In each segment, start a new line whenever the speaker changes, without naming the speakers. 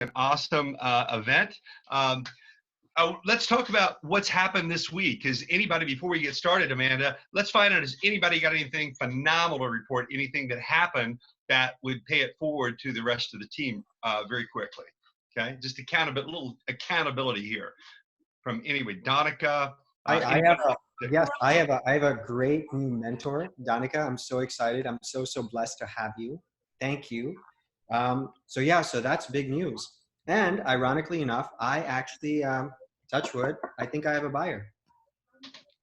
an awesome event. Let's talk about what's happened this week. Is anybody, before we get started, Amanda, let's find out, has anybody got anything phenomenal to report, anything that happened that would pay it forward to the rest of the team very quickly? Okay, just little accountability here from anyway. Donica.
I have a great new mentor, Danica. I'm so excited. I'm so blessed to have you. Thank you. So that's big news. And ironically enough, I actually, touch wood, I think I have a buyer.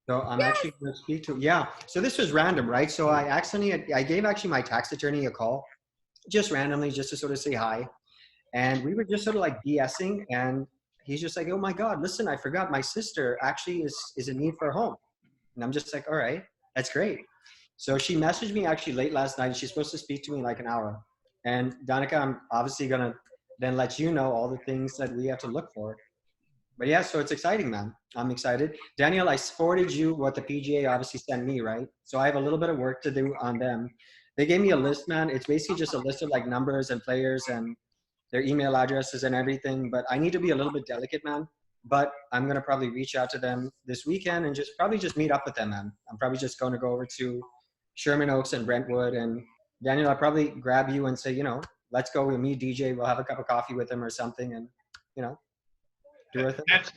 So I'm actually going to speak to, yeah. So this was random, right? So I gave actually my tax attorney a call, just randomly, just to sort of say hi. And we were just sort of like BSing, and he's just like, oh my God, listen, I forgot my sister actually is in need for a home. And I'm just like, all right, that's great. So she messaged me actually late last night. She's supposed to speak to me in like an hour. And Danica, I'm obviously going to then let you know all the things that we have to look for. But yeah, so it's exciting, man. I'm excited. Daniel, I forwarded you what the PGA obviously sent me, right? So I have a little bit of work to do on them. They gave me a list, man. It's basically just a list of like numbers and players and their email addresses and everything. But I need to be a little bit delicate, man. But I'm going to probably reach out to them this weekend and probably just meet up with them, man. I'm probably just going to go over to Sherman Oaks and Brentwood. And Daniel, I'll probably grab you and say, let's go with me, DJ. We'll have a cup of coffee with him or something. And,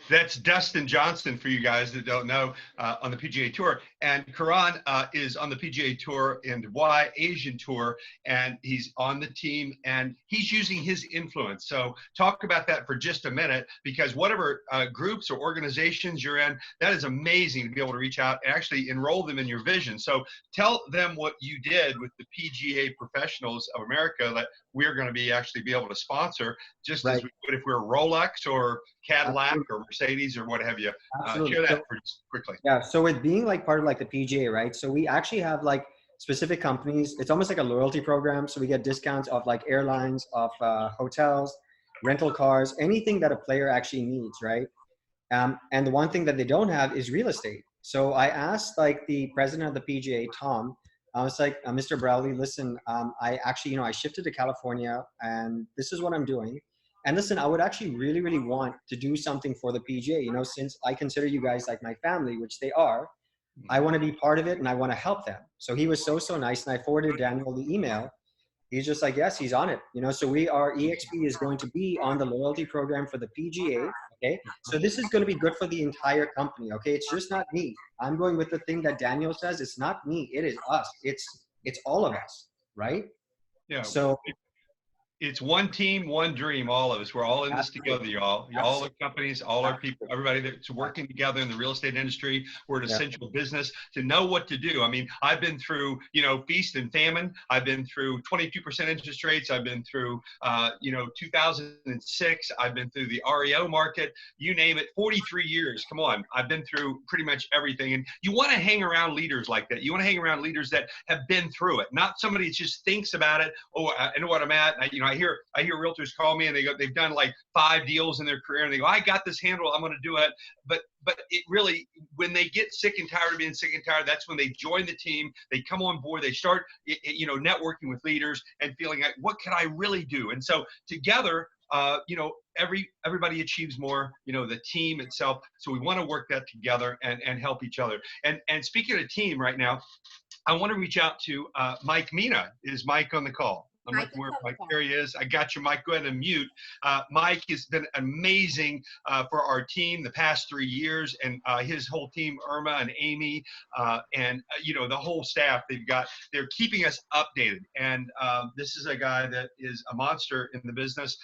That's Dustin Johnson, for you guys that don't know, on the PGA Tour. And Karan is on the PGA Tour and Dubai Asian Tour, and he's on the team, and he's using his influence. So talk about that for just a minute, because whatever groups or organizations you're in, that is amazing to be able to reach out and actually enroll them in your vision. So tell them what you did with the PGA Professionals of America that we're going to be able to sponsor, just as we would if we were Rolex or Cadillac or Mercedes or what have you. Share that quickly.
Yeah, so with being like part of like the PGA, right? So we actually have like specific companies. It's almost like a loyalty program. So we get discounts of like airlines, of hotels, rental cars, anything that a player actually needs, right? And the one thing that they don't have is real estate. So I asked like the president of the PGA, Tom, I was like, Mr. Browley, listen, I actually, I shifted to California and this is what I'm doing. And listen, I would actually really, really want to do something for the PGA, since I consider you guys like my family, which they are. I want to be part of it and I want to help them. So he was so nice. And I forwarded Daniel the email. He's just like, yes, he's on it. So EXP is going to be on the loyalty program for the PGA. Okay. So this is going to be good for the entire company. Okay. It's just not me. I'm going with the thing that Daniel says. It's not me. It is us. It's all of us. Right.
Yeah.
So
it's one team, one dream, all of us. We're all in this together, y'all. All the companies, all our people, everybody that's working together in the real estate industry. We're an essential business to know what to do. I mean, I've been through, feast and famine. I've been through 22% interest rates. I've been through, 2006. I've been through the REO market. You name it, 43 years. Come on. I've been through pretty much everything. And you want to hang around leaders like that. You want to hang around leaders that have been through it, not somebody that just thinks about it. Oh, I know what I'm at. I hear realtors call me and they've done like 5 deals in their career and they go, I got this handle, I'm going to do it. But it really, when they get sick and tired of being sick and tired, that's when they join the team, they come on board, they start, networking with leaders and feeling like, what can I really do? And so together, everybody achieves more, the team itself. So we want to work that together and help each other. And speaking of team right now, I want to reach out to Mike Mina. Is Mike on the call? I'm looking where Mike, there he is. I got you, Mike. Go ahead and mute. Mike has been amazing for our team the past 3 years, and his whole team, Irma and Amy, and the whole staff. They're keeping us updated. And this is a guy that is a monster in the business.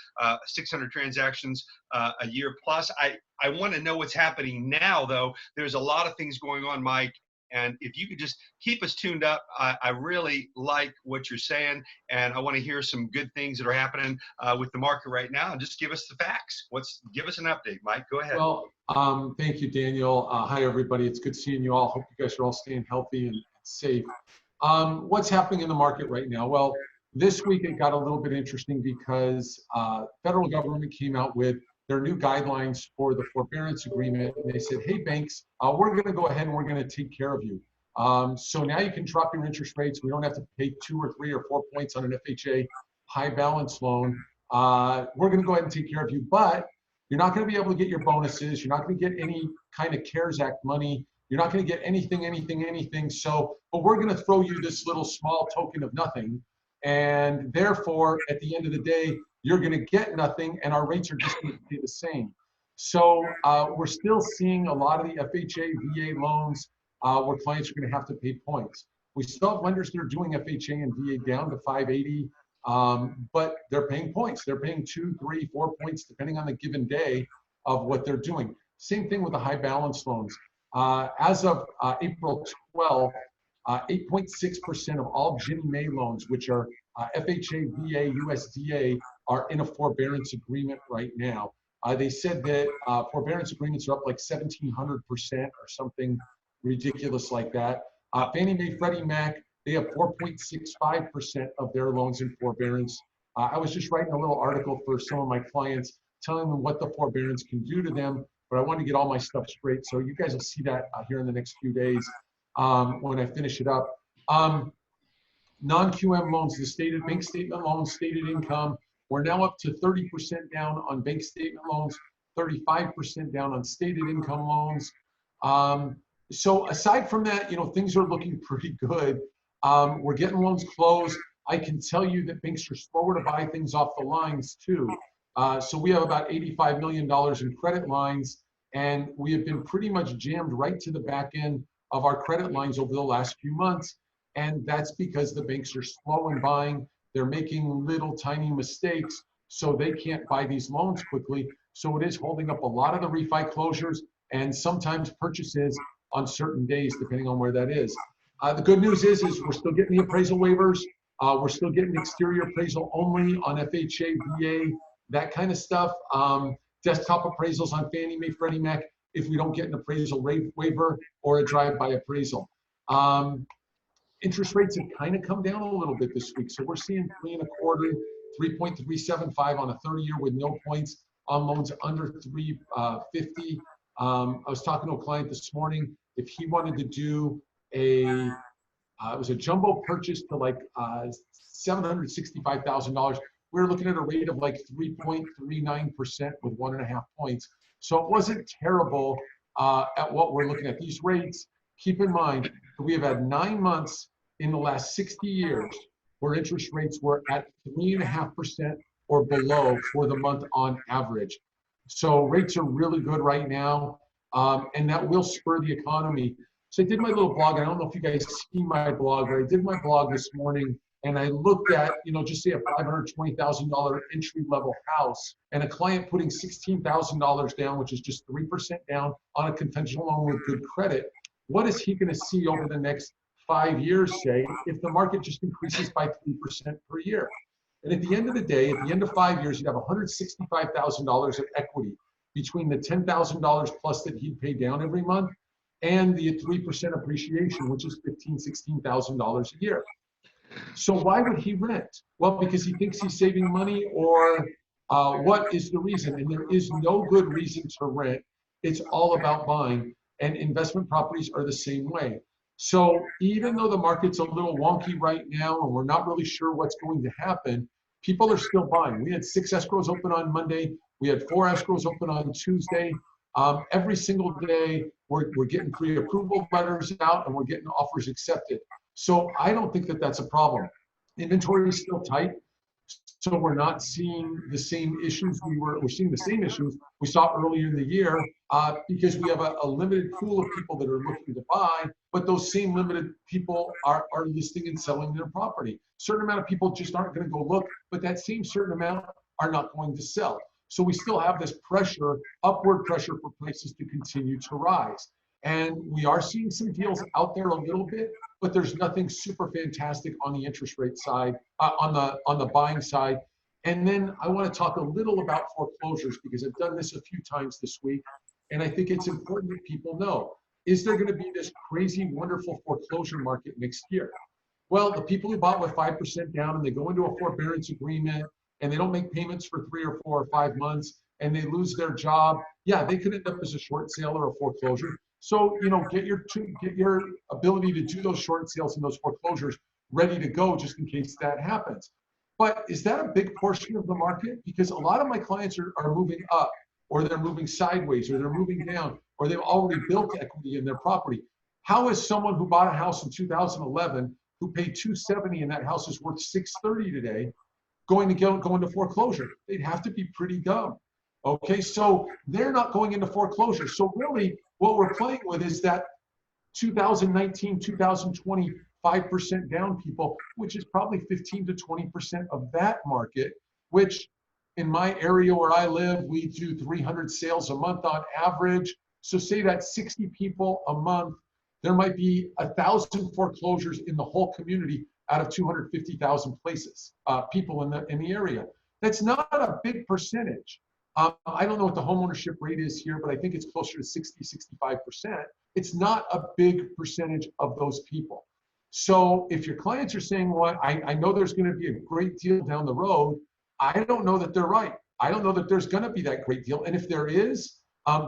600 transactions a year plus. I want to know what's happening now, though. There's a lot of things going on, Mike. And if you could just keep us tuned up, I really like what you're saying, and I want to hear some good things that are happening with the market right now. And just give us the facts. Give us an update, Mike. Go ahead.
Well, thank you, Daniel. Hi, everybody. It's good seeing you all. Hope you guys are all staying healthy and safe. What's happening in the market right now? Well, this week it got a little bit interesting because federal government came out with their new guidelines for the forbearance agreement, and they said, hey, banks, we're going to go ahead and we're going to take care of you. So now you can drop your interest rates. We don't have to pay 2 or 3 or 4 points on an FHA high balance loan. we're going to go ahead and take care of you, but you're not going to be able to get your bonuses. You're not going to get any kind of CARES Act money. You're not going to get anything. So, but we're going to throw you this little small token of nothing. And therefore, at the end of the day, you're going to get nothing, and our rates are just going to stay the same. So we're still seeing a lot of the FHA, VA loans where clients are going to have to pay points. We still have lenders that are doing FHA and VA down to 580, but they're paying points. They're paying 2, 3, 4 points depending on the given day of what they're doing. Same thing with the high balance loans. As of April 12th, 8.6% of all Ginnie Mae loans, which are FHA, VA, USDA, are in a forbearance agreement right now. They said that forbearance agreements are up like 1,700% or something ridiculous like that. Fannie Mae, Freddie Mac, they have 4.65% of their loans in forbearance. I was just writing a little article for some of my clients telling them what the forbearance can do to them, but I want to get all my stuff straight. So you guys will see that here in the next few days when I finish it up. Non-QM loans, the stated bank statement loans, stated income, we're now up to 30% down on bank statement loans, 35% down on stated income loans. So aside from that, you know, things are looking pretty good. We're getting loans closed. I can tell you that banks are slower to buy things off the lines too. So we have about $85 million in credit lines, and we have been pretty much jammed right to the back end of our credit lines over the last few months. And that's because the banks are slow in buying. They're making little tiny mistakes, so they can't buy these loans quickly. So it is holding up a lot of the refi closures and sometimes purchases on certain days, depending on where that is. The good news is we're still getting the appraisal waivers. We're still getting exterior appraisal only on FHA, VA, that kind of stuff. Desktop appraisals on Fannie Mae, Freddie Mac, if we don't get an appraisal waiver or a drive-by appraisal. Interest rates have kind of come down a little bit this week. So we're seeing 3.25, 3.375 on a 30-year with no points on loans under 350. I was talking to a client this morning. If he wanted to do it was a jumbo purchase to like $765,000. We were looking at a rate of like 3.39% with 1.5 points. So it wasn't terrible at what we're looking at. These rates, keep in mind that we have had 9 months in the last 60 years where interest rates were at 3.5% or below for the month on average. So rates are really good right now, and that will spur the economy. So I did my little blog. I don't know if you guys see my blog, but I did my blog this morning, and I looked at, you know, just say a $520,000 entry-level house, and a client putting $16,000 down, which is just 3% down on a conventional loan with good credit. What is he going to see over the next 5 years, say, if the market just increases by 3% per year? And at the end of the day, at the end of 5 years, you'd have $165,000 of equity between the $10,000 plus that he'd pay down every month and the 3% appreciation, which is $15,000, $16,000 a year. So why would he rent? Well, because he thinks he's saving money, or what is the reason? And there is no good reason to rent. It's all about buying, and investment properties are the same way. So even though the market's a little wonky right now and we're not really sure what's going to happen, people are still buying. We had 6 escrows open on Monday. We had 4 escrows open on Tuesday. Every single day, we're getting pre-approval letters out and we're getting offers accepted. So I don't think that that's a problem. Inventory is still tight, so we're not seeing the same issues we're seeing the same issues we saw earlier in the year because we have a limited pool of people that are looking to buy, but those same limited people are listing and selling their property. Certain amount of people just aren't going to go look, but that same certain amount are not going to sell. So we still have this pressure, upward pressure for prices to continue to rise. And we are seeing some deals out there a little bit, but there's nothing super fantastic on the interest rate side, on the buying side. And then I want to talk a little about foreclosures because I've done this a few times this week. And I think it's important that people know, is there going to be this crazy, wonderful foreclosure market next year? Well, the people who bought with 5% down and they go into a forbearance agreement and they don't make payments for 3 or 4 or 5 months and they lose their job, yeah, they could end up as a short sale or a foreclosure. So, you know, get your ability to do those short sales and those foreclosures ready to go just in case that happens. But is that a big portion of the market? Because a lot of my clients are moving up, or they're moving sideways, or they're moving down, or they've already built equity in their property. How is someone who bought a house in 2011, who paid 270 and that house is worth 630 today, going to go into foreclosure? They'd have to be pretty dumb. Okay, so they're not going into foreclosure. So really what we're playing with is that 2019, 2020, 5% down people, which is probably 15 to 20% of that market, which in my area where I live, we do 300 sales a month on average. So say that 60 people a month, there might be 1,000 foreclosures in the whole community out of 250,000 places, people in the area. That's not a big percentage. I don't know what the homeownership rate is here, but I think it's closer to 60, 65%. It's not a big percentage of those people. So if your clients are saying, well, I know there's going to be a great deal down the road, I don't know that they're right. I don't know that there's going to be that great deal. And if there is,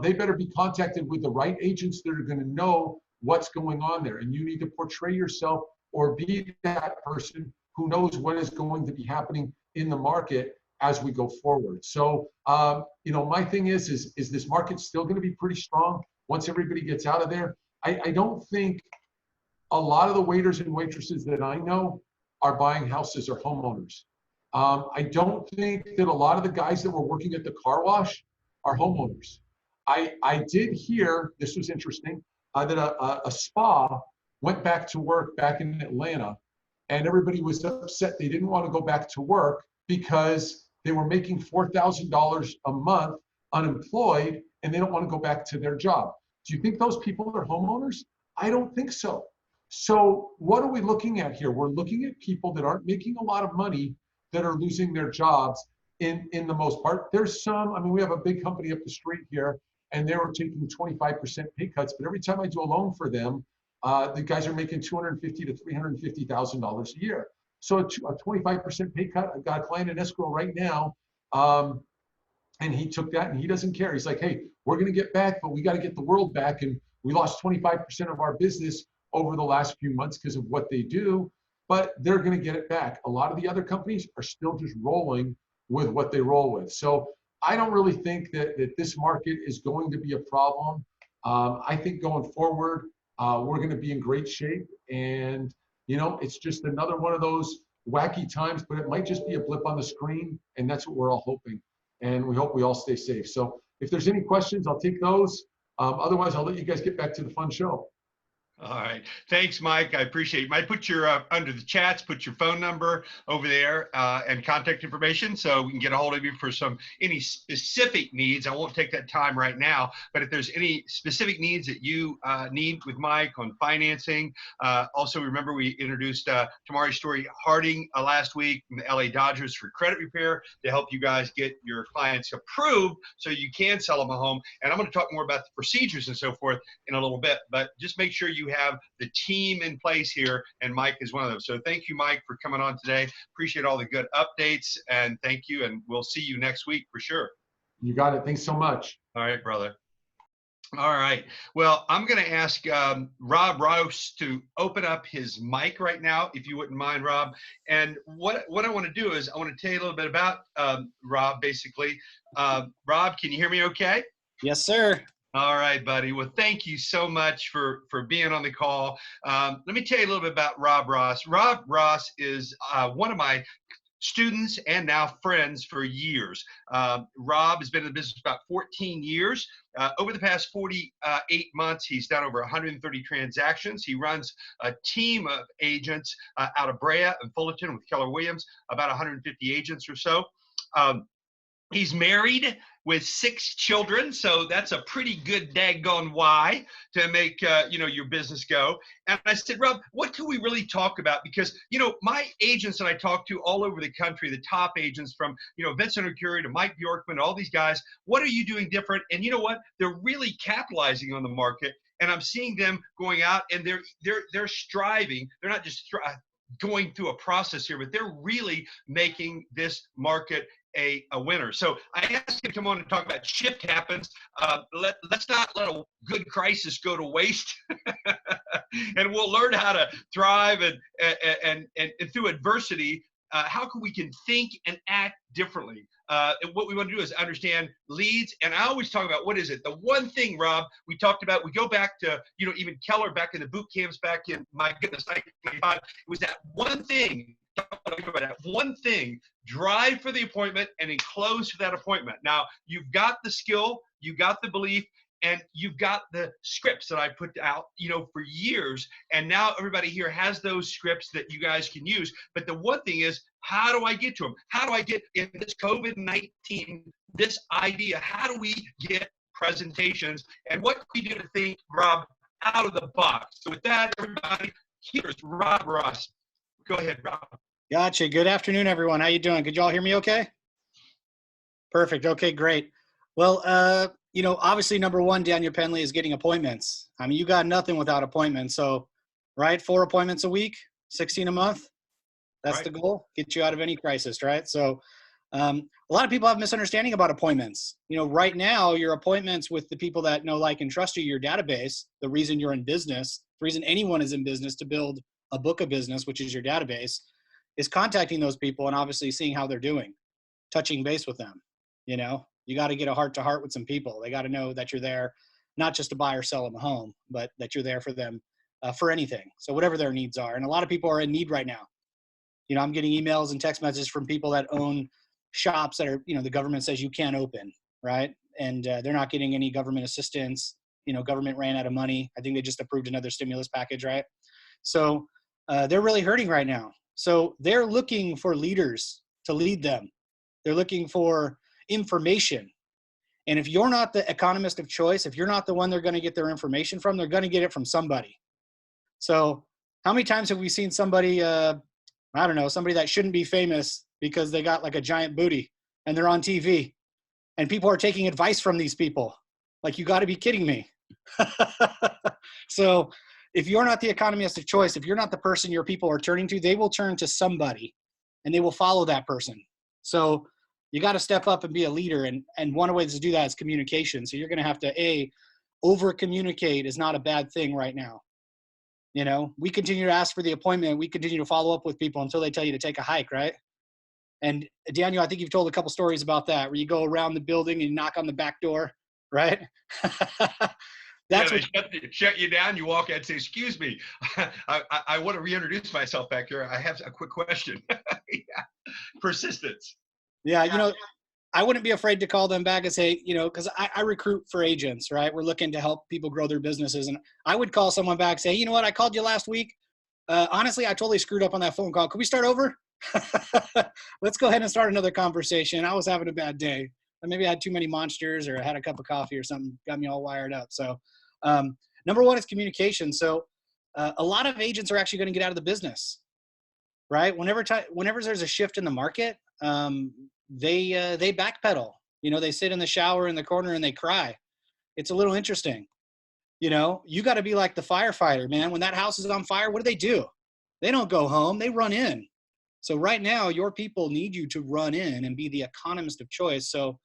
they better be contacted with the right agents that are going to know what's going on there. And you need to portray yourself or be that person who knows what is going to be happening in the market as we go forward. So, you know, my thing is this market still going to be pretty strong once everybody gets out of there? I don't think a lot of the waiters and waitresses that I know are buying houses or homeowners. I don't think that a lot of the guys that were working at the car wash are homeowners. I did hear, this was interesting, that a spa went back to work back in Atlanta, and everybody was upset they didn't want to go back to work because they were making $4,000 a month unemployed, and they don't want to go back to their job. Do you think those people are homeowners? I don't think so. So what are we looking at here? We're looking at people that aren't making a lot of money, that are losing their jobs in the most part. There's some, I mean, we have a big company up the street here, and they were taking 25% pay cuts, but every time I do a loan for them, the guys are making $250,000 to $350,000 a year. So a 25% pay cut, I've got a client in escrow right now, and he took that and he doesn't care. He's like, hey, we're going to get back, but we got to get the world back. And we lost 25% of our business over the last few months because of what they do, but they're going to get it back. A lot of the other companies are still just rolling with what they roll with. So I don't really think that this market is going to be a problem. I think going forward, we're going to be in great shape. And, you know, it's just another one of those wacky times, but it might just be a blip on the screen. And that's what we're all hoping. And we hope we all stay safe. So if there's any questions, I'll take those. Otherwise, I'll let you guys get back to the fun show.
All right. Thanks, Mike. I appreciate it. Mike, put your, under the chats, put your phone number over there and contact information so we can get a hold of you for any specific needs. I won't take that time right now, but if there's any specific needs that you need with Mike on financing. Also, remember we introduced Tamari Story Harding last week from the LA Dodgers for credit repair to help you guys get your clients approved so you can sell them a home. And I'm going to talk more about the procedures and so forth in a little bit, but just make sure you have the team in place here, and Mike is one of them. So thank you, Mike, for coming on today. Appreciate all the good updates, and thank you, and we'll see you next week for sure.
You got it. Thanks so much.
All right, brother. All right. Well, I'm going to ask Rob Rouse to open up his mic right now, if you wouldn't mind, Rob. And what I want to do is I want to tell you a little bit about Rob, basically. Rob, can you hear me okay?
Yes, sir.
All right, buddy. Well, thank you so much for being on the call. Let me tell you a little bit about Rob Ross. Rob Ross is one of my students and now friends for years. Rob has been in the business about 14 years. Over the past 48 months, he's done over 130 transactions. He runs a team of agents out of Brea and Fullerton with Keller Williams, about 150 agents or so. He's married with 6 children, so that's a pretty good daggone why to make your business go. And I said, Rob, what can we really talk about? Because my agents that I talk to all over the country, the top agents from Vincent O'Curie to Mike Bjorkman, all these guys, what are you doing different? And you know what? They're really capitalizing on the market, and I'm seeing them going out and they're striving. They're not just going through a process here, but they're really making this market a winner. So I asked him to come on and talk about shift happens. Let's not let a good crisis go to waste. And we'll learn how to thrive and through adversity, how can we can think and act differently. And what we want to do is understand leads. And I always talk about, what is it? The one thing, Rob, we talked about, we go back to, even Keller back in the boot camps back in, my goodness, 1995. It was that one thing. About that one thing, drive for the appointment and then close for that appointment. Now, you've got the skill, you've got the belief, and you've got the scripts that I put out, for years. And now everybody here has those scripts that you guys can use. But the one thing is, how do I get to them? How do I get in this COVID-19, this idea? How do we get presentations? And what can we do to think, Rob, out of the box? So with that, everybody, here's Rob Ross. Go ahead, Rob.
Gotcha. Good afternoon, everyone. How you doing? Could y'all hear me okay? Perfect. Okay, great. Well, obviously, number one, Daniel Pendley, is getting appointments. I mean, you got nothing without appointments. So, right, 4 appointments a week, 16 a month. That's right. The goal. Get you out of any crisis, right? So, a lot of people have misunderstanding about appointments. Right now, your appointments with the people that know, like, and trust you, your database, the reason you're in business, the reason anyone is in business to build a book of business, which is your database, is contacting those people and obviously seeing how they're doing, touching base with them. You got to get a heart-to-heart with some people. They got to know that you're there, not just to buy or sell them a home, but that you're there for them for anything. So whatever their needs are. And a lot of people are in need right now. I'm getting emails and text messages from people that own shops that are, the government says you can't open, right? And they're not getting any government assistance. Government ran out of money. I think they just approved another stimulus package, right? So they're really hurting right now. So they're looking for leaders to lead them. They're looking for information. And if you're not the economist of choice, if you're not the one they're going to get their information from, they're going to get it from somebody. So how many times have we seen somebody, somebody that shouldn't be famous because they got like a giant booty and they're on TV and people are taking advice from these people? Like, you got to be kidding me. So if you're not the economist of choice, if you're not the person your people are turning to, they will turn to somebody and they will follow that person. So you got to step up and be a leader. And one of the ways to do that is communication. So you're going to have to, over communicate is not a bad thing right now. We continue to ask for the appointment. We continue to follow up with people until they tell you to take a hike, right? And Daniel, I think you've told a couple stories about that, where you go around the building and knock on the back door, right?
That's they shut you down. You walk out and say, "Excuse me, I want to reintroduce myself back here. I have a quick question." Yeah. Persistence.
Yeah, I wouldn't be afraid to call them back and say, because I recruit for agents, right? We're looking to help people grow their businesses. And I would call someone back and say, you know what, I called you last week. Honestly, I totally screwed up on that phone call. Could we start over? Let's go ahead and start another conversation. I was having a bad day. Maybe I had too many monsters, or I had a cup of coffee or something, got me all wired up. So number one is communication. So a lot of agents are actually going to get out of the business, right? Whenever there's a shift in the market, they backpedal. They sit in the shower in the corner and they cry. It's a little interesting. You got to be like the firefighter, man. When that house is on fire, what do? They don't go home. They run in. So right now, your people need you to run in and be the economist of choice. So,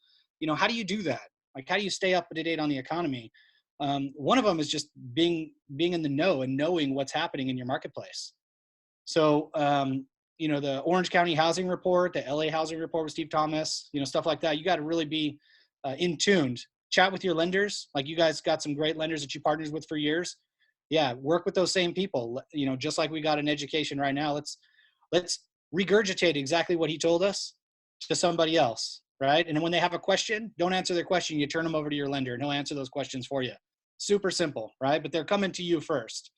how do you do that? Like, how do you stay up to date on the economy? One of them is just being in the know and knowing what's happening in your marketplace. So, the Orange County Housing Report, the LA Housing Report with Steve Thomas, stuff like that. You got to really be in tuned. Chat with your lenders. Like, you guys got some great lenders that you partnered with for years. Yeah, work with those same people. Just like we got in education right now. Let's regurgitate exactly what he told us to somebody else, right? And then when they have a question, don't answer their question. You turn them over to your lender and he'll answer those questions for you. Super simple, right? But they're coming to you first.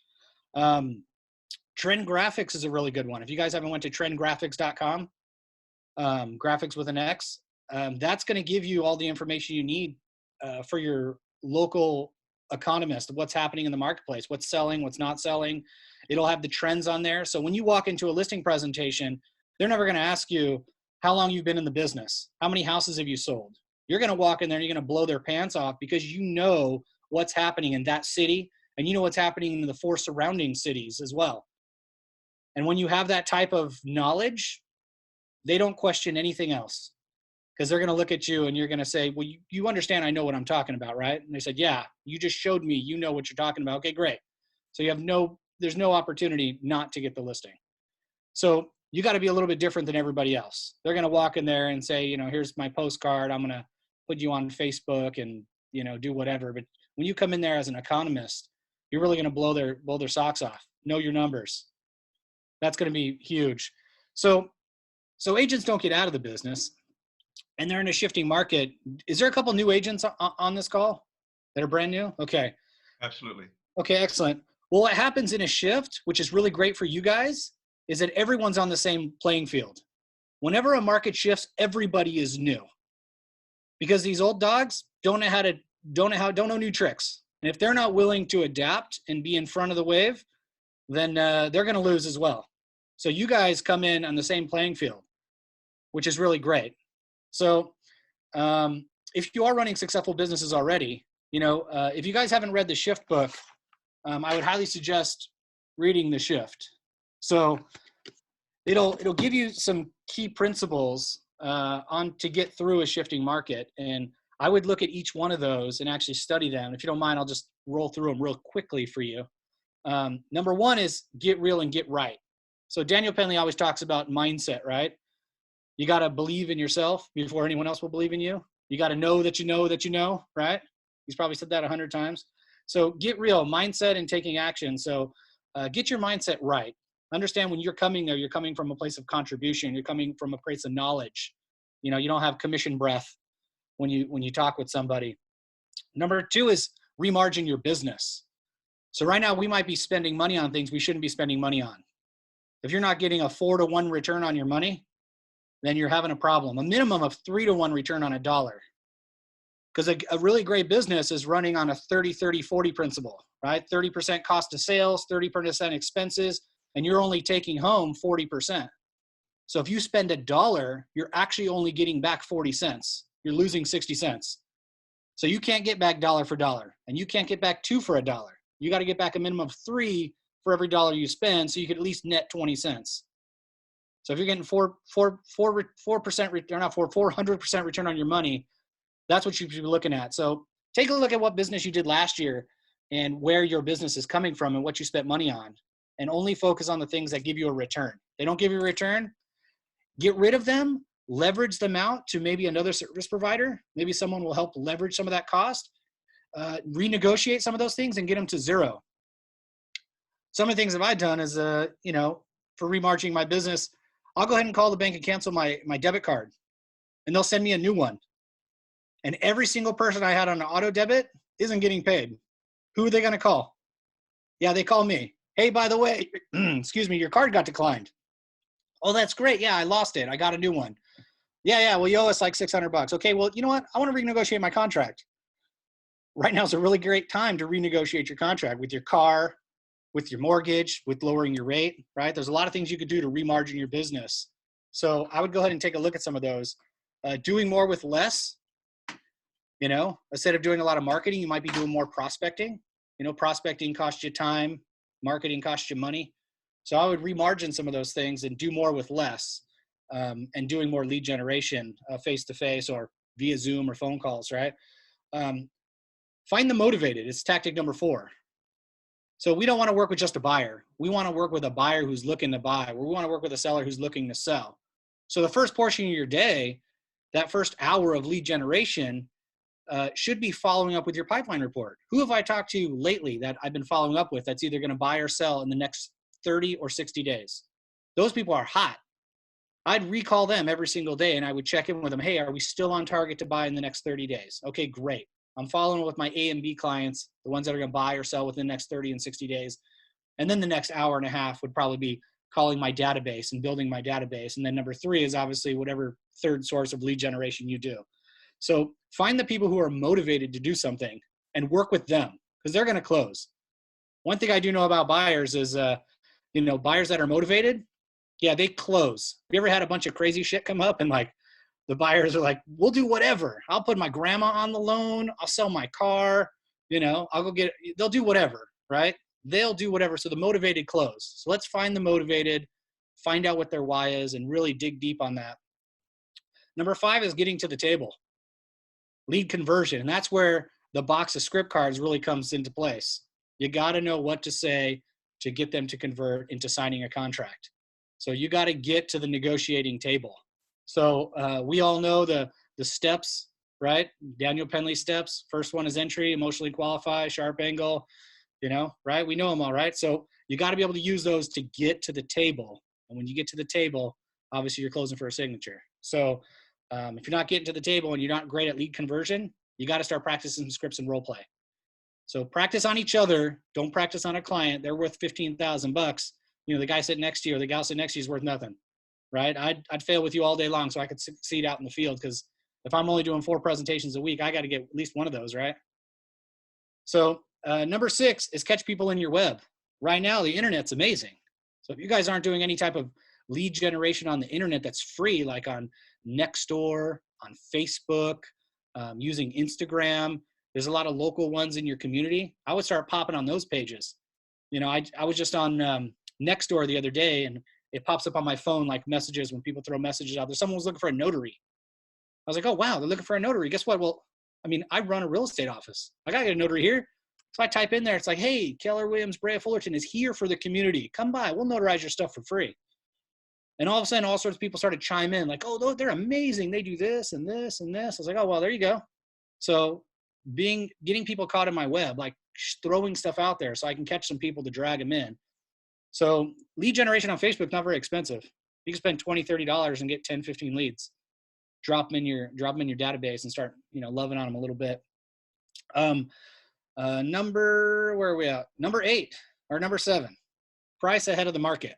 Trend Graphics is a really good one. If you guys haven't went to trendgraphics.com, graphics with an X, that's going to give you all the information you need for your local economist, what's happening in the marketplace, what's selling, what's not selling. It'll have the trends on there. So when you walk into a listing presentation, they're never going to ask you how long you've been in the business, how many houses have you sold. You're going to walk in there and you're going to blow their pants off because you know what's happening in that city and you know what's happening in the 4 surrounding cities as well. And when you have that type of knowledge, they don't question anything else, because they're going to look at you and you're going to say, well, you understand I know what I'm talking about, right? And they said, yeah, you just showed me you know what you're talking about. Okay, great. So there's no opportunity not to get the listing. So you got to be a little bit different than everybody else. They're going to walk in there and say, you know, here's my postcard. I'm going to put you on Facebook and, you know, do whatever. But when you come in there as an economist, you're really going to blow their socks off. Know your numbers. That's going to be huge. So agents don't get out of the business, and they're in a shifting market. Is there a couple new agents on this call that are brand new? Okay.
Absolutely.
Okay, excellent. Well, what happens in a shift, which is really great for you guys, is that everyone's on the same playing field. Whenever a market shifts, everybody is new, because these old dogs don't know new tricks. And if they're not willing to adapt and be in front of the wave, then they're going to lose as well. So you guys come in on the same playing field, which is really great. So if you are running successful businesses already, you know, if you guys haven't read the Shift book, I would highly suggest reading the Shift. So it'll give you some key principles to get through a shifting market. And I would look at each one of those and actually study them. If you don't mind, I'll just roll through them real quickly for you. Number one is get real and get right. So Daniel Pendley always talks about mindset, right? You got to believe in yourself before anyone else will believe in you. You got to know that you know that you know, right? He's probably said that 100 times. So get real, mindset and taking action. So get your mindset right. Understand when you're coming there, you're coming from a place of contribution. You're coming from a place of knowledge. You know, you don't have commission breath when you talk with somebody. Number two is remargin your business. So right now we might be spending money on things we shouldn't be spending money on. If you're not getting a 4-to-1 return on your money, then you're having a problem. A minimum of 3-to-1 return on a dollar. Because a really great business is running on a 30-30-40 principle, right? 30% cost of sales, 30% expenses, and you're only taking home 40%. So if you spend a dollar, you're actually only getting back 40 cents. You're losing 60 cents. So you can't get back dollar for dollar, and you can't get back 2 for a dollar. You got to get back a minimum of 3 for every dollar you spend, so you could at least net 20 cents. So if you're getting 4% return, not 400% return on your money, that's what you should be looking at. So take a look at what business you did last year and where your business is coming from and what you spent money on, and only focus on the things that give you a return. They don't give you a return, get rid of them, leverage them out to maybe another service provider. Maybe someone will help leverage some of that cost, renegotiate some of those things and get them to zero. Some of the things that I've done is, you know, for remargining my business, I'll go ahead and call the bank and cancel my debit card, and they'll send me a new one. And every single person I had on an auto debit isn't getting paid. Who are they going to call? Yeah, they call me. Hey, by the way, excuse me, your card got declined. Oh, that's great. Yeah, I lost it. I got a new one. Yeah, well, you owe us like $600. Okay, well, you know what? I want to renegotiate my contract. Right now is a really great time to renegotiate your contract with your car, with your mortgage, with lowering your rate, right? There's a lot of things you could do to remargin your business. So I would go ahead and take a look at some of those. Doing more with less. You know, instead of doing a lot of marketing, you might be doing more prospecting. You know, prospecting costs you time, marketing costs you money. So I would remargin some of those things and do more with less, and doing more lead generation face-to-face or via Zoom or phone calls, right? Find the motivated. It's tactic number 4. So we don't want to work with just a buyer. We want to work with a buyer who's looking to buy. We want to work with a seller who's looking to sell. So the first portion of your day, that first hour of lead generation, should be following up with your pipeline report. Who have I talked to lately that I've been following up with that's either going to buy or sell in the next 30 or 60 days? Those people are hot. I'd recall them every single day and I would check in with them. Hey, are we still on target to buy in the next 30 days? Okay, great. I'm following with my A and B clients, the ones that are going to buy or sell within the next 30 and 60 days. And then the next hour and a half would probably be calling my database and building my database. And then number 3 is obviously whatever third source of lead generation you do. So find the people who are motivated to do something and work with them because they're going to close. One thing I do know about buyers is, you know, buyers that are motivated, yeah, they close. Have you ever had a bunch of crazy shit come up and like the buyers are like, we'll do whatever. I'll put my grandma on the loan. I'll sell my car. You know, I'll go get it. They'll do whatever, right? They'll do whatever. So the motivated close. So let's find the motivated, find out what their why is and really dig deep on that. Number 5 is getting to the table. Lead conversion. And that's where the box of script cards really comes into place. You got to know what to say to get them to convert into signing a contract. So you got to get to the negotiating table. So we all know the steps, right? Daniel Pendley steps. First one is entry, emotionally qualify, sharp angle, right? We know them all, right? So you got to be able to use those to get to the table. And when you get to the table, obviously you're closing for a signature. So if you're not getting to the table and you're not great at lead conversion, you got to start practicing scripts and role play. So practice on each other. Don't practice on a client. They're worth $15,000. The guy sitting next to you or the gal sitting next to you is worth nothing, right? I'd fail with you all day long so I could succeed out in the field, because if I'm only doing 4 presentations a week, I got to get at least one of those, right? So number 6 is catch people in your web. Right now, the internet's amazing. So if you guys aren't doing any type of lead generation on the internet that's free, like on Nextdoor, on Facebook, using Instagram, there's a lot of local ones in your community. I would start popping on those pages. I was just on Nextdoor the other day, and it pops up on my phone like messages when people throw messages out there. Someone was looking for a notary. I was like, oh, wow, they're looking for a notary. Guess what? Well, I run a real estate office. I got to get a notary here. So I type in there. It's like, hey, Keller Williams, Brea Fullerton is here for the community. Come by. We'll notarize your stuff for free. And all of a sudden, all sorts of people started chime in like, oh, they're amazing. They do this and this and this. I was like, oh, well, there you go. So getting people caught in my web, like throwing stuff out there so I can catch some people to drag them in. So lead generation on Facebook, not very expensive. You can spend $20, $30 and get 10, 15 leads. Drop them in your database and start, loving on them a little bit. Where are we at? Number 8 or number 7, price ahead of the market.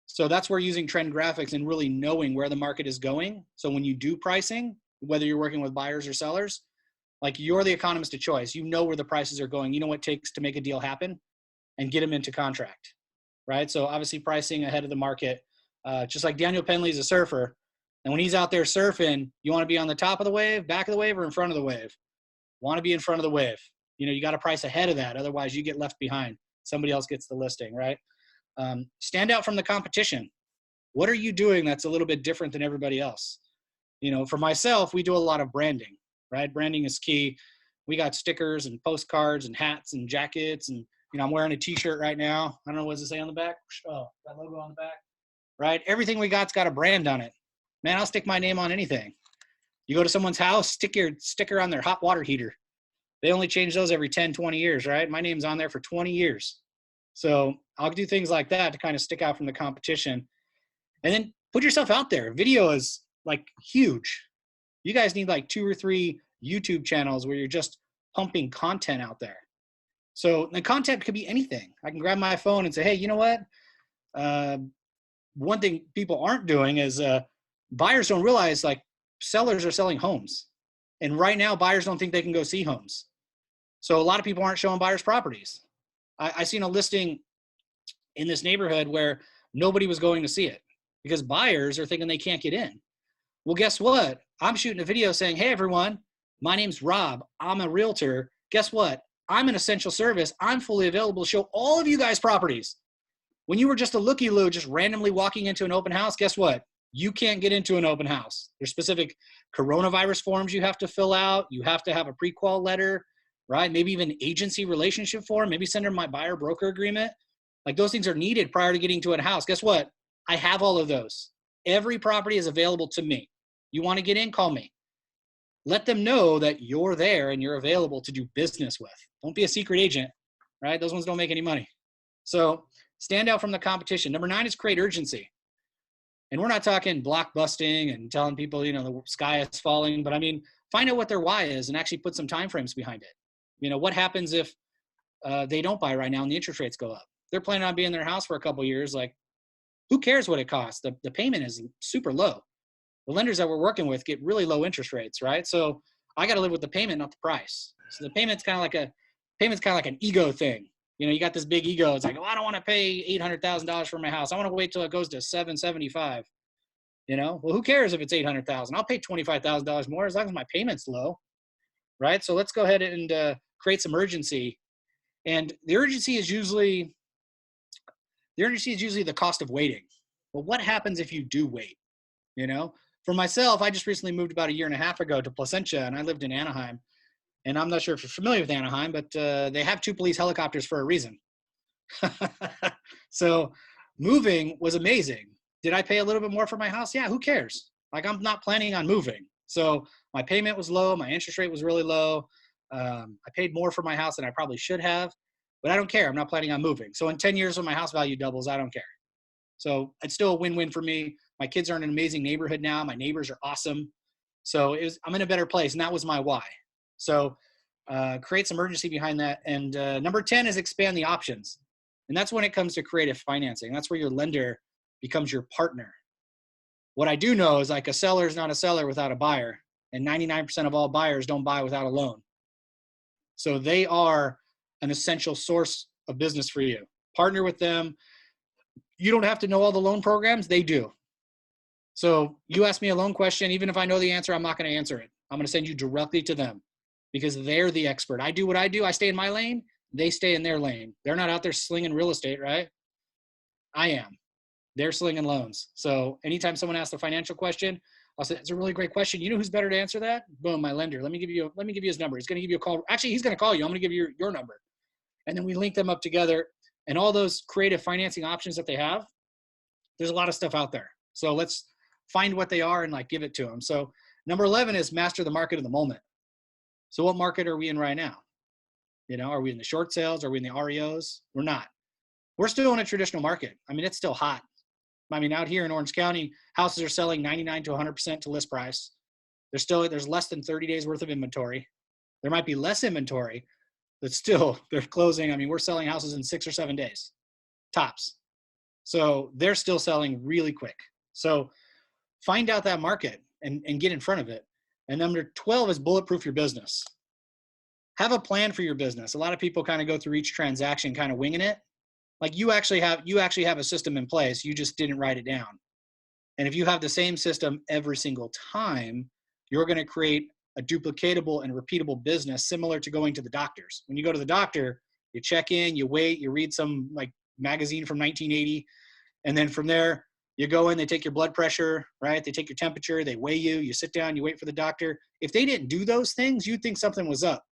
So that's where using trend graphics and really knowing where the market is going. So when you do pricing, whether you're working with buyers or sellers, like you're the economist of choice, where the prices are going, what it takes to make a deal happen and get them into contract, right? So obviously pricing ahead of the market, just like Daniel Pendley is a surfer. And when he's out there surfing, you want to be on the top of the wave, back of the wave, or in front of the wave? Want to be in front of the wave. You got to price ahead of that. Otherwise you get left behind. Somebody else gets the listing, right? Stand out from the competition. What are you doing that's a little bit different than everybody else? For myself, we do a lot of branding, right? Branding is key. We got stickers and postcards and hats and jackets. And, I'm wearing a t-shirt right now. I don't know, what does it say on the back? Oh, that logo on the back, right? Everything we got's got a brand on it. Man, I'll stick my name on anything. You go to someone's house, stick your sticker on their hot water heater. They only change those every 10, 20 years, right? My name's on there for 20 years. So I'll do things like that to kind of stick out from the competition. And then put yourself out there. Video is like huge. You guys need like 2 or 3 YouTube channels where you're just pumping content out there. So the content could be anything. I can grab my phone and say, hey, you know what? One thing people aren't doing is buyers don't realize like sellers are selling homes. And right now buyers don't think they can go see homes. So a lot of people aren't showing buyers properties. I seen a listing in this neighborhood where nobody was going to see it because buyers are thinking they can't get in. Well, guess what? I'm shooting a video saying, hey, everyone, my name's Rob. I'm a realtor. Guess what? I'm an essential service. I'm fully available to show all of you guys properties. When you were just a looky-loo, just randomly walking into an open house, guess what? You can't get into an open house. There's specific coronavirus forms you have to fill out. You have to have a pre-qual letter, right? Maybe even agency relationship form. Maybe send them my buyer broker agreement. Like those things are needed prior to getting to a house. Guess what? I have all of those. Every property is available to me. You want to get in, call me. Let them know that you're there and you're available to do business with. Don't be a secret agent, right? Those ones don't make any money. So stand out from the competition. Number 9 is create urgency. And we're not talking blockbusting and telling people, the sky is falling, but find out what their why is and actually put some timeframes behind it. What happens if they don't buy right now and the interest rates go up? They're planning on being in their house for a couple of years. Like, who cares what it costs? The payment is super low. The lenders that we're working with get really low interest rates, right? So I got to live with the payment, not the price. So the payment's kind of like an ego thing. You got this big ego. It's like, oh, I don't want to pay $800,000 for my house. I want to wait till it goes to $775,000. Well, who cares if it's $800,000? I'll pay $25,000 more as long as my payment's low, right? So let's go ahead and create some urgency. And the urgency is usually the cost of waiting. Well, what happens if you do wait? For myself, I just recently moved about 1.5 years ago to Placentia, and I lived in Anaheim. And I'm not sure if you're familiar with Anaheim, but they have 2 police helicopters for a reason. So moving was amazing. Did I pay a little bit more for my house? Yeah, who cares? Like, I'm not planning on moving. So my payment was low. My interest rate was really low. I paid more for my house than I probably should have, but I don't care. I'm not planning on moving. So in 10 years when my house value doubles, I don't care. So it's still a win-win for me. My kids are in an amazing neighborhood now. My neighbors are awesome. So I'm in a better place, and that was my why. So create some urgency behind that. And number 10 is expand the options. And that's when it comes to creative financing. That's where your lender becomes your partner. What I do know is, like, a seller is not a seller without a buyer, and 99% of all buyers don't buy without a loan. So they are an essential source of business for you. Partner with them. You don't have to know all the loan programs. They do. So you ask me a loan question, even if I know the answer, I'm not going to answer it. I'm going to send you directly to them because they're the expert. I do what I do. I stay in my lane. They stay in their lane. They're not out there slinging real estate, right? I am. They're slinging loans. So anytime someone asks a financial question, I'll say, it's a really great question. You know who's better to answer that? Boom, my lender. Let me give you his number. He's going to give you a call. Actually, he's going to call you. I'm going to give you your number. And then we link them up together. And all those creative financing options that they have, there's a lot of stuff out there. So let's find what they are and, like, give it to them. So number 11 is master the market of the moment. So what market are we in right now? You know, are we in the short sales? Are we in the REOs? We're not. We're still in a traditional market. I mean, it's still hot. I mean, out here in Orange County, houses are selling 99 to 100% to list price. There's less than 30 days worth of inventory. There might be less inventory, but still they're closing. I mean, we're selling houses in 6 or 7 days, tops. So they're still selling really quick. So find out that market and get in front of it. And number 12 is bulletproof your business. Have a plan for your business. A lot of people kind of go through each transaction kind of winging it. Like, you actually have a system in place. You just didn't write it down. And if you have the same system every single time, you're going to create a duplicatable and repeatable business, similar to going to the doctors. When you go to the doctor, you check in, you wait, you read some, like, magazine from 1980. And then from there, you go in, they take your blood pressure, right? They take your temperature, they weigh you, you sit down, you wait for the doctor. If they didn't do those things, you'd think something was up.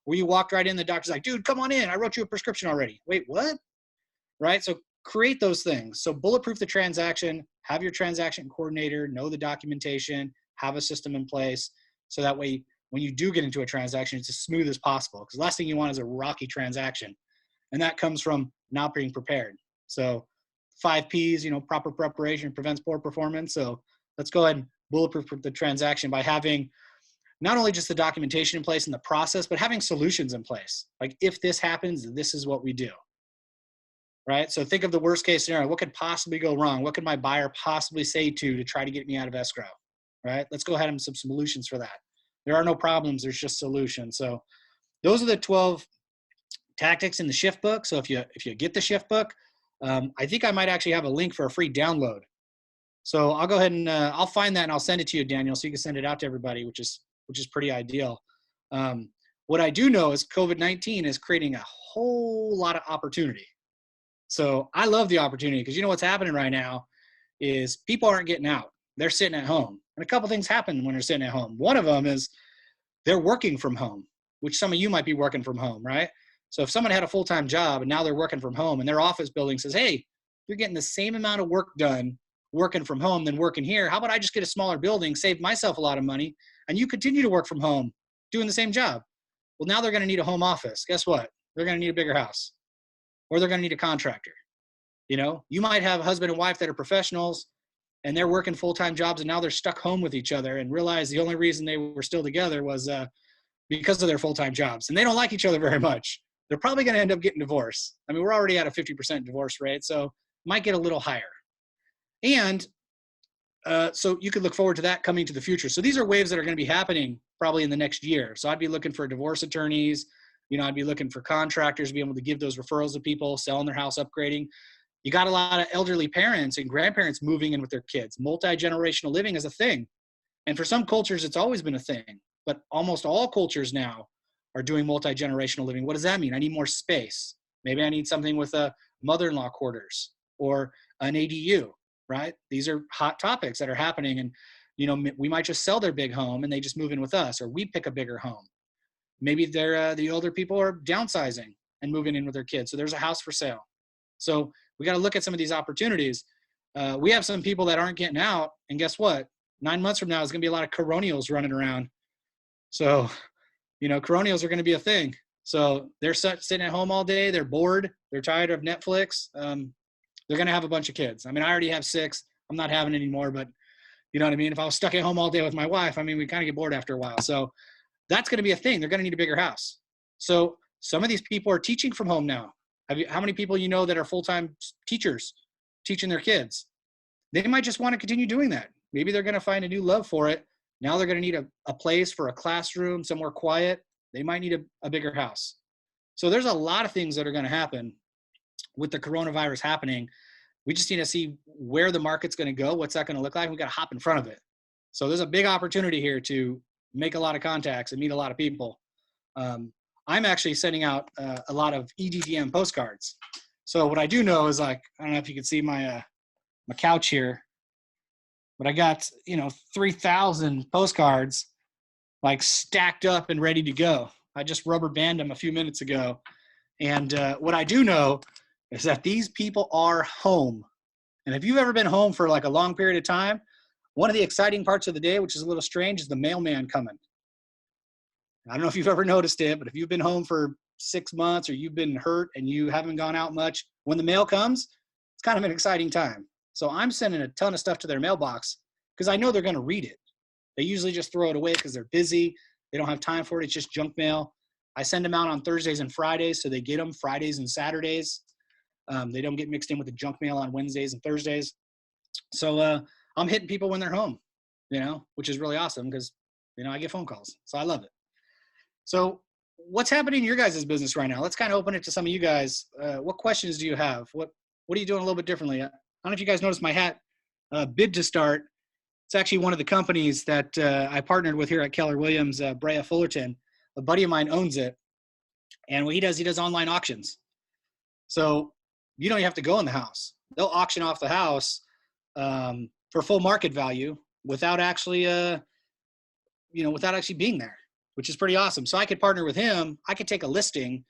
Where you walked right in, the doctor's like, dude, come on in. I wrote you a prescription already. Wait, what? Right? So create those things. So bulletproof the transaction, have your transaction coordinator, know the documentation, have a system in place. So that way, when you do get into a transaction, it's as smooth as possible. Because the last thing you want is a rocky transaction. And that comes from not being prepared. So 5 Ps, you know, proper preparation prevents poor performance. So let's go ahead and bulletproof the transaction by having not only just the documentation in place and the process, but having solutions in place. Like, if this happens, this is what we do. Right? So think of the worst case scenario. What could possibly go wrong? What could my buyer possibly say to try to get me out of escrow? Right? Let's go ahead and some solutions for that. There are no problems. There's just solutions. So those are the 12 tactics in the shift book. So if you get the shift book, I think I might actually have a link for a free download. So I'll go ahead and I'll find that and I'll send it to you, Daniel, so you can send it out to everybody, which is pretty ideal. What I do know is COVID-19 is creating a whole lot of opportunity. So I love the opportunity because, you know, what's happening right now is people aren't getting out. They're sitting at home. And a couple things happen when they're sitting at home. One of them is they're working from home, which some of you might be working from home, right? So if someone had a full-time job and now they're working from home and their office building says, hey, you're getting the same amount of work done working from home than working here. How about I just get a smaller building, save myself a lot of money, and you continue to work from home doing the same job? Well, now they're going to need a home office. Guess what? They're going to need a bigger house, or they're going to need a contractor. You know, you might have a husband and wife that are professionals and they're working full-time jobs and now they're stuck home with each other and realize the only reason they were still together was because of their full-time jobs, and they don't like each other very much. They're probably going to end up getting divorced. I mean, we're already at a 50% divorce rate, so might get a little higher. And so you could look forward to that coming to the future. So these are waves that are going to be happening probably in the next year. So I'd be looking for divorce attorneys. You know, I'd be looking for contractors to be able to give those referrals to people selling their house, upgrading. You got a lot of elderly parents and grandparents moving in with their kids. Multi-generational living is a thing. And for some cultures, it's always been a thing. But almost all cultures now are doing multi-generational living. What does that mean? I need more space. Maybe I need something with a mother-in-law quarters or an ADU, right? These are hot topics that are happening. And, you know, we might just sell their big home and they just move in with us, or we pick a bigger home. Maybe the older people are downsizing and moving in with their kids. So there's a house for sale. So We got to look at some of these opportunities. We have some people that aren't getting out, and guess what? 9 months from now, there's going to be a lot of coronials running around. So, coronials are going to be a thing. So they're sitting at home all day. They're bored. They're tired of Netflix. They're going to have a bunch of kids. I mean, I already have 6. I'm not having any more, but you know what I mean? If I was stuck at home all day with my wife, I mean, we kind of get bored after a while. So that's going to be a thing. They're going to need a bigger house. So some of these people are teaching from home now. How many people you know that are full-time teachers teaching their kids? They might just want to continue doing that. Maybe they're going to find a new love for it. Now they're going to need a place for a classroom, somewhere quiet. They might need a bigger house. So there's a lot of things that are going to happen with the coronavirus happening. We just need to see where the market's going to go. What's that going to look like? We got to hop in front of it. So there's a big opportunity here to make a lot of contacts and meet a lot of people. I'm actually sending out a lot of EDDM postcards. So what I do know is, like, I don't know if you can see my couch here, but I got, 3,000 postcards like stacked up and ready to go. I just rubber banded them a few minutes ago. And what I do know is that these people are home. And if you've ever been home for like a long period of time, one of the exciting parts of the day, which is a little strange, is the mailman coming. I don't know if you've ever noticed it, but if you've been home for 6 months or you've been hurt and you haven't gone out much, when the mail comes, it's kind of an exciting time. So I'm sending a ton of stuff to their mailbox because I know they're going to read it. They usually just throw it away because they're busy. They don't have time for it. It's just junk mail. I send them out on Thursdays and Fridays, so they get them Fridays and Saturdays. They don't get mixed in with the junk mail on Wednesdays and Thursdays. So I'm hitting people when they're home, which is really awesome because, I get phone calls. So I love it. So what's happening in your guys' business right now? Let's kind of open it to some of you guys. What questions do you have? What are you doing a little bit differently? I don't know if you guys noticed my hat, Bid to Start. It's actually one of the companies that I partnered with here at Keller Williams, Brea Fullerton. A buddy of mine owns it. And what he does online auctions. So you don't even have to go in the house. They'll auction off the house for full market value without actually, without actually being there, which is pretty awesome. So I could partner with him. I could take a listing.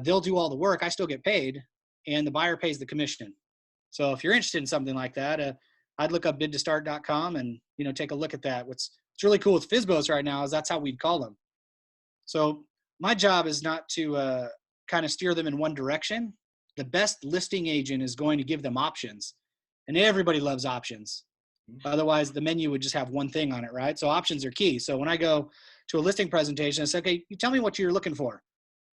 They'll do all the work. I still get paid, and the buyer pays the commission. So if you're interested in something like that, I'd look up bidtostart.com and, take a look at that. What's really cool with FSBOs right now is that's how we'd call them. So my job is not to kind of steer them in one direction. The best listing agent is going to give them options, and everybody loves options. Otherwise, the menu would just have one thing on it, right? So options are key. So when I go to a listing presentation, I say, okay, you tell me what you're looking for.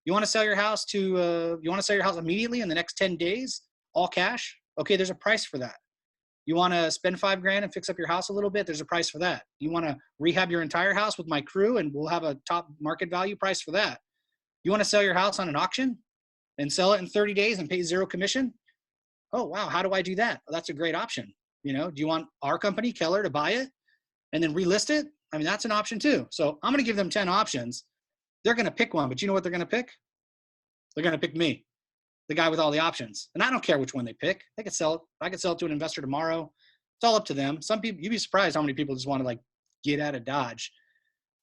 You want to sell your house immediately in the next 10 days, all cash? Okay, there's a price for that. You want to spend $5,000 and fix up your house a little bit? There's a price for that. You want to rehab your entire house with my crew and we'll have a top market value price for that. You want to sell your house on an auction and sell it in 30 days and pay 0 commission? Oh, wow. How do I do that? Well, that's a great option. Do you want our company, Keller, to buy it and then relist it? I mean, that's an option too. So I'm going to give them 10 options. They're going to pick one, but you know what they're going to pick? They're going to pick me, the guy with all the options. And I don't care which one they pick. They could sell it. I could sell it to an investor tomorrow. It's all up to them. Some people, you'd be surprised how many people just want to get out of Dodge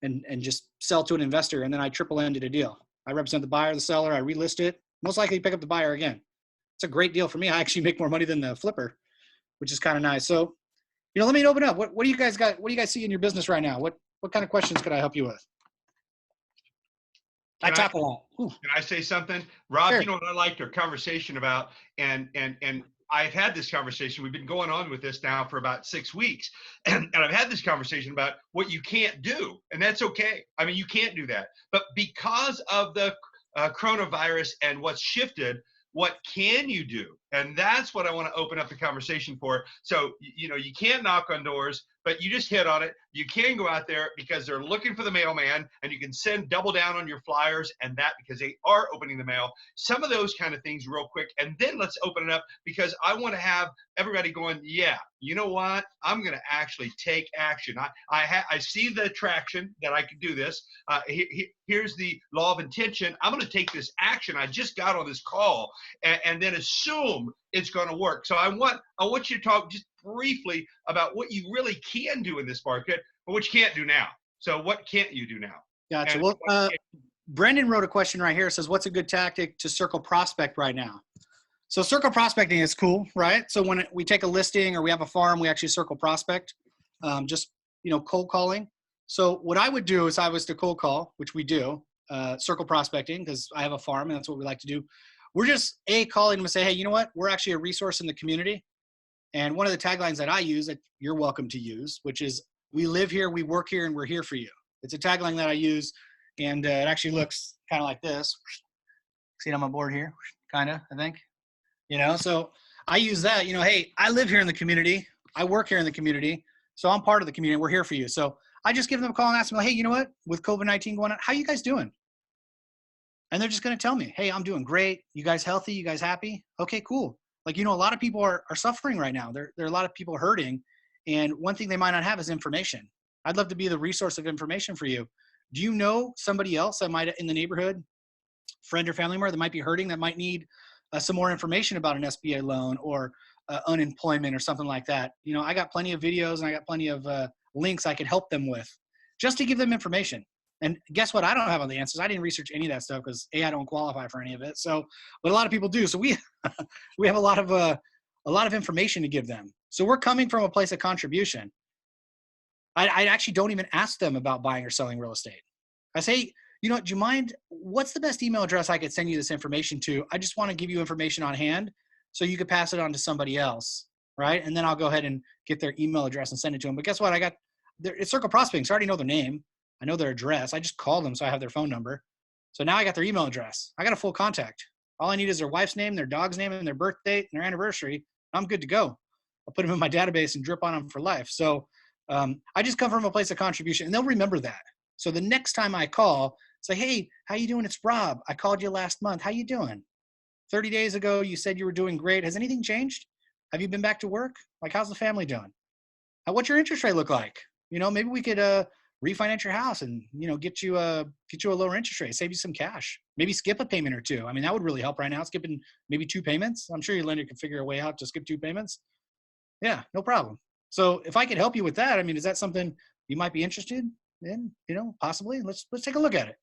and just sell to an investor. And then I triple-ended a deal. I represent the buyer, the seller. I relist it. Most likely pick up the buyer again. It's a great deal for me. I actually make more money than the flipper, which is kind of nice. So, let me open up. What do you guys got? What do you guys see in your business right now? What kind of questions could I help you with? I talk a lot. Ooh.
Can I say something? Rob,
Sure.
You know what I liked our conversation about, and I've had this conversation. We've been going on with this now for about 6 weeks. And I've had this conversation about what you can't do. And that's okay. I mean, you can't do that. But because of the coronavirus and what's shifted, what can you do? And that's what I want to open up the conversation for. So, you can't knock on doors, but you just hit on it. You can go out there because they're looking for the mailman, and you can double down on your flyers and that because they are opening the mail. Some of those kind of things real quick. And then let's open it up because I want to have everybody going, yeah, you know what? I'm going to actually take action. I see the traction that I could do this. Here's the law of intention. I'm going to take this action I just got on this call and then assume it's going to work. So I want you to talk just briefly about what you really can do in this market, but what you can't do now. So what can't you do now?
Gotcha. Well, Brendan wrote a question right here. It says, what's a good tactic to circle prospect right now? So circle prospecting is cool, right? So when we take a listing or we have a farm, we actually circle prospect, just, cold calling. So what I would do is I was to cold call, which we do, circle prospecting, because I have a farm and that's what we like to do. We're just calling them and say, hey, you know what? We're actually a resource in the community. And one of the taglines that I use that you're welcome to use, which is we live here, we work here, and we're here for you. It's a tagline that I use, and it actually looks kind of like this. See it on my board here, kind of, I think. So I use that, hey, I live here in the community. I work here in the community. So I'm part of the community. We're here for you. So I just give them a call and ask them, hey, you know what? With COVID-19 going on, how you guys doing? And they're just going to tell me, hey, I'm doing great. You guys healthy? You guys happy? Okay, cool. Like, a lot of people are suffering right now. There are a lot of people hurting. And one thing they might not have is information. I'd love to be the resource of information for you. Do you know somebody else that might in the neighborhood, friend or family member that might be hurting, that might need some more information about an SBA loan or unemployment or something like that? I got plenty of videos and I got plenty of links I could help them with just to give them information. And guess what? I don't have all the answers. I didn't research any of that stuff because I don't qualify for any of it. So, but a lot of people do. So we have a lot of information to give them. So we're coming from a place of contribution. I actually don't even ask them about buying or selling real estate. I say, do you mind, what's the best email address I could send you this information to? I just want to give you information on hand so you could pass it on to somebody else, right? And then I'll go ahead and get their email address and send it to them. But guess what? It's circle prospecting, so I already know their name. I know their address. I just called them, so I have their phone number. So now I got their email address. I got a full contact. All I need is their wife's name, their dog's name, and their birth date, and their anniversary. I'm good to go. I'll put them in my database and drip on them for life. So I just come from a place of contribution, and they'll remember that. So the next time I call, say, hey, how you doing? It's Rob. I called you last month. How you doing? 30 days ago, you said you were doing great. Has anything changed? Have you been back to work? Like, how's the family doing? What's your interest rate look like? Maybe we could refinance your house and, get you a lower interest rate, save you some cash. Maybe skip a payment or two. I mean, that would really help right now. Skipping maybe 2 payments. I'm sure your lender can figure a way out to skip 2 payments. Yeah, no problem. So if I could help you with that, I mean, is that something you might be interested in? Possibly. Let's take a look at it.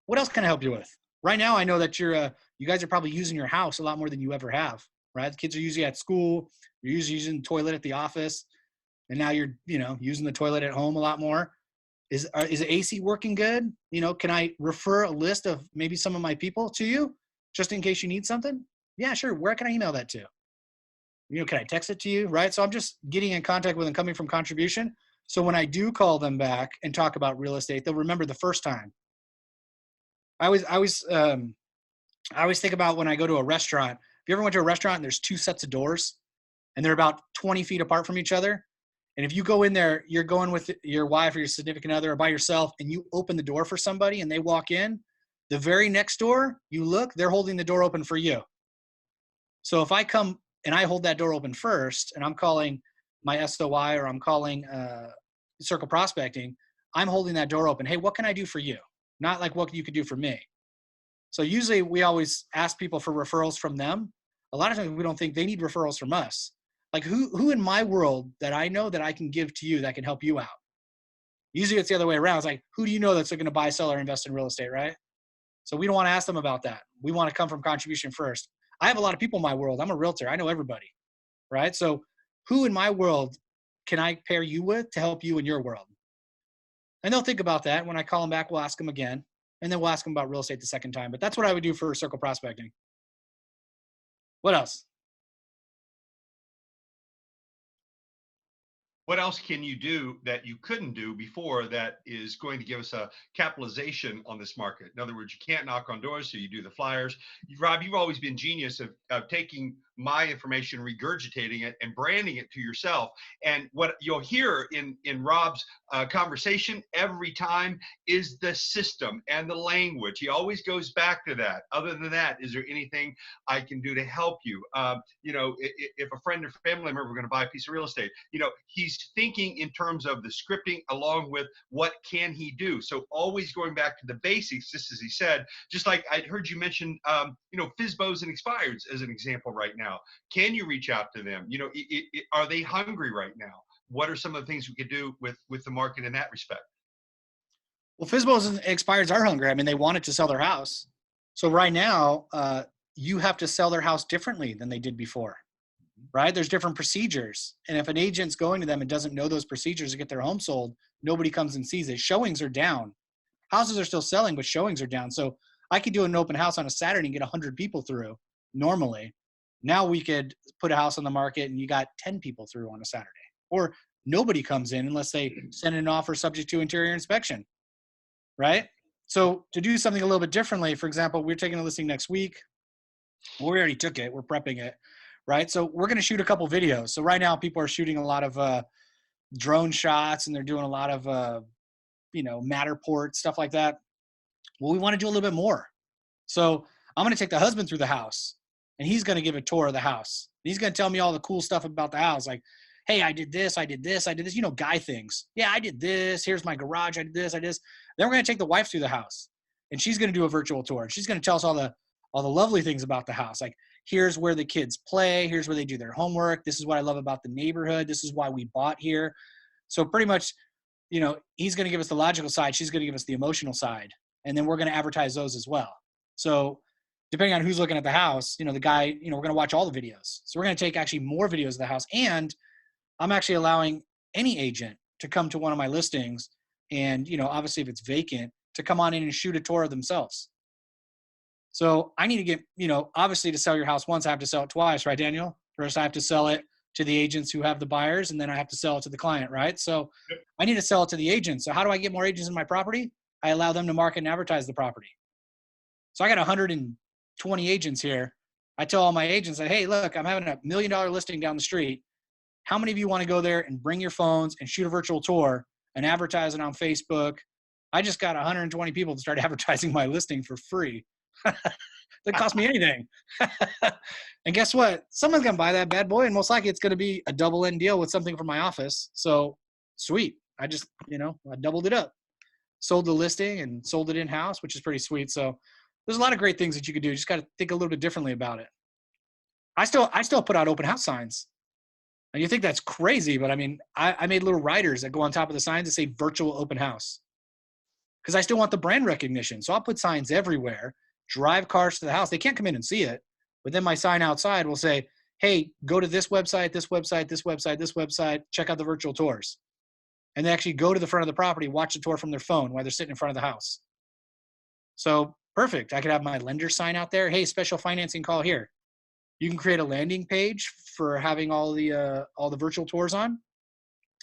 What else can I help you with? Right now, I know that you guys are probably using your house a lot more than you ever have, right? The kids are usually at school. You're usually using the toilet at the office. And now you're, using the toilet at home a lot more. Is the AC working good? Can I refer a list of maybe some of my people to you just in case you need something? Yeah, sure. Where can I email that to? Can I text it to you? Right. So I'm just getting in contact with them coming from contribution. So when I do call them back and talk about real estate, they'll remember the first time. I always think about when I go to a restaurant. If you ever went to a restaurant and there's 2 sets of doors and they're about 20 feet apart from each other, and if you go in there, you're going with your wife or your significant other or by yourself, and you open the door for somebody and they walk in, the very next door, you look, they're holding the door open for you. So if I come and I hold that door open first and I'm calling my SOI or I'm calling circle prospecting, I'm holding that door open. Hey, what can I do for you? Not like what you could do for me. So usually we always ask people for referrals from them. A lot of times we don't think they need referrals from us. Like who in my world that I know that I can give to you that can help you out? Usually it's the other way around. It's like, who do you know that's going to buy, sell, or invest in real estate, right? So we don't want to ask them about that. We want to come from contribution first. I have a lot of people in my world. I'm a realtor. I know everybody, right? So who in my world can I pair you with to help you in your world? And they'll think about that. When I call them back, we'll ask them again. And then we'll ask them about real estate the second time. But that's what I would do for circle prospecting. What else?
What else can you do that you couldn't do before that is going to give us a capitalization on this market? In other words, you can't knock on doors, so you do the flyers. Rob, you've always been genius of taking my information, regurgitating it, and branding it to yourself. And what you'll hear in Rob's conversation every time is the system and the language. He always goes back to that. Other than that, is there anything I can do to help you? If a friend or family member are going to buy a piece of real estate, he's thinking in terms of the scripting along with what can he do. So always going back to the basics, just as he said, just like I heard you mention, FSBOs and expireds as an example right now. Can you reach out to them? Are they hungry right now? What are some of the things we could do with the market in that respect?
Well, FSBOs and expireds are hungry. I mean, they wanted to sell their house. So right now, you have to sell their house differently than they did before, right? There's different procedures. And if an agent's going to them and doesn't know those procedures to get their home sold, nobody comes and sees it. Showings are down. Houses are still selling, but showings are down. So I could do an open house on a Saturday and get 100 people through normally. Now we could put a house on the market and you got 10 people through on a Saturday. Or nobody comes in unless they send an offer subject to interior inspection, right? So to do something a little bit differently, for example, we're taking a listing next week. Well, we already took it. We're prepping it, right? So we're going to shoot a couple videos. So right now people are shooting a lot of drone shots and they're doing a lot of, Matterport, stuff like that. Well, we want to do a little bit more. So I'm going to take the husband through the house and he's going to give a tour of the house. He's going to tell me all the cool stuff about the house. Like, hey, I did this, guy things. Yeah, I did this. Here's my garage. I did this, I did this. Then we're going to take the wife through the house and she's going to do a virtual tour. And she's going to tell us all the lovely things about the house. Like, here's where the kids play. Here's where they do their homework. This is what I love about the neighborhood. This is why we bought here. So pretty much, he's going to give us the logical side. She's going to give us the emotional side. And then we're going to advertise those as well. So depending on who's looking at the house, the guy, we're going to watch all the videos. So we're going to take actually more videos of the house. And I'm actually allowing any agent to come to one of my listings and, obviously if it's vacant, to come on in and shoot a tour of themselves. So I need to get, obviously to sell your house once, I have to sell it twice, right, Daniel? First, I have to sell it to the agents who have the buyers, and then I have to sell it to the client, right? So I need to sell it to the agents. So how do I get more agents in my property? I allow them to market and advertise the property. So I got 120 agents here. I tell all my agents that, hey, look, I'm having $1 million listing down the street. How many of you want to go there and bring your phones and shoot a virtual tour and advertise it on Facebook? I just got 120 people to start advertising my listing for free. That cost me anything. And guess what? Someone's going to buy that bad boy, and most likely it's going to be a double-end deal with something from my office. So sweet. I just, I doubled it up. Sold the listing and sold it in-house, which is pretty sweet. So there's a lot of great things that you could do. You just got to think a little bit differently about it. I still put out open house signs. And you think that's crazy, but I mean, I made little riders that go on top of the signs that say virtual open house. Because I still want the brand recognition. So I'll put signs everywhere, drive cars to the house. They can't come in and see it. But then my sign outside will say, hey, go to this website, this website, this website, this website, check out the virtual tours. And they actually go to the front of the property, watch the tour from their phone while they're sitting in front of the house. So perfect. I could have my lender sign out there. Hey, special financing call here. You can create a landing page for having all the virtual tours on.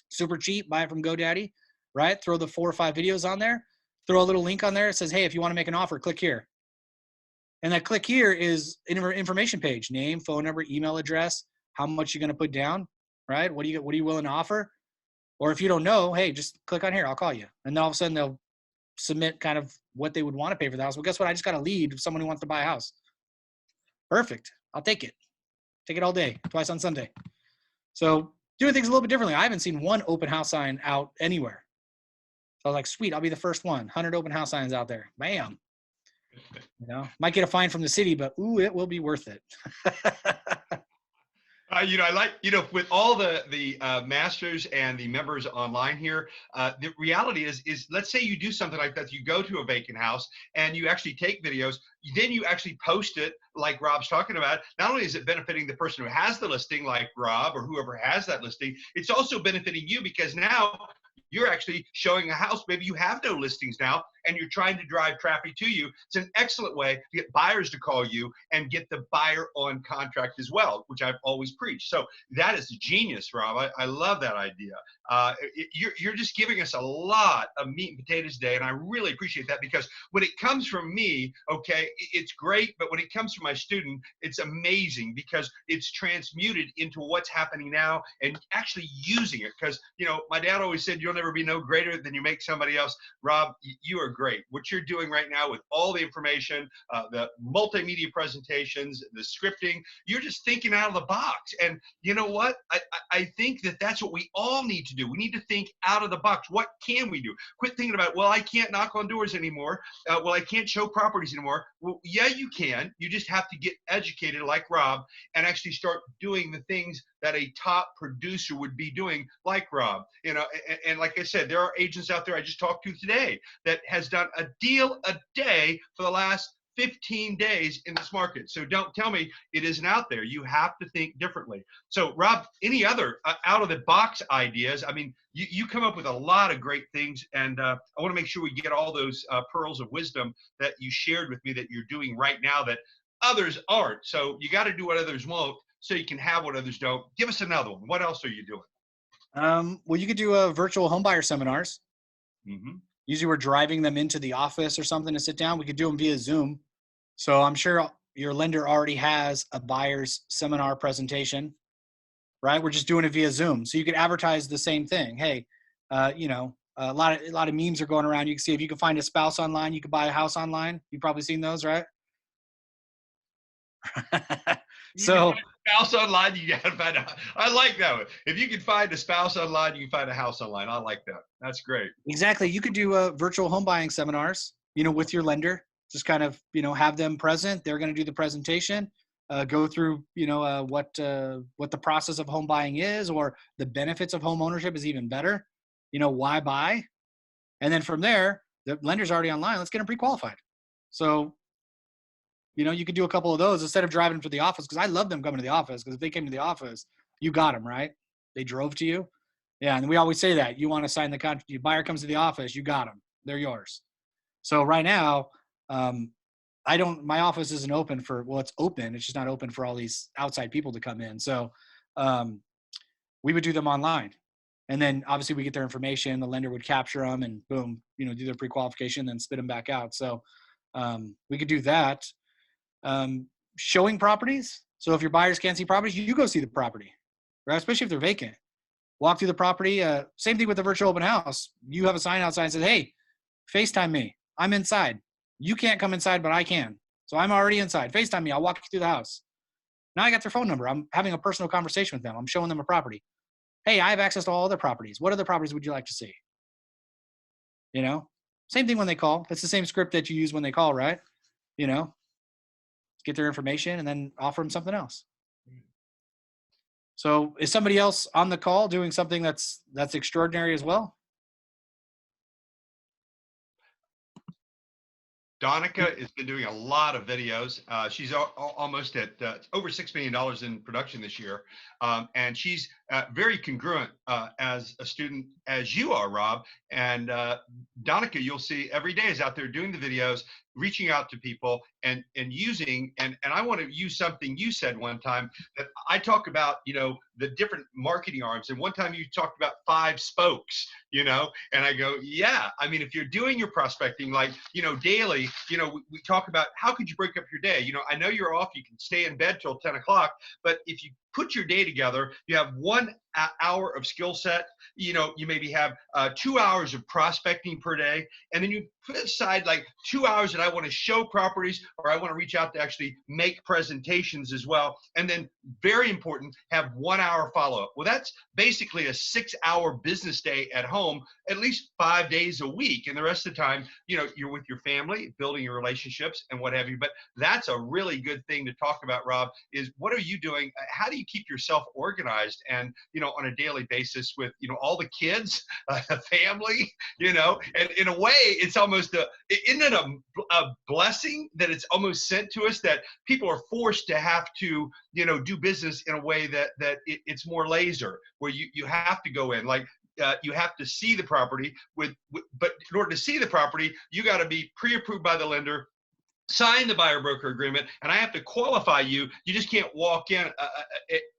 Super cheap. Buy it from GoDaddy, right? Throw the 4 or 5 videos on there. Throw a little link on there. It says, hey, if you want to make an offer, click here. And that click here is an information page: name, phone number, email address, how much you're going to put down, right? What are you willing to offer? Or if you don't know, hey, just click on here. I'll call you. And then all of a sudden they'll submit kind of what they would want to pay for the house. Well, guess what? I just got a lead of someone who wants to buy a house. Perfect. I'll take it. Take it all day, twice on Sunday. So doing things a little bit differently. I haven't seen one open house sign out anywhere. So I was like, sweet, I'll be the first one. 100 open house signs out there. Bam. Might get a fine from the city, but ooh, it will be worth it.
I like, with all the masters and the members online here, the reality is let's say you do something like that. You go to a vacant house and you actually take videos, then you actually post it like Rob's talking about. Not only is it benefiting the person who has the listing, like Rob or whoever has that listing, it's also benefiting you because now you're actually showing a house. Maybe you have no listings now and you're trying to drive traffic to you. It's an excellent way to get buyers to call you and get the buyer on contract as well, which I've always preached. So that is genius, Rob. I love that idea. You're just giving us a lot of meat and potatoes today, and I really appreciate that, because when it comes from me, okay, it's great, but when it comes from my student, it's amazing because it's transmuted into what's happening now and actually using it. Because, my dad always said, you'll never be no greater than you make somebody else. Rob, you are great. What you're doing right now with all the information, the multimedia presentations, the scripting, you're just thinking out of the box. And you know what? I think that's what we all need to do. We need to think out of the box. What can we do? Quit thinking about, well, I can't knock on doors anymore. Well, I can't show properties anymore. Well, yeah, you can. You just have to get educated like Rob and actually start doing the things that a top producer would be doing like Rob. And like I said, there are agents out there I just talked to today that has done a deal a day for the last 15 days in this market. So don't tell me it isn't out there. You have to think differently. So Rob, any other out of the box ideas? I mean, you come up with a lot of great things, and I want to make sure we get all those pearls of wisdom that you shared with me that you're doing right now that others aren't. So you got to do what others won't so you can have what others don't. Give us another one. What else are you doing?
Well, you could do virtual homebuyer seminars.
Mm-hmm.
Usually we're driving them into the office or something to sit down. We could do them via Zoom. So I'm sure your lender already has a buyer's seminar presentation, right? We're just doing it via Zoom. So you could advertise the same thing. Hey, you know, a lot of memes are going around. You can see if you can find a spouse online, you can buy a house online. You've probably seen those, right? So
spouse online, you gotta find a. I like that one. If you can find a spouse online, you can find a house online. I like that. That's great.
exactly, you could do virtual home buying seminars, you know, with your lender. Just kind of, you know, have them present. They're going to do the presentation, go through, you know, what the process of home buying is, or the benefits of home ownership is even better. You know, why buy? And then from there, the lender's already online. Let's get them pre-qualified. So, you know, you could do a couple of those instead of driving them to the office, because I love them coming to the office, because if they came to the office, you got them, right? They drove to you. Yeah, and we always say that. You want to sign the contract. Your buyer comes to the office, you got them. They're yours. So right now, my office isn't open for, well, it's open. It's just not open for all these outside people to come in. So we would do them online. And then obviously we get their information. The lender would capture them and boom, you know, do their pre-qualification, then spit them back out. So we could do that. Showing properties. So if your buyers can't see properties, you go see the property, right? Especially if they're vacant. Walk through the property. Same thing with the virtual open house. You have a sign outside that says, hey, FaceTime me. I'm inside. You can't come inside, but I can. So I'm already inside. FaceTime me. I'll walk you through the house. Now I got their phone number. I'm having a personal conversation with them. I'm showing them a property. Hey, I have access to all other properties. What other properties would you like to see? You know, same thing when they call. It's the same script that you use when they call, right? You know, get their information and then offer them something else. So is somebody else on the call doing something that's extraordinary as well?
Donica has been doing a lot of videos. She's almost at over $6 million in production this year. And she's very congruent as a student as you are, Rob. And Donica, you'll see every day is out there doing the videos, reaching out to people and using, and I want to use something you said one time that I talk about, you know, the different marketing arms. And one time you talked about 5 spokes, you know, and I go, yeah, I mean, if you're doing your prospecting, like, you know, daily, you know, we talk about how could you break up your day? You know, I know you're off, you can stay in bed till 10 o'clock, but if you put your day together, you have 1 hour of skill set, you know, you maybe have 2 hours of prospecting per day, and then you put aside like 2 hours that I want to show properties, or I want to reach out to actually make presentations as well. And then very important, have 1 hour follow-up. Well, that's basically a 6-hour business day at home, at least 5 days a week. And the rest of the time, you know, you're with your family, building your relationships and what have you. But that's a really good thing to talk about, Rob, is what are you doing? How do you keep yourself organized and, you know, on a daily basis with, you know, all the kids, family, you know, and in a way, it's almost isn't it a blessing that it's almost sent to us that people are forced to have to, you know, do business in a way that it's more laser, where you have to go in, like, you have to see the property but in order to see the property, you got to be pre-approved by the lender, sign the buyer broker agreement, and I have to qualify you. You just can't walk in.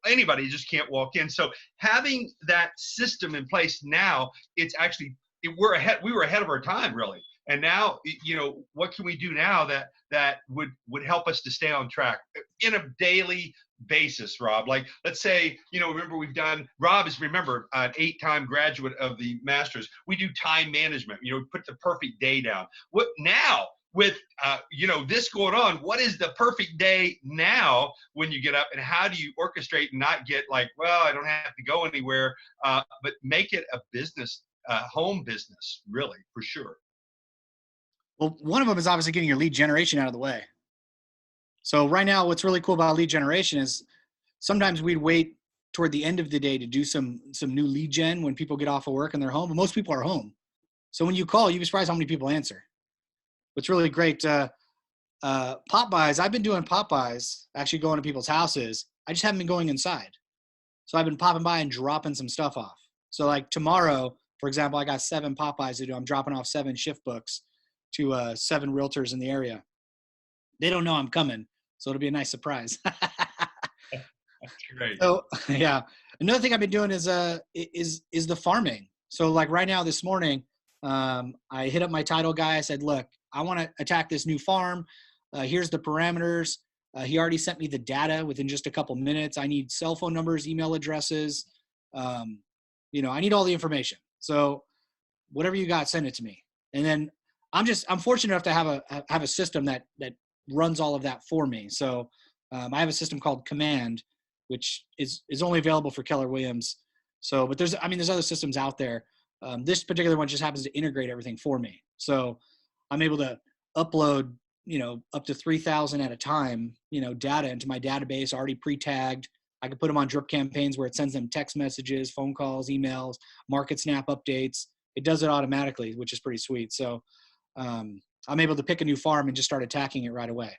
Anybody just can't walk in. So having that system in place now, it's actually, we were ahead of our time, really. And now, you know, what can we do now that would help us to stay on track in a daily basis, Rob? Like, let's say, you know, remember Rob is, remember, an 8-time graduate of the Masters. We do time management, you know, put the perfect day down. What now? With, you know, this going on, what is the perfect day now when you get up, and how do you orchestrate and not get like, well, I don't have to go anywhere, but make it a business, home business, really, for sure.
Well, one of them is obviously getting your lead generation out of the way. So right now, what's really cool about lead generation is sometimes we'd wait toward the end of the day to do some new lead gen when people get off of work and they're home, but most people are home. So when you call, you'd be surprised how many people answer. What's really great, Pop-bys, I've been doing pop-bys, actually going to people's houses. I just haven't been going inside. So I've been popping by and dropping some stuff off. So like tomorrow, for example, I got 7 pop-bys to do. I'm dropping off 7 shift books to 7 realtors in the area. They don't know I'm coming, so it'll be a nice surprise.
That's great.
So yeah, another thing I've been doing is the farming. So like right now this morning, I hit up my title guy. I said, look, I want to attack this new farm. Here's the parameters. He already sent me the data within just a couple minutes. I need cell phone numbers, email addresses. I need all the information. So whatever you got, send it to me. And then I'm fortunate enough to have a system that runs all of that for me. So I have a system called Command, which is only available for Keller Williams. So, but there's other systems out there. This particular one just happens to integrate everything for me. So I'm able to upload, up to 3,000 at a time, data into my database already pre-tagged. I can put them on drip campaigns where it sends them text messages, phone calls, emails, market snap updates. It does it automatically, which is pretty sweet. So I'm able to pick a new farm and just start attacking it right away,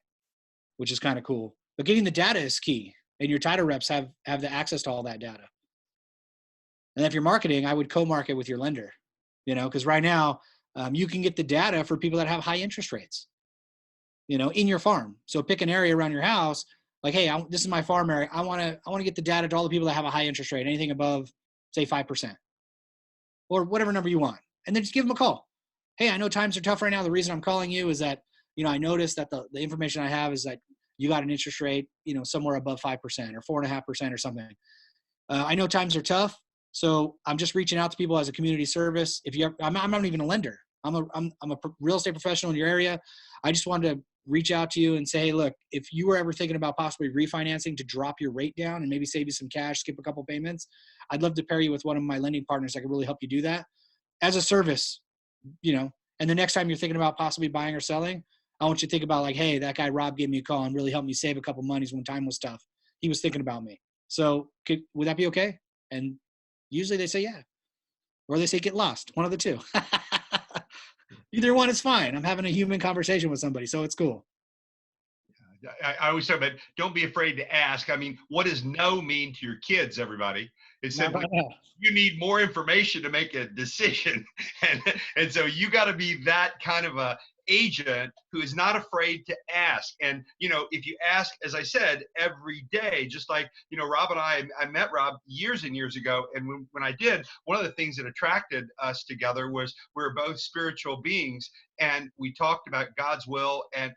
which is kind of cool. But getting the data is key, and your title reps have the access to all that data. And if you're marketing, I would co-market with your lender, because right now you can get the data for people that have high interest rates, in your farm. So pick an area around your house, like, hey, this is my farm area. I want to get the data to all the people that have a high interest rate, anything above, say, 5%, or whatever number you want, and then just give them a call. Hey, I know times are tough right now. The reason I'm calling you is that, I noticed that the information I have is that you got an interest rate, somewhere above 5% or 4.5% or something. I know times are tough. So I'm just reaching out to people as a community service. I'm not even a lender. I'm a real estate professional in your area. I just wanted to reach out to you and say, hey, look, if you were ever thinking about possibly refinancing to drop your rate down and maybe save you some cash, skip a couple payments, I'd love to pair you with one of my lending partners that could really help you do that as a service, and the next time you're thinking about possibly buying or selling, I want you to think about like, hey, that guy Rob gave me a call and really helped me save a couple monies when time was tough. He was thinking about me. So would that be okay? And usually they say yeah, or they say get lost. One of the two. Either one is fine. I'm having a human conversation with somebody, so it's cool.
I always say, but don't be afraid to ask. I mean, what does no mean to your kids, everybody? It's simply you need more information to make a decision. And so you got to be that kind of a agent who is not afraid to ask. And, if you ask, as I said, every day, just like, Rob and I met Rob years and years ago. And when I did, one of the things that attracted us together was we're both spiritual beings. And we talked about God's will and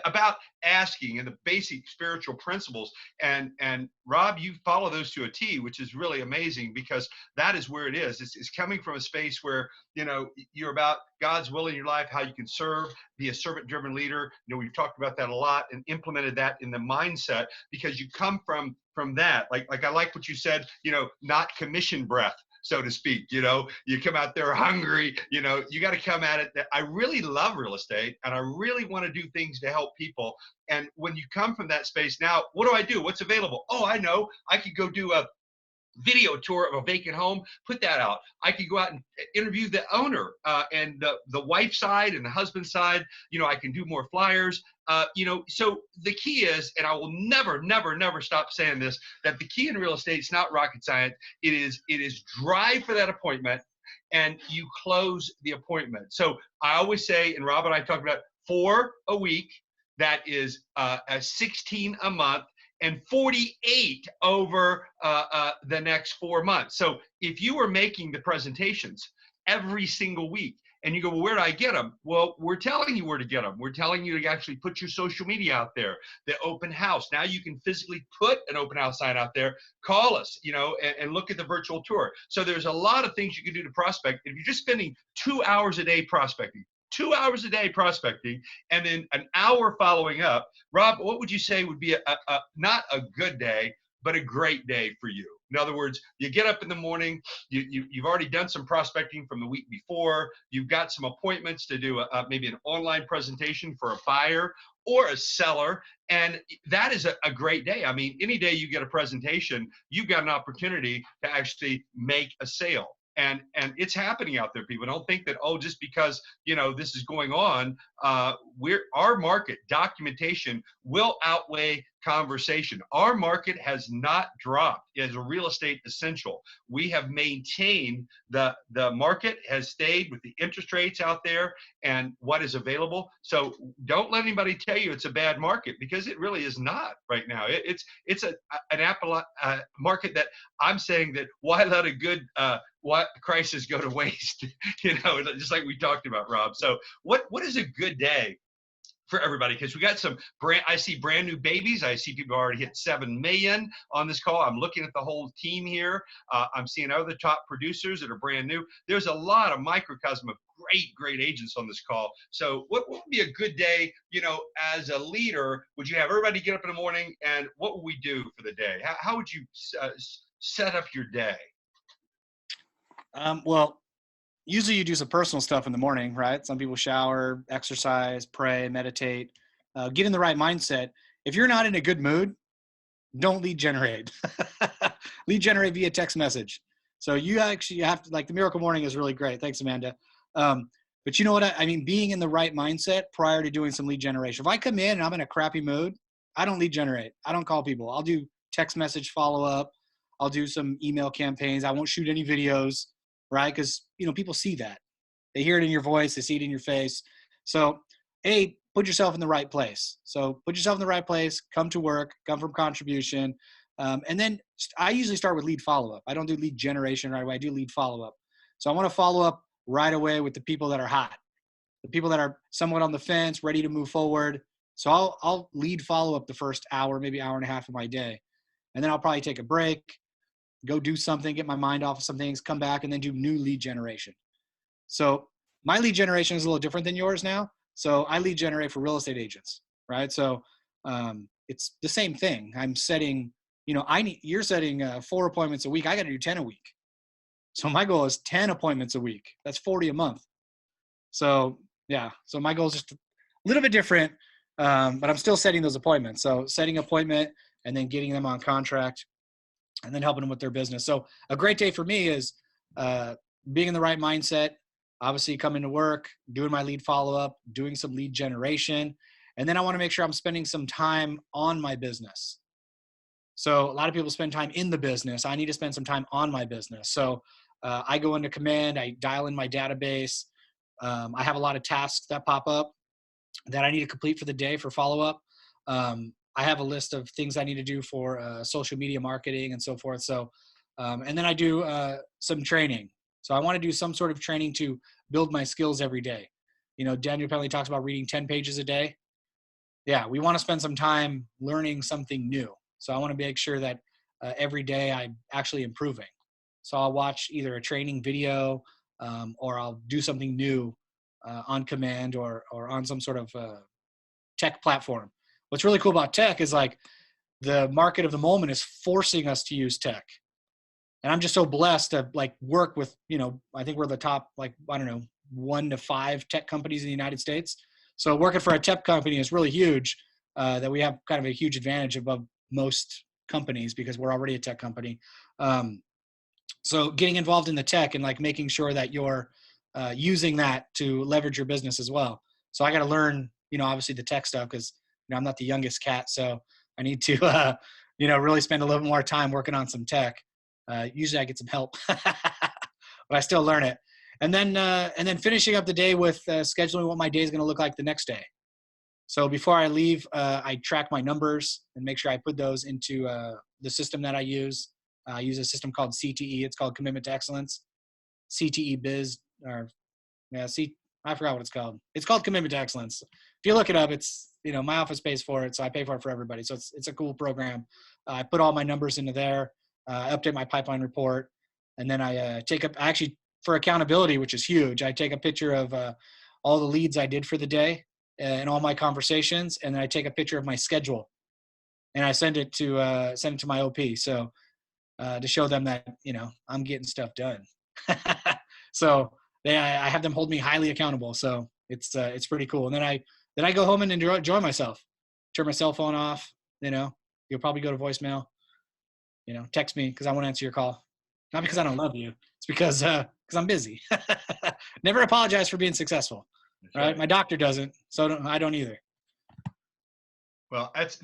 about asking and the basic spiritual principles. And Rob, you follow those to a T, which is really amazing because that is where it is. It's coming from a space where, you're about God's will in your life, how you can serve, be a servant-driven leader. We've talked about that a lot and implemented that in the mindset because you come from that. Like I like what you said, not commission breath, so to speak. You come out there hungry, you got to come at it. I really love real estate and I really want to do things to help people. And when you come from that space, now, what do I do? What's available? Oh, I know. I could go do a video tour of a vacant home, put that out. I could go out and interview the owner and the wife side and the husband side. I can do more flyers. So the key is, and I will never, never, never stop saying this, that the key in real estate is not rocket science. It is drive for that appointment and you close the appointment. So I always say, and Rob and I talked about 4 a week, that is 16 a month, and 48 over the next 4 months. So if you were making the presentations every single week and you go, well, where do I get them? Well, we're telling you where to get them. We're telling you to actually put your social media out there, the open house. Now you can physically put an open house sign out there, call us, and look at the virtual tour. So there's a lot of things you can do to prospect. If you're just spending 2 hours a day prospecting, 2 hours a day prospecting, and then an hour following up, Rob, what would you say would be not a good day, but a great day for you? In other words, you get up in the morning, you've already done some prospecting from the week before, you've got some appointments to do maybe an online presentation for a buyer or a seller, and that is a great day. I mean, any day you get a presentation, you've got an opportunity to actually make a sale. and it's happening out there. People don't think that, oh, just because, you know, this is going on, our market documentation will outweigh conversation. Our market has not dropped as a real estate essential. We have maintained the market has stayed with the interest rates out there and what is available. So don't let anybody tell you it's a bad market, because it really is not right now. It's an market that I'm saying that why let a good crisis go to waste? You know, just like we talked about, Rob. So what is a good day for everybody? Because we got I see brand new babies. I see people already hit 7 million on this call. I'm looking at the whole team here. I'm seeing other top producers that are brand new. There's a lot of microcosm of great agents on this call. So what would be a good day, you know, as a leader? Would you have everybody get up in the morning, and what would we do for the day? How would you set up your day?
Well, usually you do some personal stuff in the morning, right? Some people shower, exercise, pray, meditate, get in the right mindset. If you're not in a good mood, don't lead generate. Lead generate via text message. So you actually have to, like, the Miracle Morning is really great. Thanks, Amanda. But you know what? I mean, being in the right mindset prior to doing some lead generation. If I come in and I'm in a crappy mood, I don't lead generate. I don't call people. I'll do text message follow up. I'll do some email campaigns. I won't shoot any videos, right? Because, you know, people see that. They hear it in your voice. They see it in your face. So, put yourself in the right place. So put yourself in the right place, come to work, come from contribution. And then I usually start with lead follow-up. I don't do lead generation right away. I do lead follow-up. So I want to follow up right away with the people that are hot, the people that are somewhat on the fence, ready to move forward. So I'll lead follow-up the first hour, maybe hour and a half of my day. And then I'll probably take a break, go do something, get my mind off of some things, come back, and then do new lead generation. So my lead generation is a little different than yours now. So I lead generate for real estate agents, right? So it's the same thing. I'm setting, you know, you're setting 4 appointments a week. I got to do 10 a week. So my goal is 10 appointments a week. That's 40 a month. So yeah, so my goal is just a little bit different, but I'm still setting those appointments. So setting appointment and then getting them on contract and then helping them with their business. So a great day for me is being in the right mindset, obviously coming to work, doing my lead follow-up, doing some lead generation. And then I want to make sure I'm spending some time on my business. So a lot of people spend time in the business. I need to spend some time on my business. So I go into Command, I dial in my database. I have a lot of tasks that pop up that I need to complete for the day for follow-up. I have a list of things I need to do for social media marketing and so forth. So, and then I do some training. So I want to do some sort of training to build my skills every day. You know, Daniel Pendley talks about reading 10 pages a day. Yeah, we want to spend some time learning something new. So I want to make sure that every day I'm actually improving. So I'll watch either a training video or I'll do something new on Command or on some sort of tech platform. What's really cool about tech is, like, the market of the moment is forcing us to use tech. And I'm just so blessed to, like, work with, you know, I think we're the top, like, I don't know, 1 to 5 tech companies in the United States. So working for a tech company is really huge, that we have kind of a huge advantage above most companies because we're already a tech company. So getting involved in the tech and, like, making sure that you're using that to leverage your business as well. So I got to learn, you know, obviously the tech stuff because, you know, I'm not the youngest cat. So I need to, you know, really spend a little bit more time working on some tech. Usually I get some help, but I still learn it. And then finishing up the day with scheduling what my day is going to look like the next day. So before I leave, I track my numbers and make sure I put those into the system that I use. I use a system called CTE. It's called Commitment to Excellence. CTE Biz, or I forgot what it's called. It's called Commitment to Excellence. If you look it up, it's, you know, my office pays for it, so I pay for it for everybody. So it's a cool program. I put all my numbers into there. I update my pipeline report, and then I actually, for accountability, which is huge, I take a picture of all the leads I did for the day and all my conversations, and then I take a picture of my schedule, and I send it to my OP. So to show them that, you know, I'm getting stuff done. So I have them hold me highly accountable. So it's pretty cool. And then I go home and enjoy myself. Turn my cell phone off. You know, you'll probably go to voicemail. You know, text me because I won't answer your call. Not because I don't love you. It's because I'm busy. Never apologize for being successful. Right? My doctor doesn't, so I don't either.
Well, that's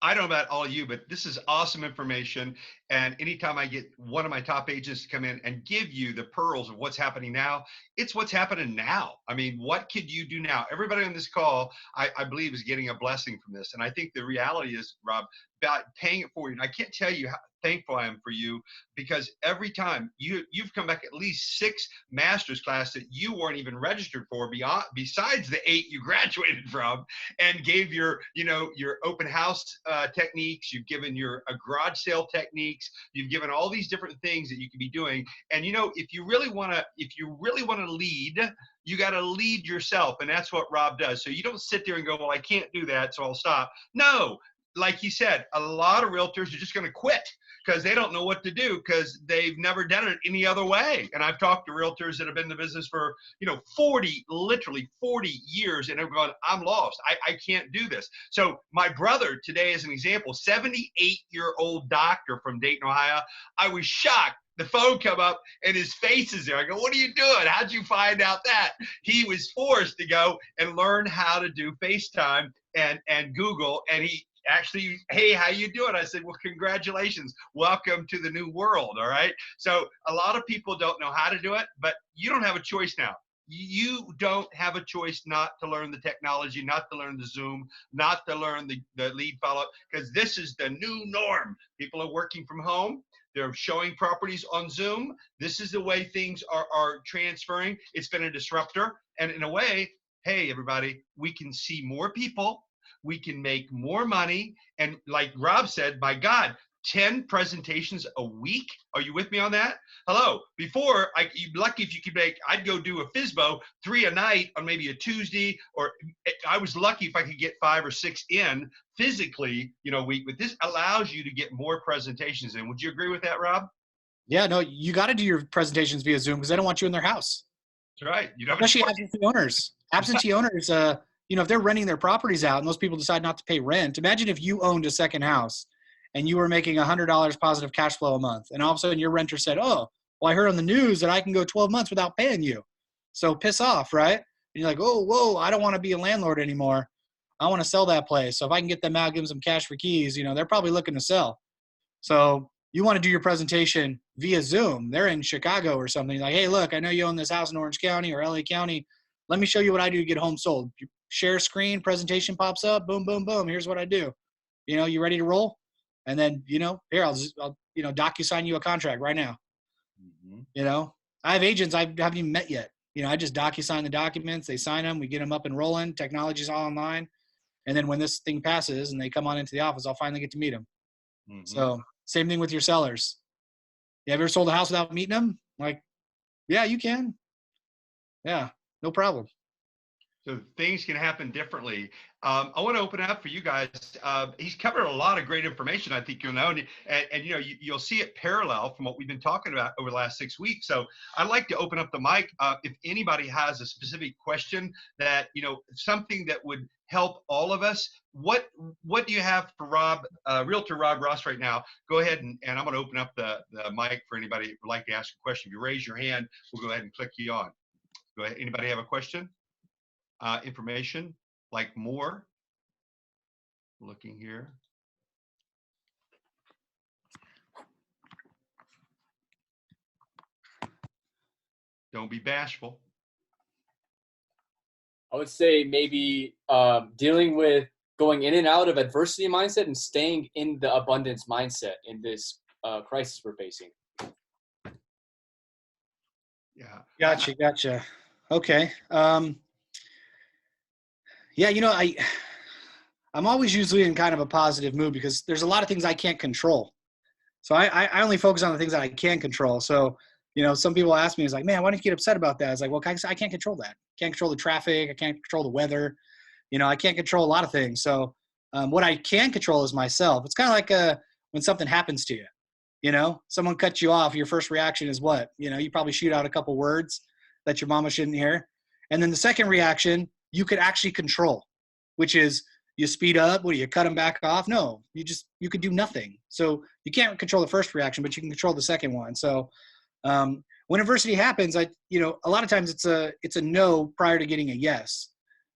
I don't know about all you, but this is awesome information. And anytime I get one of my top agents to come in and give you the pearls of what's happening now, it's what's happening now. I mean, what could you do now? Everybody on this call, I believe, is getting a blessing from this. And I think the reality is, Rob, about paying it forward. And I can't tell you how thankful I am for you, because every time you've come back at least 6 master's class that you weren't even registered for, besides the 8 you graduated from, and gave your open house techniques. You've given your garage sale techniques. You've given all these different things that you could be doing. And if you really want to lead, you got to lead yourself. And that's what Rob does. So you don't sit there and go, well, I can't do that, so I'll stop. No, like he said, a lot of realtors are just going to quit because they don't know what to do, because they've never done it any other way. And I've talked to realtors that have been in the business for, literally 40 years, and they're going, I'm lost. I can't do this. So my brother today, as an example, 78-year-old doctor from Dayton, Ohio, I was shocked. The phone come up and his face is there. I go, what are you doing? How'd you find out that? He was forced to go and learn how to do FaceTime and Google, and he actually, hey, how you doing? I said, well, congratulations. Welcome to the new world. All right. So a lot of people don't know how to do it, but you don't have a choice now. You don't have a choice not to learn the technology, not to learn the Zoom, not to learn the lead follow-up, because this is the new norm. People are working from home. They're showing properties on Zoom. This is the way things are transferring. It's been a disruptor. And in a way, hey, everybody, we can see more people. We can make more money. And like Rob said, my God, 10 presentations a week. Are you with me on that? Hello. Before, you'd be lucky if you could I'd go do a FISBO 3 a night on maybe a Tuesday, or I was lucky if I could get 5 or 6 in physically, a week. But this allows you to get more presentations in. Would you agree with that, Rob?
Yeah, no, you got to do your presentations via Zoom because they don't want you in their house.
That's right. You don't.
Especially absentee owners. Absentee owners, if they're renting their properties out and those people decide not to pay rent, imagine if you owned a second house and you were making $100 positive cash flow a month, and all of a sudden your renter said, oh, well, I heard on the news that I can go 12 months without paying you. So piss off, right? And you're like, oh, whoa, I don't want to be a landlord anymore. I want to sell that place. So if I can get them out, give them some cash for keys, they're probably looking to sell. So you want to do your presentation via Zoom. They're in Chicago or something. Like, hey, look, I know you own this house in Orange County or LA County. Let me show you what I do to get home sold. You share screen, presentation pops up, boom, boom, boom. Here's what I do. You ready to roll? And then, here, I'll DocuSign you a contract right now. Mm-hmm. I have agents I haven't even met yet. I just DocuSign the documents. They sign them. We get them up and rolling. Technology's all online. And then when this thing passes and they come on into the office, I'll finally get to meet them. Mm-hmm. So same thing with your sellers. You ever sold a house without meeting them? Like, yeah, you can. Yeah, no problem.
So things can happen differently. I want to open it up for you guys. He's covered a lot of great information. I think you'll know, and you'll see it parallel from what we've been talking about over the last 6 weeks. So I'd like to open up the mic. If anybody has a specific question that something that would help all of us, what do you have for Rob, Realtor Rob Ross right now? Go ahead and I'm going to open up the mic for anybody who would like to ask a question. If you raise your hand, we'll go ahead and click you on. Go ahead. Anybody have a question? Information, like more? Looking here. Don't be bashful.
I would say maybe dealing with going in and out of adversity mindset and staying in the abundance mindset in this crisis we're facing.
Yeah.
Gotcha. Okay. Yeah, I'm always usually in kind of a positive mood because there's a lot of things I can't control. So I only focus on the things that I can control. So, some people ask me, it's like, man, why don't you get upset about that? It's like, well, I can't control that. I can't control the traffic. I can't control the weather. I can't control a lot of things. So what I can control is myself. It's kind of like when something happens to you, someone cuts you off, your first reaction is what? You probably shoot out a couple words that your mama shouldn't hear. And then the second reaction, you could actually control, which is you speed up. What do you cut them back off? No, you could do nothing. So you can't control the first reaction, but you can control the second one. So When adversity happens, a lot of times it's a no prior to getting a yes.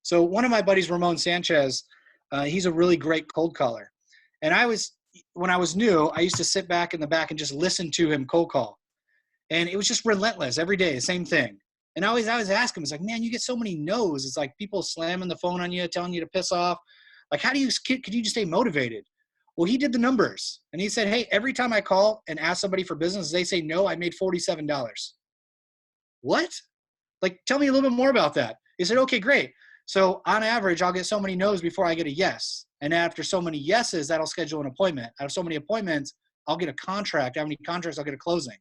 So one of my buddies, Ramon Sanchez, he's a really great cold caller. And when I was new, I used to sit back in the back and just listen to him cold call. And it was just relentless every day, same thing. And I always ask him, it's like, man, you get so many no's. It's like people slamming the phone on you, telling you to piss off. Like, could you just stay motivated? Well, he did the numbers, and he said, hey, every time I call and ask somebody for business, they say no, I made $47. What? Like, tell me a little bit more about that. He said, okay, great. So on average, I'll get so many no's before I get a yes. And after so many yeses, that'll schedule an appointment. Out of so many appointments, I'll get a contract. How many contracts, I'll get a closing.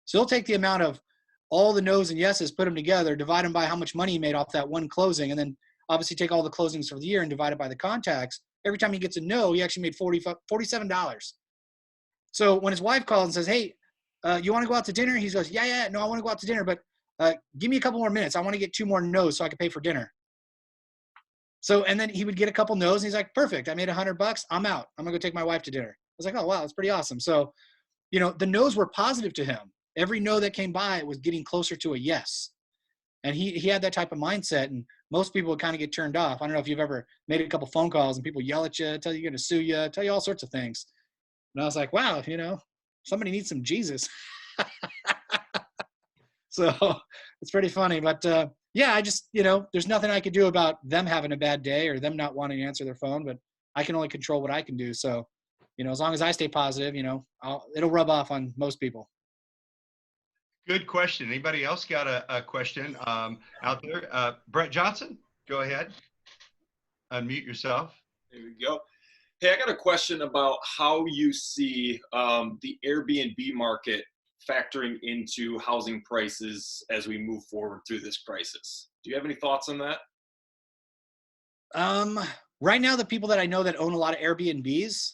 So he'll take the amount of all the no's and yeses, put them together, divide them by how much money he made off that one closing, and then obviously take all the closings for the year and divide it by the contacts. Every time he gets a no, he actually made $47. So when his wife calls and says, hey, you want to go out to dinner? He goes, yeah, no, I want to go out to dinner, but give me a couple more minutes. I want to get 2 more no's so I can pay for dinner. So, and then he would get a couple no's, and he's like, perfect, I made $100. I'm out. I'm going to go take my wife to dinner. I was like, oh, wow, that's pretty awesome. So, the no's were positive to him. Every no that came by was getting closer to a yes. And he had that type of mindset, and most people would kind of get turned off. I don't know if you've ever made a couple phone calls and people yell at you, tell you you're going to sue you, tell you all sorts of things. And I was like, wow, somebody needs some Jesus. So it's pretty funny. But yeah, I just, there's nothing I could do about them having a bad day or them not wanting to answer their phone, but I can only control what I can do. So, as long as I stay positive, it'll rub off on most people.
Good question. Anybody else got a question out there? Brett Johnson, go ahead. Unmute yourself.
There we go. Hey, I got a question about how you see the Airbnb market factoring into housing prices as we move forward through this crisis. Do you have any thoughts on that?
Right now, the people that I know that own a lot of Airbnbs,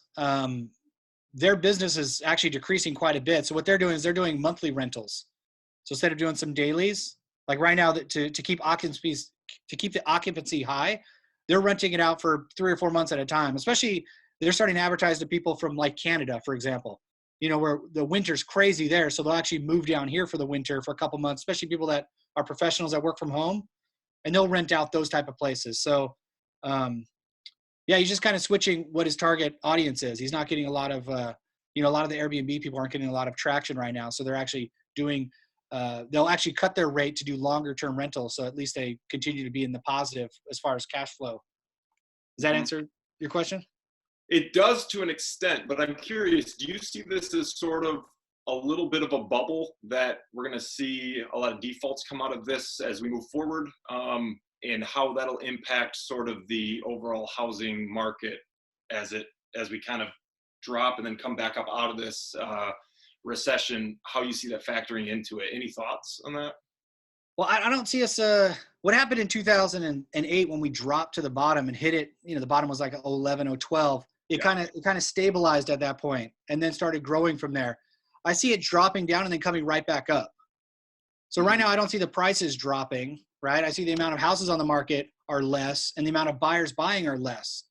their business is actually decreasing quite a bit. So what they're doing is they're doing monthly rentals. So instead of doing some dailies, like right now, to keep the occupancy high, they're renting it out for 3 or 4 months at a time. Especially, they're starting to advertise to people from like Canada, for example, where the winter's crazy there. So they'll actually move down here for the winter for a couple months, especially people that are professionals that work from home, and they'll rent out those type of places. So, yeah, he's just kind of switching what his target audience is. He's not getting a lot of, a lot of the Airbnb people aren't getting a lot of traction right now. So they're actually doing, they'll actually cut their rate to do longer term rentals. So at least they continue to be in the positive as far as cash flow. Does that answer your question?
It does to an extent, but I'm curious, do you see this as sort of a little bit of a bubble that we're going to see a lot of defaults come out of this as we move forward, and how that'll impact sort of the overall housing market as we kind of drop and then come back up out of this recession, how you see that factoring into it? Any thoughts on that?
Well, I don't see us, what happened in 2008 when we dropped to the bottom and hit it, the bottom was like 11, 12. It kind of stabilized at that point and then started growing from there. I see it dropping down and then coming right back up. So right now I don't see the prices dropping, right? I see the amount of houses on the market are less and the amount of buyers buying are less.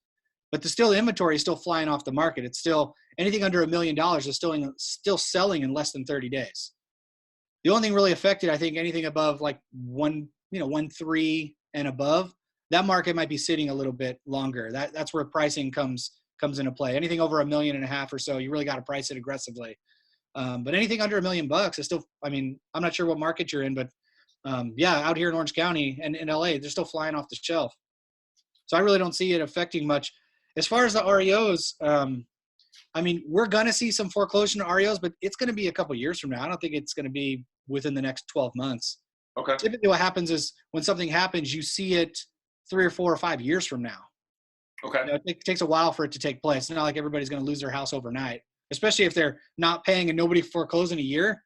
But the inventory is still flying off the market. It's still anything under $1 million is still selling in less than 30 days. The only thing really affected, I think, anything above like 1.3 and above, that market might be sitting a little bit longer. That's where pricing comes into play. Anything over $1.5 million or so, you really got to price it aggressively. But anything under $1 million is still, I'm not sure what market you're in, but yeah, out here in Orange County and in LA, they're still flying off the shelf. So I really don't see it affecting much. As far as the REOs, we're going to see some foreclosure in REOs, but it's going to be a couple years from now. I don't think it's going to be within the next 12 months.
Okay.
Typically what happens is when something happens, you see it 3 or 4 or 5 years from now.
Okay.
It takes a while for it to take place. It's not like everybody's going to lose their house overnight, especially if they're not paying and nobody foreclosed in a year.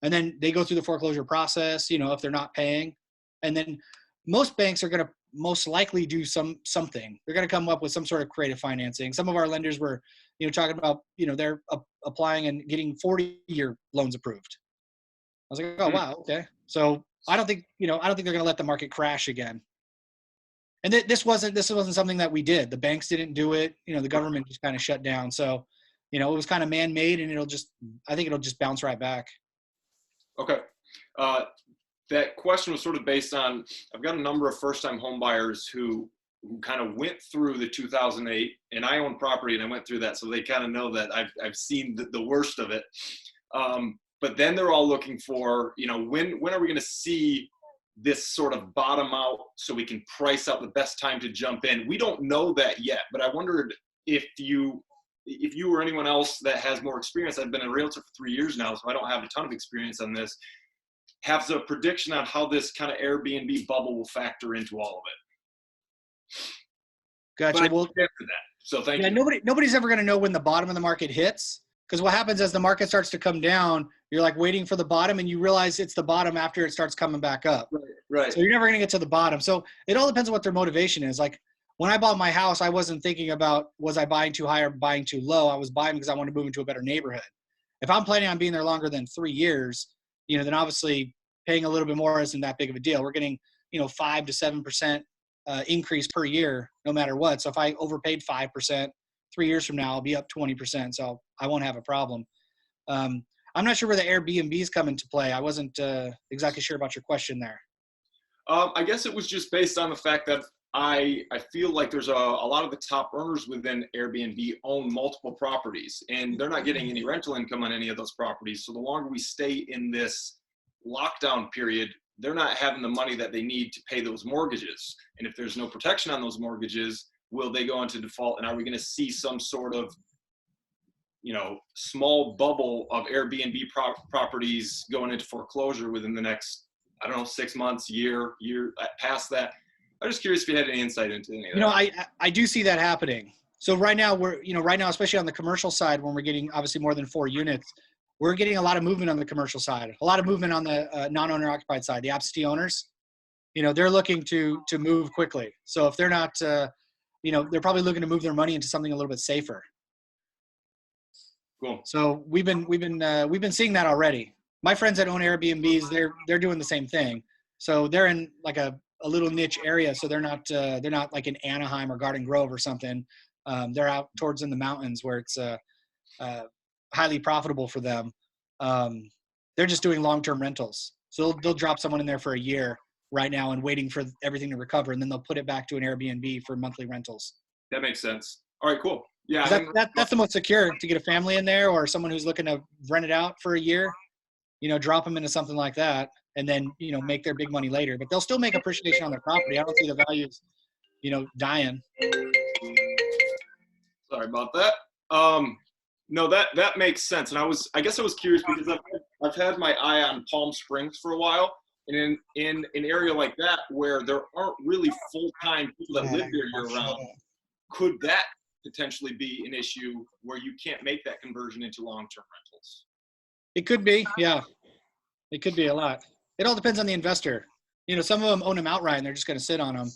And then they go through the foreclosure process, if they're not paying. And then most banks are going to most likely do something. They're going to come up with some sort of creative financing. Some of our lenders were, talking about, they're applying and getting 40-year loans approved. I was like, oh, wow. Okay. So I don't think they're going to let the market crash again. And this wasn't something that we did. The banks didn't do it. The government just kind of shut down. So, it was kind of man-made, and I think it'll just bounce right back.
Okay. That question was sort of based on, I've got a number of first-time home buyers who kind of went through the 2008, and I own property and I went through that, so they kind of know that I've seen the worst of it. But then they're all looking for, when are we going to see this sort of bottom out so we can price out the best time to jump in? We don't know that yet, but I wondered if you or anyone else that has more experience. I've been a realtor for 3 years now, so I don't have a ton of experience on this. Have a prediction on how this kind of Airbnb bubble will factor into all of it.
Gotcha. Well,
after that. So thank you.
Nobody's ever going to know when the bottom of the market hits, because what happens as the market starts to come down, you're like waiting for the bottom and you realize it's the bottom after it starts coming back up.
Right.
So you're never going to get to the bottom. So it all depends on what their motivation is. Like when I bought my house, I wasn't thinking about, was I buying too high or buying too low? I was buying because I wanted to move into a better neighborhood. If I'm planning on being there longer than 3 years, then obviously paying a little bit more isn't that big of a deal. We're getting, 5 to 7% increase per year, no matter what. So if I overpaid 5%, 3 years from now, I'll be up 20%. So I won't have a problem. I'm not sure where the Airbnbs come into play. I wasn't exactly sure about your question there.
I guess it was just based on the fact that I feel like there's a lot of the top earners within Airbnb own multiple properties, and they're not getting any rental income on any of those properties. So the longer we stay in this lockdown period, they're not having the money that they need to pay those mortgages. And if there's no protection on those mortgages, will they go into default? And are we going to see some sort of, small bubble of Airbnb properties going into foreclosure within the next, 6 months, year past that? I'm just curious if you had any insight into any of that.
I do see that happening. So right now especially on the commercial side, when we're getting obviously more than 4 units, we're getting a lot of movement on the commercial side, a lot of movement on the non-owner occupied side, the absentee owners. They're looking to move quickly. So if they're not, they're probably looking to move their money into something a little bit safer.
Cool.
So we've been seeing that already. My friends that own Airbnbs, they're doing the same thing. So they're in like a little niche area. So they're not like in Anaheim or Garden Grove or something. They're out towards in the mountains where it's highly profitable for them. They're just doing long-term rentals. So they'll drop someone in there for a year right now and waiting for everything to recover. And then they'll put it back to an Airbnb for monthly rentals.
That makes sense. All right, cool. Yeah.
That's the most secure, to get a family in there or someone who's looking to rent it out for a year, drop them into something like that and then, make their big money later, but they'll still make appreciation on their property. I don't see the values, dying.
Sorry about that. No, that makes sense. And I guess I was curious because I've had my eye on Palm Springs for a while, and in an area like that where there aren't really full-time people that live there year-round, could that potentially be an issue where you can't make that conversion into long-term rentals?
It could be, yeah. It could be a lot. It all depends on the investor. Some of them own them outright and they're just going to sit on them.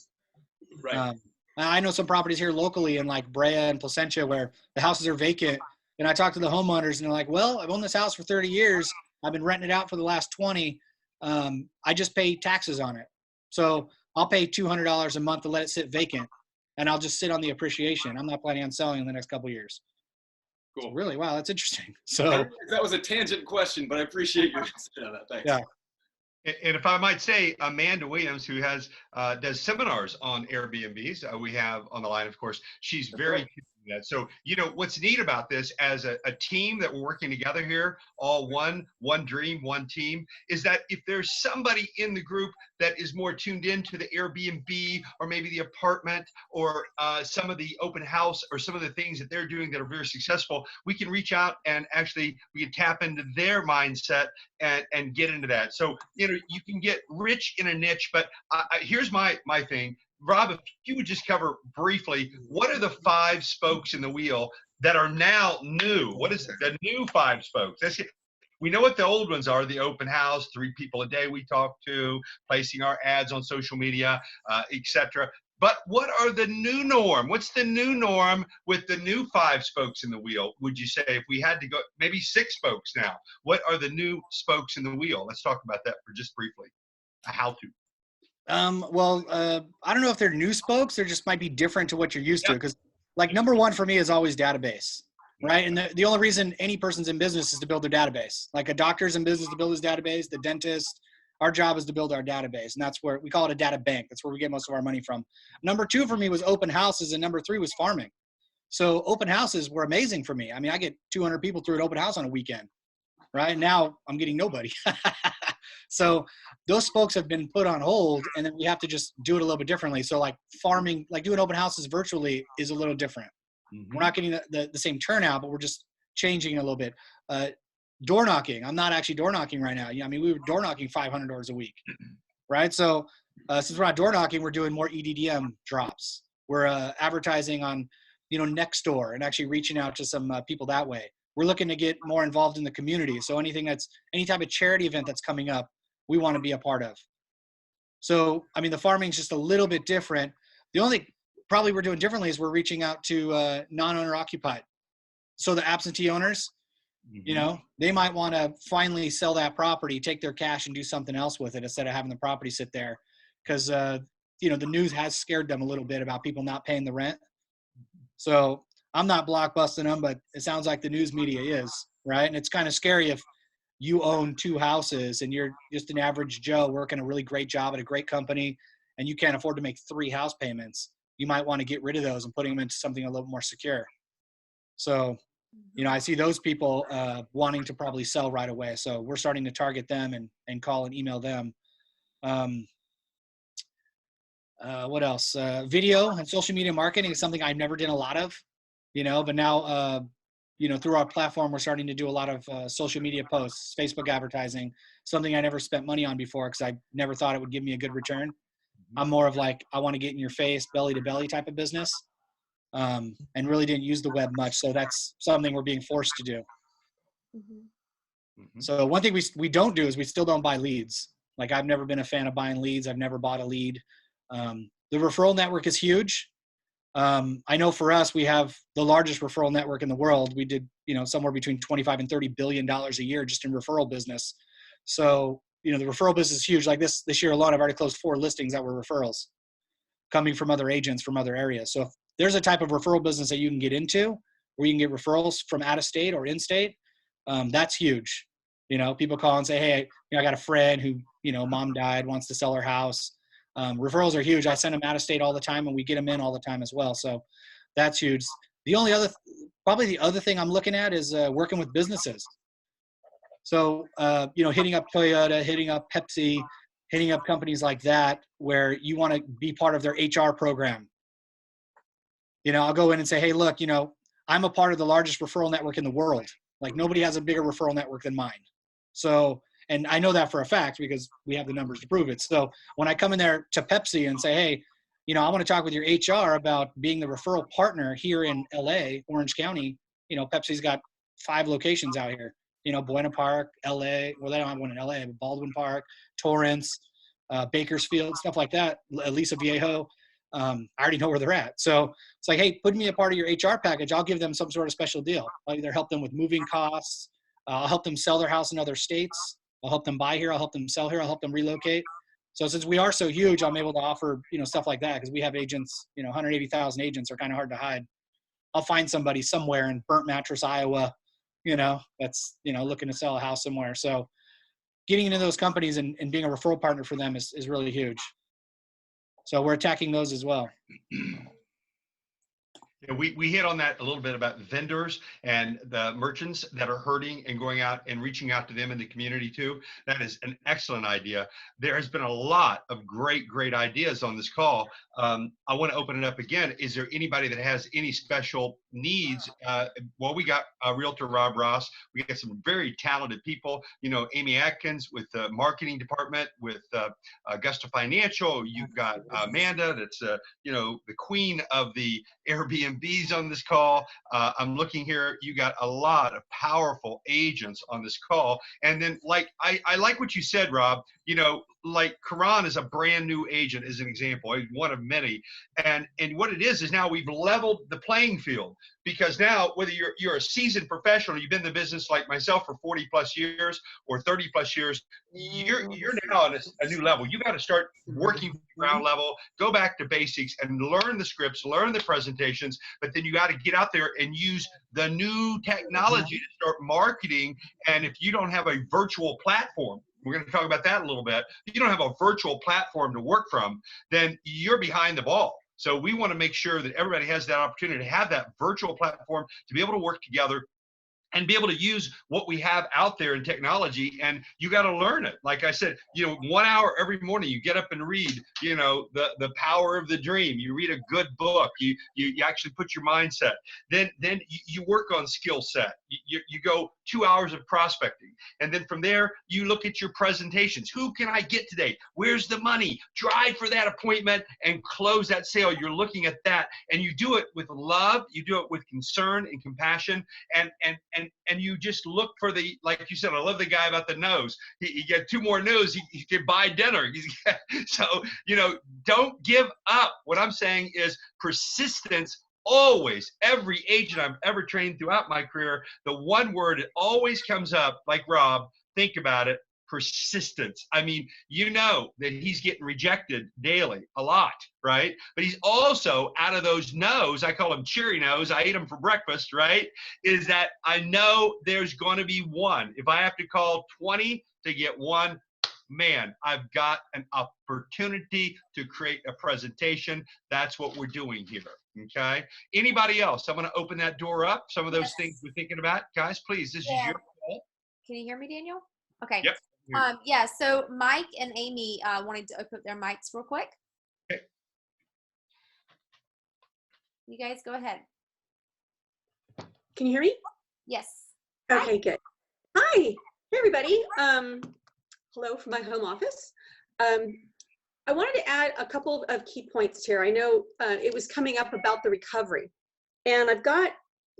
Right.
I know some properties here locally in like Brea and Placentia where the houses are vacant. And I talk to the homeowners and they're like, well, I've owned this house for 30 years. I've been renting it out for the last 20. I just pay taxes on it. So I'll pay $200 a month to let it sit vacant. And I'll just sit on the appreciation. I'm not planning on selling in the next couple of years.
Cool.
So really, wow, that's interesting. So
that was a tangent question, but I appreciate your answer on that. Thanks.
Yeah.
And if I might say, Amanda Williams, who does seminars on Airbnbs, we have on the line, of course, she's very good at that. So, what's neat about this as a team that we're working together here, all one dream, one team, is that if there's somebody in the group that is more tuned into the Airbnb or maybe the apartment or some of the open house or some of the things that they're doing that are very successful, we can reach out and actually we can tap into their mindset and get into that. So, you can get rich in a niche, but here's my thing. Rob, if you would just cover briefly, what are the 5 spokes in the wheel that are now new? What is the new 5 spokes? We know what the old ones are, the open house, 3 people a day we talk to, placing our ads on social media, etc. But what are the new norm? What's the new norm with the new 5 spokes in the wheel, would you say, if we had to go, maybe 6 spokes now? What are the new spokes in the wheel? Let's talk about that for just briefly, a how-to.
I don't know if they're new spokes. They just might be different to what you're used to. Because like number 1 for me is always database. right? And the only reason any person's in business is to build their database. Like a doctor's in business to build his database, the dentist, our job is to build our database. And that's where we call it a data bank. That's where we get most of our money from. Number 2 for me was open houses, and number 3 was farming. So open houses were amazing for me. I mean, I get 200 people through an open house on a weekend, right? Now I'm getting nobody. So those folks have been put on hold, and then we have to just do it a little bit differently. So like farming, like doing open houses virtually is a little different. We're not getting the same turnout, but we're just changing a little bit. Door knocking. I'm not actually door knocking right now. I mean, we were door knocking 500 doors a week, right? So since we're not door knocking, we're doing more EDDM drops. We're advertising on, Nextdoor and actually reaching out to some people that way. We're looking to get more involved in the community. So any type of charity event that's coming up, we want to be a part of. So, I mean, the farming is just a little bit different. The only probably we're doing differently is we're reaching out to non-owner occupied. So the absentee owners, they might want to finally sell that property, take their cash and do something else with it instead of having the property sit there. Because, the news has scared them a little bit about people not paying the rent. So I'm not blockbusting them, but it sounds like the news media is, right? And it's kind of scary if you own 2 houses and you're just an average Joe working a really great job at a great company and you can't afford to make 3 house payments. You might want to get rid of those and putting them into something a little more secure. So, I see those people wanting to probably sell right away. So we're starting to target them and call and email them. What else? Video and social media marketing is something I've never done a lot of, but now, through our platform, we're starting to do a lot of social media posts, Facebook advertising, something I never spent money on before because I never thought it would give me a good return. I'm more of like, I want to get in your face, belly to belly type of business, and really didn't use the web much. So that's something we're being forced to do. So one thing we don't do is we still don't buy leads. Like I've never been a fan of buying leads. I've never bought a lead. The referral network is huge. I know for us, we have the largest referral network in the world. We did, somewhere between 25 and $30 billion a year just in referral business. So, the referral business is huge. Like this year alone, I've already closed 4 listings that were referrals coming from other agents from other areas. So if there's a type of referral business that you can get into where you can get referrals from out of state or in state, that's huge. People call and say, hey, I got a friend who, mom died, wants to sell her house. Referrals are huge. I send them out of state all the time and we get them in all the time as well. So that's huge. The only probably the other thing I'm looking at is working with businesses. So, hitting up Toyota, hitting up Pepsi, hitting up companies like that where you want to be part of their HR program. I'll go in and say, hey, look, I'm a part of the largest referral network in the world. Like nobody has a bigger referral network than mine. So, and I know that for a fact because we have the numbers to prove it. So when I come in there to Pepsi and say, hey, I want to talk with your HR about being the referral partner here in LA, Orange County, Pepsi's got 5 locations out here, Buena Park, LA. Well, they don't have one in LA, but Baldwin Park, Torrance, Bakersfield, stuff like that. Aliso Viejo. I already know where they're at. So it's like, hey, put me a part of your HR package. I'll give them some sort of special deal. I'll either help them with moving costs. I'll help them sell their house in other states. I'll help them buy here. I'll help them sell here. I'll help them relocate. So since we are so huge, I'm able to offer, stuff like that because we have agents, 180,000 agents are kind of hard to hide. I'll find somebody somewhere in Burnt Mattress, Iowa, that's, looking to sell a house somewhere. So getting into those companies and being a referral partner for them is really huge. So we're attacking those as well.
Yeah, we hit on that a little bit about vendors and the merchants that are hurting and going out and reaching out to them in the community too. That is an excellent idea. There has been a lot of great ideas on this call. I want to open it up again. Is there anybody that has any special needs? Well, we got Realtor Rob Ross. We got some very talented people. Amy Atkins with the marketing department with Augusta Financial. You've got Amanda, that's the queen of the Airbnbs on this call. I'm looking here. You got a lot of powerful agents on this call. And then, I like what you said, Rob. like Karan is a brand new agent, as an example, one of many. And what it is now we've leveled the playing field, because now whether you're a seasoned professional, you've been in the business like myself for 40 plus years or 30 plus years, you're now on a new level. You got to start working from the ground level, go back to basics and learn the scripts, learn the presentations, but then you got to get out there and use the new technology to start marketing. And if you don't have a virtual platform, we're going to talk about that a little bit. If you don't have a virtual platform to work from, then you're behind the ball. So we want to make sure that everybody has that opportunity to have that virtual platform to be able to work together and be able to use what we have out there in technology. And you got to learn it. Like I said, 1 hour every morning, you get up and read, the power of the dream. You read a good book. You actually put your mindset. Then you work on skill set. You go 2 hours of prospecting. And then from there, you look at your presentations. Who can I get today? Where's the money? Drive for that appointment and close that sale. You're looking at that, and you do it with love. You do it with concern and compassion, and you just look for the, like you said, I love the guy about the nose. He get 2 more no's, he can buy dinner. So, don't give up. What I'm saying is persistence. Always, every agent I've ever trained throughout my career, the one word that always comes up, like Rob, think about it, persistence. I mean, that he's getting rejected daily, a lot, right? But he's also, out of those no's, I call them cherry no's, I eat them for breakfast, right? Is that I know there's going to be one. If I have to call 20 to get one, man, I've got an opportunity to create a presentation. That's what we're doing here. Okay. Anybody else? I'm going to open that door up. Some of those things we're thinking about, guys, please, this is your call.
Can you hear me, Daniel? Okay.
Yep.
Yeah. So Mike and Amy wanted to open up their mics real quick.
Okay.
You guys go ahead.
Can you hear me?
Yes.
Okay, good. Hi, hey everybody. Hello from my home office. I wanted to add a couple of key points here. I know it was coming up about the recovery, and I've got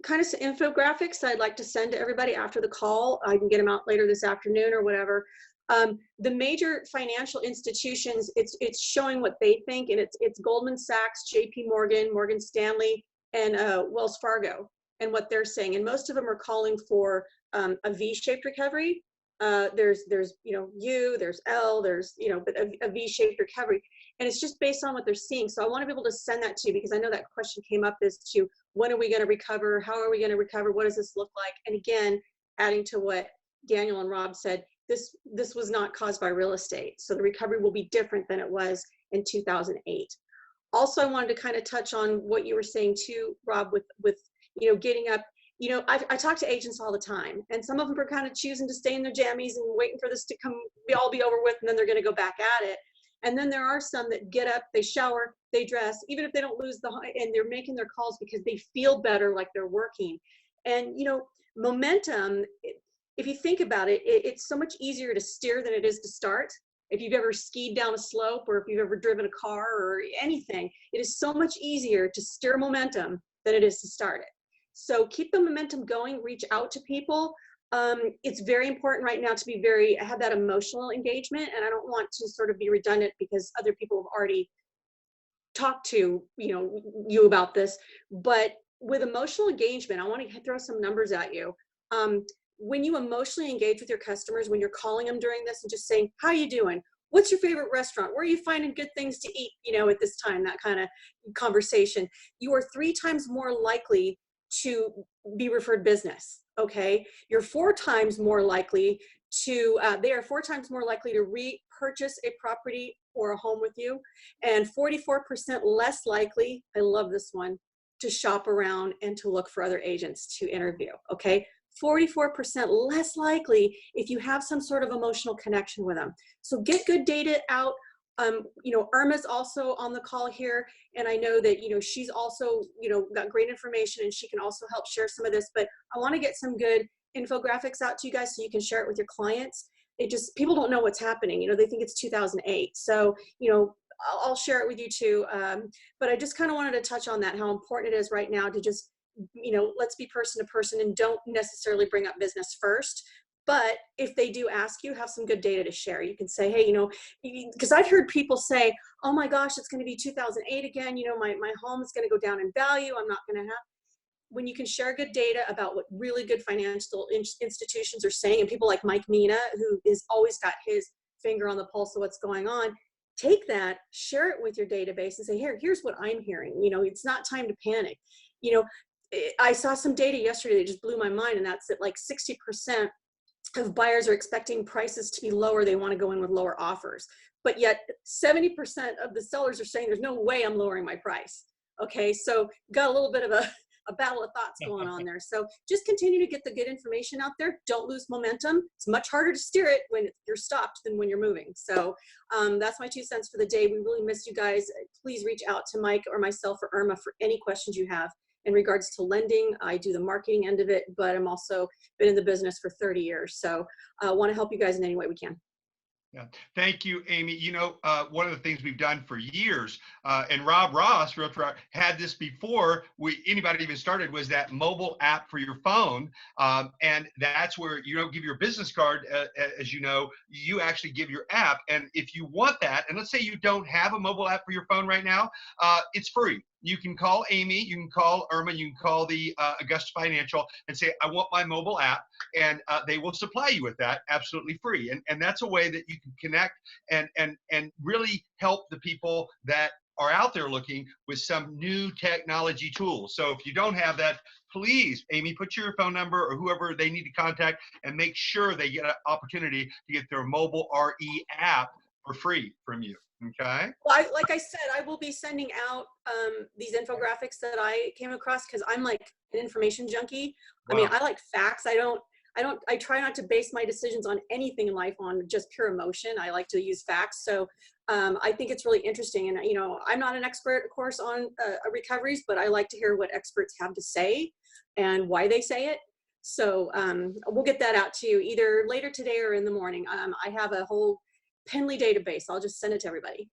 kind of some infographics that I'd like to send to everybody after the call. I can get them out later this afternoon or whatever. The major financial institutions, it's showing what they think, and it's Goldman Sachs, JP Morgan, Morgan Stanley, and Wells Fargo, and what they're saying. And most of them are calling for a V-shaped recovery. There's U, there's L, there's but a V-shaped recovery, and it's just based on what they're seeing. So I want to be able to send that to you, because I know that question came up as to when are we going to recover, how are we going to recover, what does this look like? And again, adding to what Daniel and Rob said, this was not caused by real estate, so the recovery will be different than it was in 2008. Also, I wanted to kind of touch on what you were saying too, Rob, with getting up. I talk to agents all the time, and some of them are kind of choosing to stay in their jammies and waiting for this to all be over with, and then they're going to go back at it. And then there are some that get up, they shower, they dress, even if they don't lose and they're making their calls because they feel better, like they're working. And momentum, if you think about it, it's so much easier to steer than it is to start. If you've ever skied down a slope, or if you've ever driven a car or anything, it is so much easier to steer momentum than it is to start it. So keep the momentum going, reach out to people. It's very important right now to have that emotional engagement. And I don't want to sort of be redundant, because other people have already talked to you about this. But with emotional engagement, I want to throw some numbers at you. When you emotionally engage with your customers, when you're calling them during this and just saying, how you doing? What's your favorite restaurant? Where are you finding good things to eat, at this time, that kind of conversation, you are 3 times more likely to be referred business. Okay. You're 4 times more likely to, they are 4 times more likely to repurchase a property or a home with you, and 44% less likely, I love this one, to shop around and to look for other agents to interview. Okay. 44% less likely if you have some sort of emotional connection with them. So get good data out. Irma's also on the call here, and I know that, she's also, got great information, and she can also help share some of this, but I want to get some good infographics out to you guys so you can share it with your clients. People don't know what's happening. They think it's 2008. So, I'll share it with you too. But I just kind of wanted to touch on that, how important it is right now to just, let's be person to person, and don't necessarily bring up business first. But if they do ask you, have some good data to share. You can say, hey, because I've heard people say, oh my gosh, it's going to be 2008 again. My home is going to go down in value. I'm not going to have. When you can share good data about what really good financial institutions are saying, and people like Mike Mina, who has always got his finger on the pulse of what's going on, take that, share it with your database and say, here's what I'm hearing. It's not time to panic. I saw some data yesterday that just blew my mind, and that's that like 60% of buyers are expecting prices to be lower. They want to go in with lower offers, but yet 70% of the sellers are saying there's no way I'm lowering my price. Okay, so got a little bit of a battle of thoughts going on there. So just continue to get the good information out there. Don't lose momentum. It's much harder to steer it when you're stopped than when you're moving. So that's my 2 cents for the day. We really miss you guys. Please reach out to Mike or myself or Irma for any questions you have in regards to lending. I do the marketing end of it, but I'm also been in the business for 30 years. So I want to help you guys in any way we can.
Yeah. Thank you, Amy. One of the things we've done for years, and Rob Ross, Realtor, had this before anybody even started, was that mobile app for your phone. And that's where you don't give your business card, as you know, you actually give your app. And if you want that, and let's say you don't have a mobile app for your phone right now, it's free. You can call Amy, you can call Irma, you can call the Augusta Financial and say, I want my mobile app, and they will supply you with that absolutely free. And that's a way that you can connect and really help the people that are out there looking with some new technology tools. So if you don't have that, please, Amy, put your phone number or whoever they need to contact and make sure they get an opportunity to get their mobile RE app for free from you. Okay.
Well, like I said, I will be sending out these infographics that I came across because I'm like an information junkie. Wow. I mean, I like facts. I try not to base my decisions on anything in life on just pure emotion. I like to use facts. So I think it's really interesting. And, I'm not an expert, of course, on recoveries, but I like to hear what experts have to say and why they say it. So we'll get that out to you either later today or in the morning. I have a whole Pendley database. I'll just send it to everybody.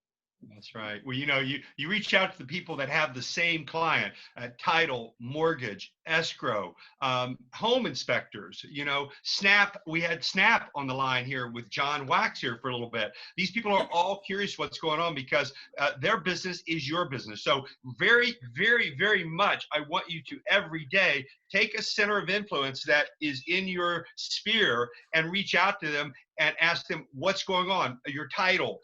That's right. Well, you reach out to the people that have the same client, title, mortgage, escrow, home inspectors, SNAP. We had SNAP on the line here with John Wax here for a little bit. These people are all curious what's going on because their business is your business. So very, very, very much, I want you to every day take a center of influence that is in your sphere and reach out to them and ask them what's going on, your title,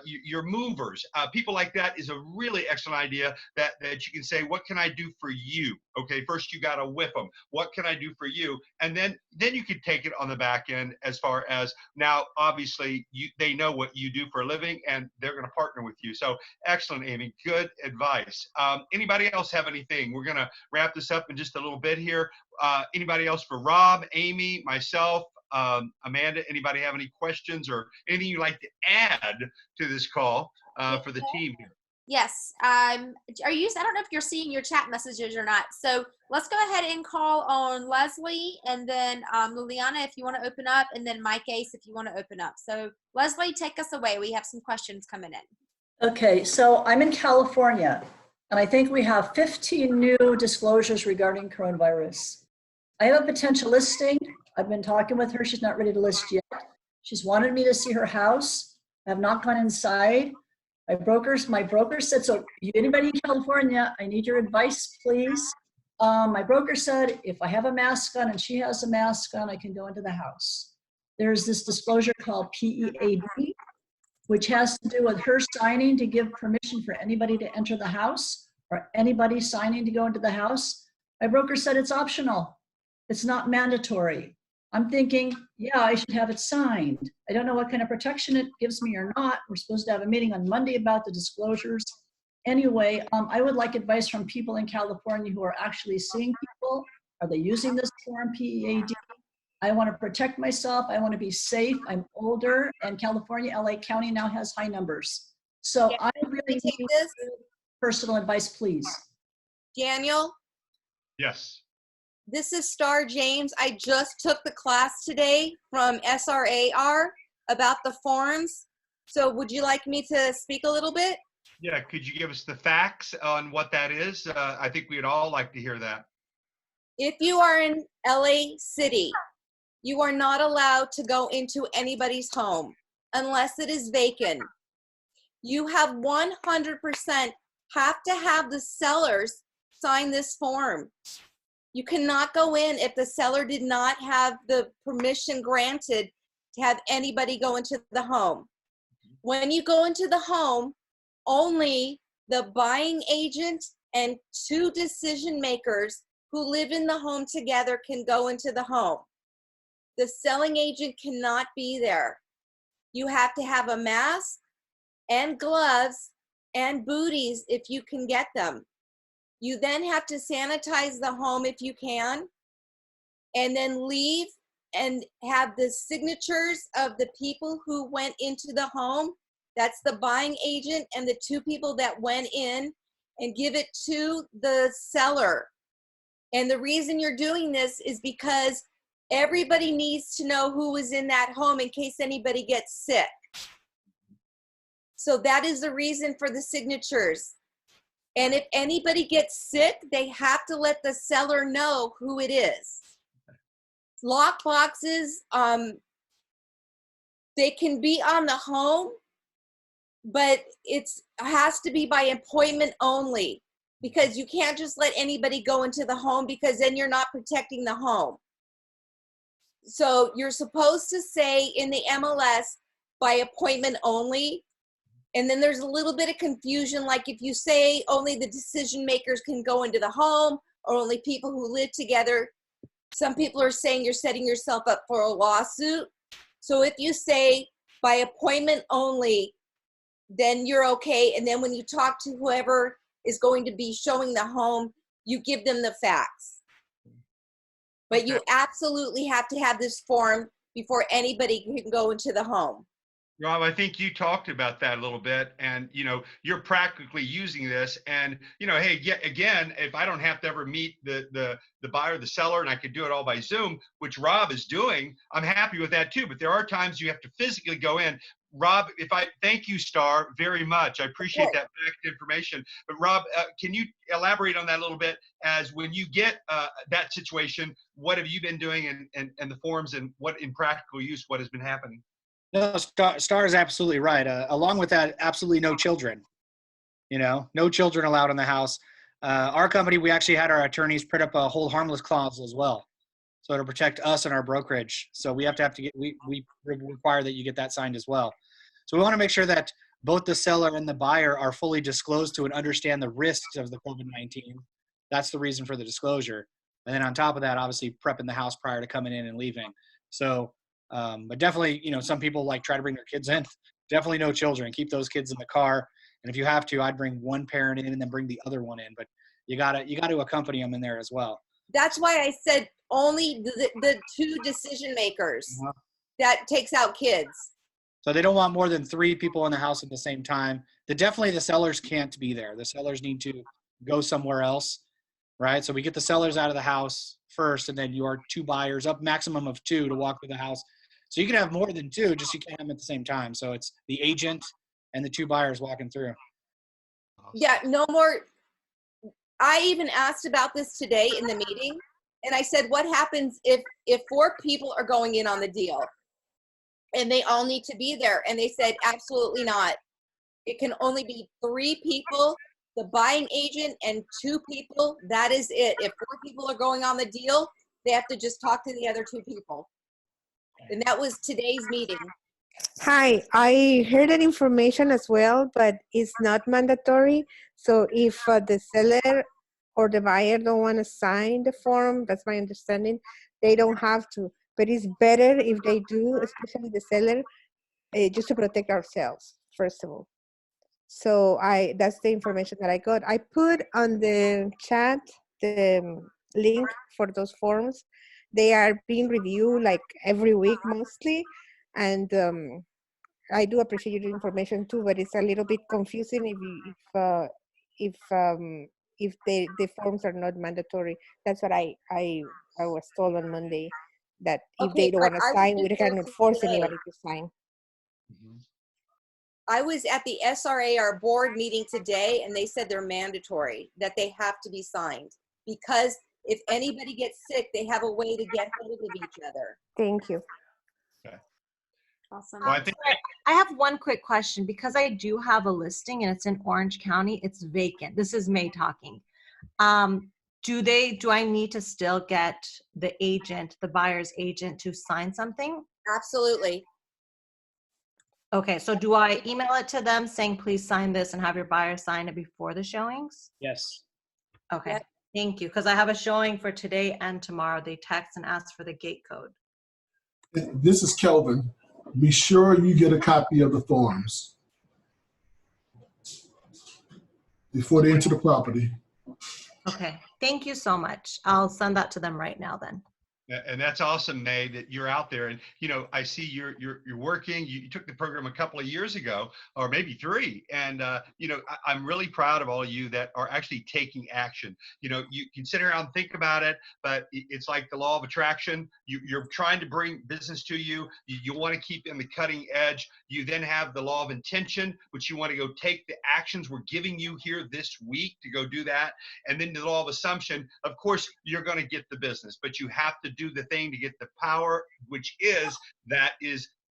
your movers, people like that is a really excellent idea that you can say, what can I do for you? Okay, first you got to whip them. What can I do for you? And then you can take it on the back end as far as now, obviously, they know what you do for a living and they're going to partner with you. So excellent, Amy. Good advice. Anybody else have anything? We're going to wrap this up in just a little bit here. Anybody else for Rob, Amy, myself, Amanda, anybody have any questions or anything you'd like to add to this call for the team here?
Yes. I don't know if you're seeing your chat messages or not. So let's go ahead and call on Leslie and then Liliana, if you want to open up, and then Mike Ace, if you want to open up. So Leslie, take us away. We have some questions coming in.
Okay. So I'm in California and I think we have 15 new disclosures regarding coronavirus. I have a potential listing. I've been talking with her. She's not ready to list yet. She's wanted me to see her house. I have not gone inside. My broker said, so anybody in California, I need your advice, please. My broker said, if I have a mask on and she has a mask on, I can go into the house. There's this disclosure called PEAD, which has to do with her signing to give permission for anybody to enter the house or anybody signing to go into the house. My broker said it's optional. It's not mandatory. I'm thinking, yeah, I should have it signed. I don't know what kind of protection it gives me or not. We're supposed to have a meeting on Monday about the disclosures. Anyway, I would like advice from people in California who are actually seeing people. Are they using this form PEAD? I want to protect myself. I want to be safe. I'm older, and California, LA County now has high numbers. So I really need personal advice, please.
Daniel?
Yes.
This is Star James. I just took the class today from SRAR about the forms. So would you like me to speak a little bit?
Yeah, could you give us the facts on what that is? I think we'd all like to hear that.
If you are in LA City, you are not allowed to go into anybody's home unless it is vacant. You have 100% have to have the sellers sign this form. You cannot go in if the seller did not have the permission granted to have anybody go into the home. When you go into the home, only the buying agent and 2 decision makers who live in the home together can go into the home. The selling agent cannot be there. You have to have a mask and gloves and booties if you can get them. You then have to sanitize the home if you can, and then leave and have the signatures of the people who went into the home. That's the buying agent and the 2 people that went in, and give it to the seller. And the reason you're doing this is because everybody needs to know who was in that home in case anybody gets sick. So that is the reason for the signatures. And if anybody gets sick, they have to let the seller know who it is. Lock boxes, they can be on the home, but it has to be by appointment only, because you can't just let anybody go into the home, because then you're not protecting the home. So you're supposed to say in the MLS by appointment only. And then there's a little bit of confusion, like if you say only the decision makers can go into the home, or only people who live together, some people are saying you're setting yourself up for a lawsuit. So if you say by appointment only, then you're okay. And then when you talk to whoever is going to be showing the home, you give them the facts. But you absolutely have to have this form before anybody can go into the home.
Rob, I think you talked about that a little bit, and you're practically using this, and hey, again, if I don't have to ever meet the buyer, the seller, and I could do it all by Zoom, which Rob is doing, I'm happy with that too. But there are times you have to physically go in. Rob, thank you, Star, very much. I appreciate that fact information. But Rob, can you elaborate on that a little bit? As when you get that situation, what have you been doing, and the forms, and what in practical use, what has been happening?
No, Star is absolutely right. Along with that, absolutely no children. No children allowed in the house. Our company, we actually had our attorneys put up a hold harmless clause as well, so to protect us and our brokerage. So we we require that you get that signed as well. So we want to make sure that both the seller and the buyer are fully disclosed to and understand the risks of the COVID-19. That's the reason for the disclosure. And then on top of that, obviously prepping the house prior to coming in and leaving. So, but definitely, some people like try to bring their kids in. Definitely no children. Keep those kids in the car. And if you have to, I'd bring one parent in and then bring the other one in. But you gotta accompany them in there as well.
That's why I said only the 2 decision makers. That takes out kids.
So they don't want more than 3 people in the house at the same time. Definitely the sellers can't be there. The sellers need to go somewhere else, right? So we get the sellers out of the house first, and then your 2 buyers, up maximum of 2 to walk through the house. So you can have more than 2, just you can't have them at the same time. So it's the agent and the 2 buyers walking through.
Yeah, no more. I even asked about this today in the meeting, and I said, what happens if 4 people are going in on the deal and they all need to be there? And they said, absolutely not. It can only be 3 people, the buying agent and 2 people. That is it. If 4 people are going on the deal, they have to just talk to the other 2 people. And that was today's meeting.
Hi, I heard that information as well, but it's not mandatory. So if the seller or the buyer don't want to sign the form, that's my understanding, they don't have to. But it's better if they do, especially the seller, just to protect ourselves, first of all. So that's the information that I got. I put on the chat the link for those forms. They are being reviewed like every week mostly. And I do appreciate your information too, but it's a little bit confusing if the forms are not mandatory. That's what I was told on Monday, that if they don't want to sign, we cannot force anybody to sign.
I was at the SRAR board meeting today, and they said they're mandatory, that they have to be signed, because if anybody gets sick, they have a way to get hold of each other.
Thank you.
Awesome.
Well, I think
I have one quick question because I do have a listing and it's in Orange County. It's vacant. This is May talking. Do I need to still get the agent, the buyer's agent, to sign something?
Absolutely.
Okay, so do I email it to them saying, please sign this and have your buyer sign it before the showings?
Yes.
Okay,
Yep.
thank you. Because I have a showing for today and tomorrow. They text and ask for the gate code.
This is Kelvin. Be sure you get a copy of the forms before they enter the property.
Okay, thank you so much. I'll send that to them right now then.
And that's awesome, May, that you're out there. And, you know, I see you're working. You took the program a couple of years ago, or maybe 3. And, you know, I'm really proud of all of you that are actually taking action. You know, you can sit around and think about it, but it's like the law of attraction. You're trying to bring business to you. You want to keep in the cutting edge. You then have the law of intention, which you want to go take the actions we're giving you here this week to go do that. And then the law of assumption, of course, you're going to get the business, but you have to do the thing to get the power, which is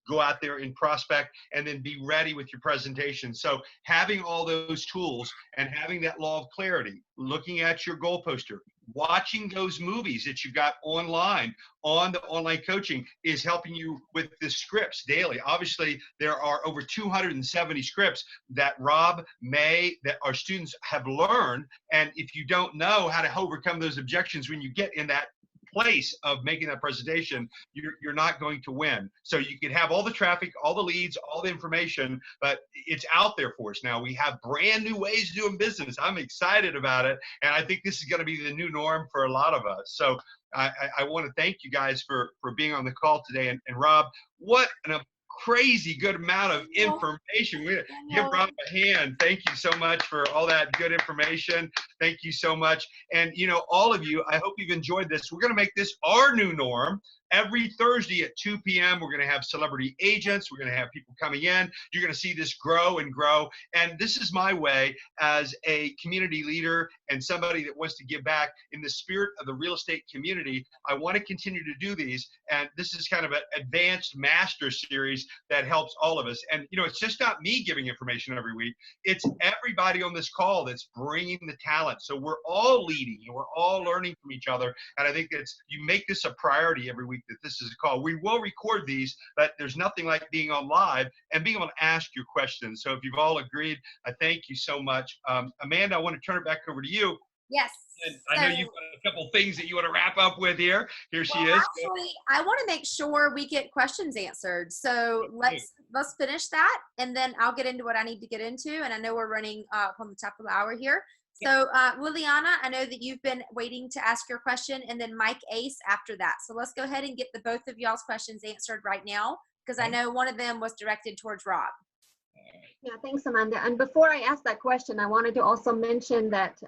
go out there and prospect and then be ready with your presentation. So having all those tools and having that law of clarity, looking at your goal poster, watching those movies that you got online on the online coaching is helping you with the scripts daily. Obviously, there are over 270 scripts that Rob, May, that our students have learned. And if you don't know how to overcome those objections when you get in that place of making that presentation, you're not going to win. So you can have all the traffic, all the leads, all the information, but it's out there for us now. We have brand new ways of doing business. I'm excited about it, and I think this is going to be the new norm for a lot of us. So I want to thank you guys for being on the call today. And Rob, what a crazy good amount of information. Give Rob a hand. Thank you so much for all that good information. Thank you so much. And, you know, all of you, I hope you've enjoyed this. We're going to make this our new norm. Every Thursday at 2 p.m., we're going to have celebrity agents. We're going to have people coming in. You're going to see this grow and grow. And this is my way as a community leader and somebody that wants to give back in the spirit of the real estate community. I want to continue to do these. And this is kind of an advanced master series that helps all of us. And, you know, it's just not me giving information every week. It's everybody on this call that's bringing the talent. So we're all leading and we're all learning from each other. And I think you make this a priority every week that this is a call. We will record these, but there's nothing like being on live and being able to ask your questions. So if you've all agreed, I thank you so much. Amanda, I want to turn it back over to you.
Yes.
And I know you've got a couple things that you want to wrap up with here. Here she is.
Actually, I want to make sure we get questions answered. So let's finish that, and then I'll get into what I need to get into. And I know we're running on the top of the hour here. So Liliana, I know that you've been waiting to ask your question, and then Mike Ace after that. So let's go ahead and get the both of y'all's questions answered right now, because I know one of them was directed towards Rob.
Yeah, thanks, Amanda. And before I ask that question, I wanted to also mention that,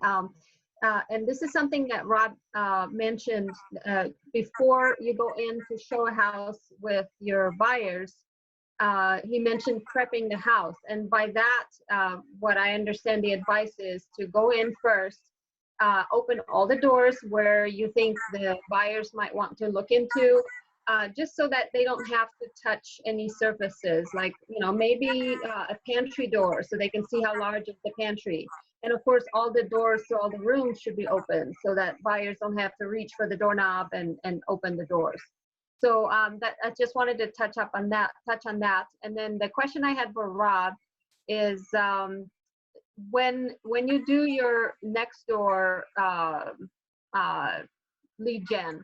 and this is something that Rob mentioned, before you go in to show a house with your buyers, he mentioned prepping the house. And by that, what I understand the advice is to go in first, open all the doors where you think the buyers might want to look into, just so that they don't have to touch any surfaces, like, you know, maybe a pantry door so they can see how large is the pantry. And of course, all the doors to all the rooms should be open so that buyers don't have to reach for the doorknob and open the doors. So that I just wanted to touch on that. And then the question I had for Rob is, when you do your next door lead gen,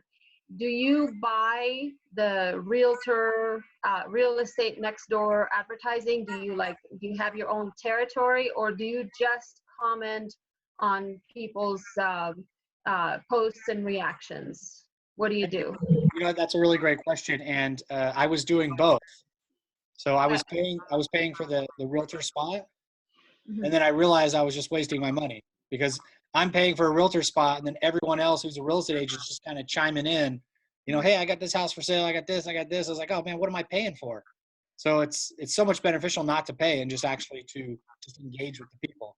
do you buy the realtor real estate next door advertising? Do you have your own territory, or do you just comment on people's posts and reactions? What do you do?
You know, that's a really great question, and I was doing both. So I was paying for the realtor spot, and then I realized I was just wasting my money, because I'm paying for a realtor spot, and then everyone else who's a real estate agent is just kind of chiming in, you know, hey, I got this house for sale, I got this. I was like, oh man, what am I paying for? So it's so much beneficial not to pay and just actually to just engage with the people.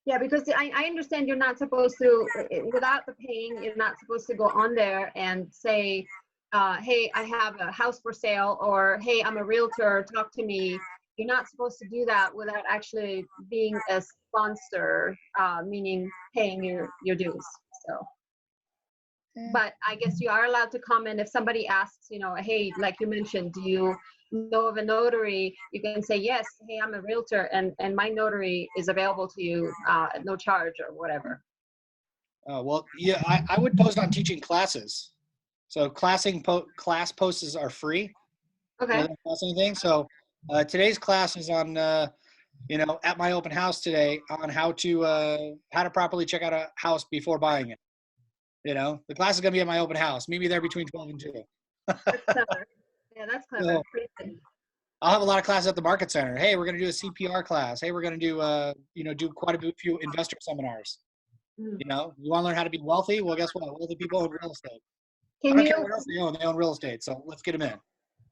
Yeah, because I understand you're not supposed to, without the paying, you're not supposed to go on there and say, hey, I have a house for sale, or hey, I'm a realtor, talk to me. You're not supposed to do that without actually being a sponsor, meaning paying your dues. So, but I guess you are allowed to comment if somebody asks, you know, hey, like you mentioned, do you know of a notary? You can say, yes, hey, I'm a realtor, and my notary is available to you at no charge or whatever.
Well, yeah, I would post on teaching classes. So class posts are free.
Okay.
Doesn't cost anything. So today's class is on, you know, at my open house today on how to properly check out a house before buying it. You know, the class is gonna be at my open house. Meet me there between 12 and 2.
That's clever. Yeah, that's clever.
So,
Pretty good.
I'll have a lot of classes at the market center. Hey, we're gonna do a CPR class. Hey, we're gonna do you know, do quite a few investor seminars. You know, you want to learn how to be wealthy? Well, guess what? Wealthy people own real estate. I
Can
don't care
you
what else they own. They own real estate. So let's get them in.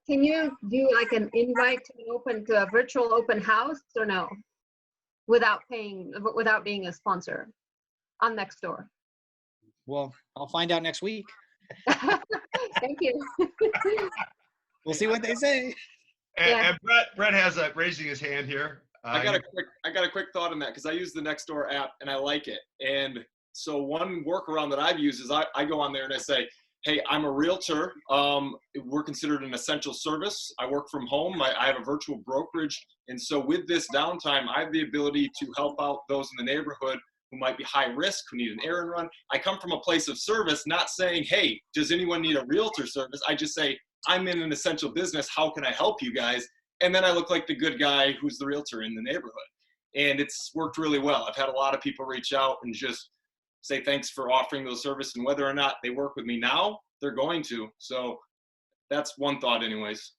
can you do like an invite to a virtual open house, or no? Without paying, without being a sponsor on Nextdoor.
Well, I'll find out next week.
Thank you.
We'll see what they say.
And Brett has raising his hand here.
I got a quick thought on that, because I use the Nextdoor app and I like it. And so one workaround that I've used is I go on there and I say, hey, I'm a realtor. We're considered an essential service. I work from home. I have a virtual brokerage. And so with this downtime, I have the ability to help out those in the neighborhood who might be high risk, who need an errand run. I come from a place of service, not saying, hey, does anyone need a realtor service? I just say, I'm in an essential business. How can I help you guys? And then I look like the good guy who's the realtor in the neighborhood. And it's worked really well. I've had a lot of people reach out and just say thanks for offering those services, and whether or not they work with me now, they're going to. So that's one thought anyways.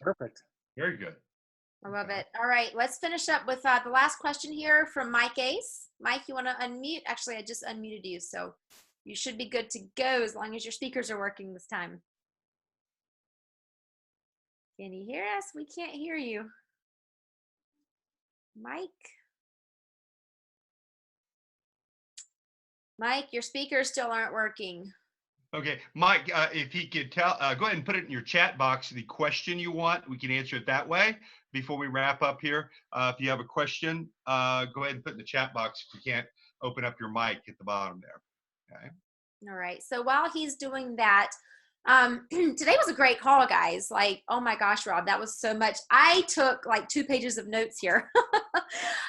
Perfect.
Very good.
I love it. All right, let's finish up with the last question here from Mike Ace. Mike, you want to unmute? Actually, I just unmuted you, so you should be good to go as long as your speakers are working this time. Can you hear us? We can't hear you. Mike? Mike, your speakers still aren't working.
Okay, Mike, if he could go ahead and put it in your chat box, the question you want, we can answer it that way before we wrap up here. If you have a question, go ahead and put it in the chat box if you can't open up your mic at the bottom there. Okay.
All right, so while he's doing that, today was a great call, guys. Like, oh my gosh, Rob, that was so much. I took like 2 pages of notes here.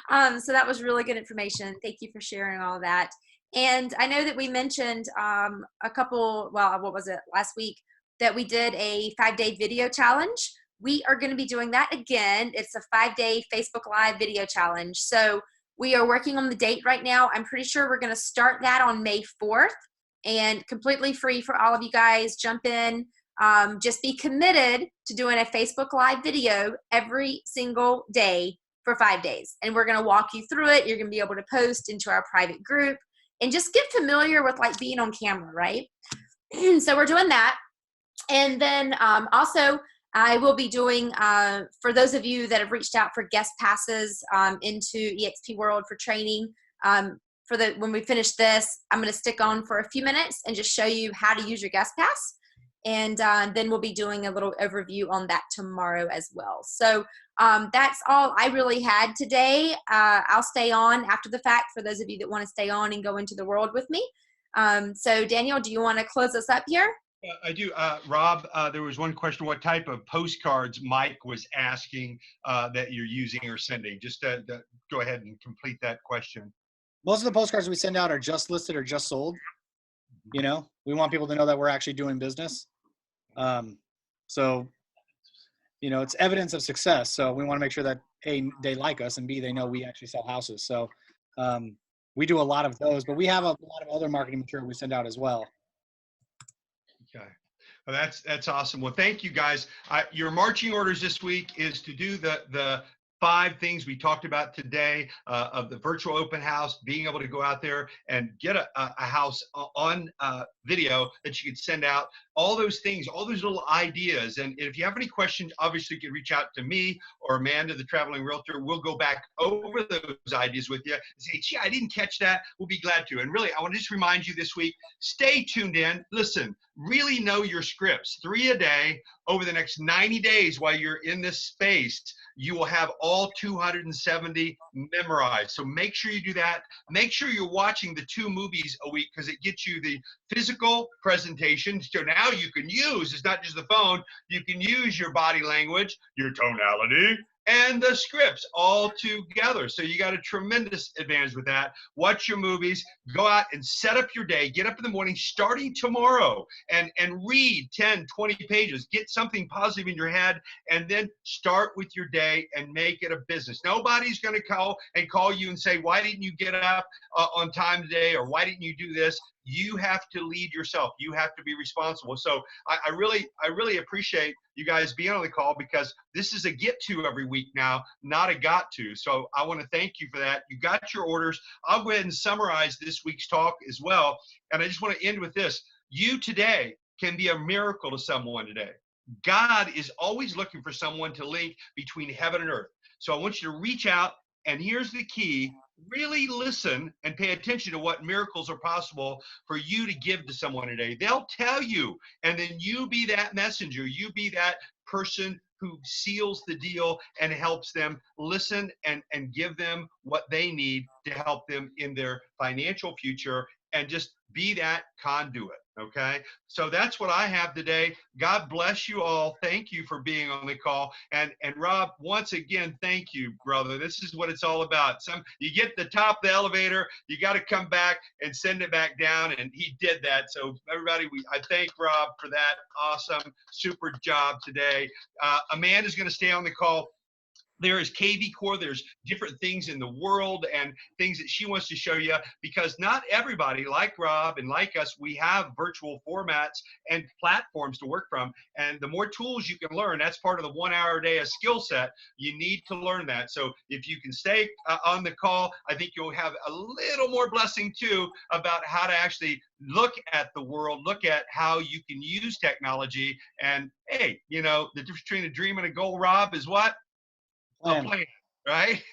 So that was really good information. Thank you for sharing all that. And I know that we mentioned a couple, well, what was it, last week, that we did a 5-day video challenge. We are going to be doing that again. It's a 5-day Facebook Live video challenge. So we are working on the date right now. I'm pretty sure we're going to start that on May 4th, and completely free for all of you guys. Jump in. Just be committed to doing a Facebook Live video every single day for 5 days. And we're going to walk you through it. You're going to be able to post into our private group and just get familiar with like being on camera, right? So we're doing that. And then also I will be doing, for those of you that have reached out for guest passes into eXp World for training, when we finish this, I'm going to stick on for a few minutes and just show you how to use your guest pass. And then we'll be doing a little overview on that tomorrow as well. So that's all I really had today. I'll stay on after the fact for those of you that want to stay on and go into the world with me. So Daniel, do you want to close us up here?
I do. Rob, there was one question. What type of postcards Mike was asking that you're using or sending? Just to go ahead and complete that question.
Most of the postcards we send out are just listed or just sold. You know, we want people to know that we're actually doing business. So, you know, it's evidence of success. So we want to make sure that A, they like us, and B, they know we actually sell houses. So we do a lot of those, but we have a lot of other marketing material we send out as well.
Okay. Well, that's awesome. Well, thank you guys. Your marching orders this week is to do the 5 things we talked about today of the virtual open house, being able to go out there and get a house on video that you could send out, all those things, all those little ideas. And if you have any questions, obviously you can reach out to me or Amanda, the Traveling Realtor. We'll go back over those ideas with you and say, gee, I didn't catch that. We'll be glad to. And really, I want to just remind you this week, stay tuned in. Listen, really know your scripts. 3 a day over the next 90 days while you're in this space. You will have all 270 memorized. So make sure you do that. Make sure you're watching the 2 movies a week because it gets you the physical presentation. So now you can use, it's not just the phone, you can use your body language, your tonality, and the scripts all together. So you got a tremendous advantage with that. Watch your movies, go out and set up your day, get up in the morning starting tomorrow and read 10, 20 pages, get something positive in your head, and then start with your day and make it a business. Nobody's going to call you and say, why didn't you get up on time today? Or why didn't you do this? You have to lead yourself. You have to be responsible. So I really appreciate you guys being on the call because this is a get to every week now, not a got to. So I want to thank you for that. You got your orders. I'll go ahead and summarize this week's talk as well. And I just want to end with this. You today can be a miracle to someone today. God is always looking for someone to link between heaven and earth. So I want you to reach out. And here's the key. Really listen and pay attention to what miracles are possible for you to give to someone today. They'll tell you, and then you be that messenger. You be that person who seals the deal and helps them listen and give them what they need to help them in their financial future and just be that conduit. Okay, so that's what I have today. God bless you all. Thank you for being on the call. And Rob, once again, thank you, brother. This is what it's all about. You get the top of the elevator, you got to come back and send it back down. And he did that. So everybody, I thank Rob for that awesome, super job today. Amanda's going to stay on the call. There is KV Core, there's different things in the world and things that she wants to show you because not everybody, like Rob and like us, we have virtual formats and platforms to work from. And the more tools you can learn, that's part of the 1 hour a day of skill set. You need to learn that. So if you can stay on the call, I think you'll have a little more blessing too about how to actually look at the world, look at how you can use technology. And hey, the difference between a dream and a goal, Rob, is what? A plan, right?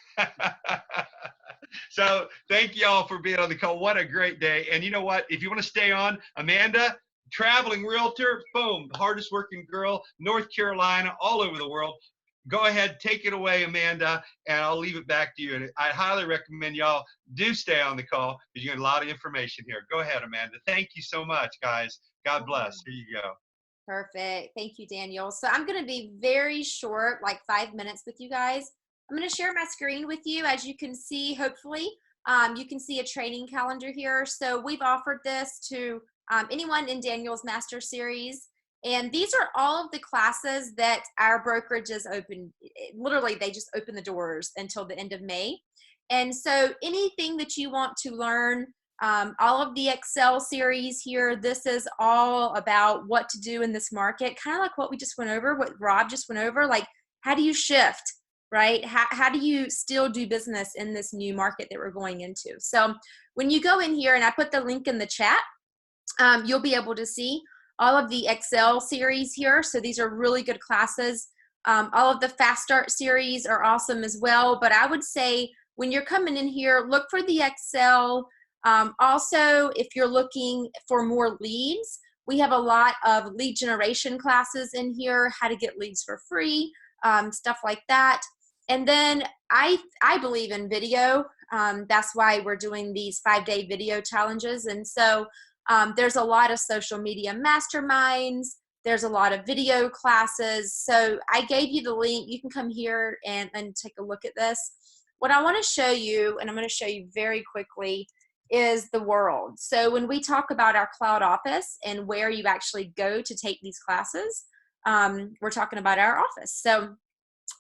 So thank you all for being on the call. What a great day. And you know what? If you want to stay on, Amanda, Traveling Realtor, boom, the hardest working girl, North Carolina, all over the world. Go ahead, take it away, Amanda, and I'll leave it back to you. And I highly recommend y'all do stay on the call because you get a lot of information here. Go ahead, Amanda. Thank you so much, guys. God bless. Here you go.
Perfect. Thank you, Daniel. So I'm going to be very short, like 5 minutes with you guys. I'm going to share my screen with you. As you can see, hopefully, you can see a training calendar here. So we've offered this to anyone in Daniel's Master Series. And these are all of the classes that our brokerage is open. Literally, they just open the doors until the end of May. And so anything that you want to learn, all of the Excel series here, this is all about what to do in this market, kind of like what we just went over, what Rob just went over, like how do you shift, right? How do you still do business in this new market that we're going into? So when you go in here, and I put the link in the chat, you'll be able to see all of the Excel series here. So these are really good classes. All of the Fast Start series are awesome as well. But I would say when you're coming in here, look for the Excel. Also, if you're looking for more leads, we have a lot of lead generation classes in here, how to get leads for free, stuff like that. And then I believe in video. That's why we're doing these 5-day video challenges. And so there's a lot of social media masterminds. There's a lot of video classes. So I gave you the link. You can come here and take a look at this. What I want to show you, and I'm going to show you very quickly, is the world. So when we talk about our cloud office and where you actually go to take these classes, we're talking about our office. So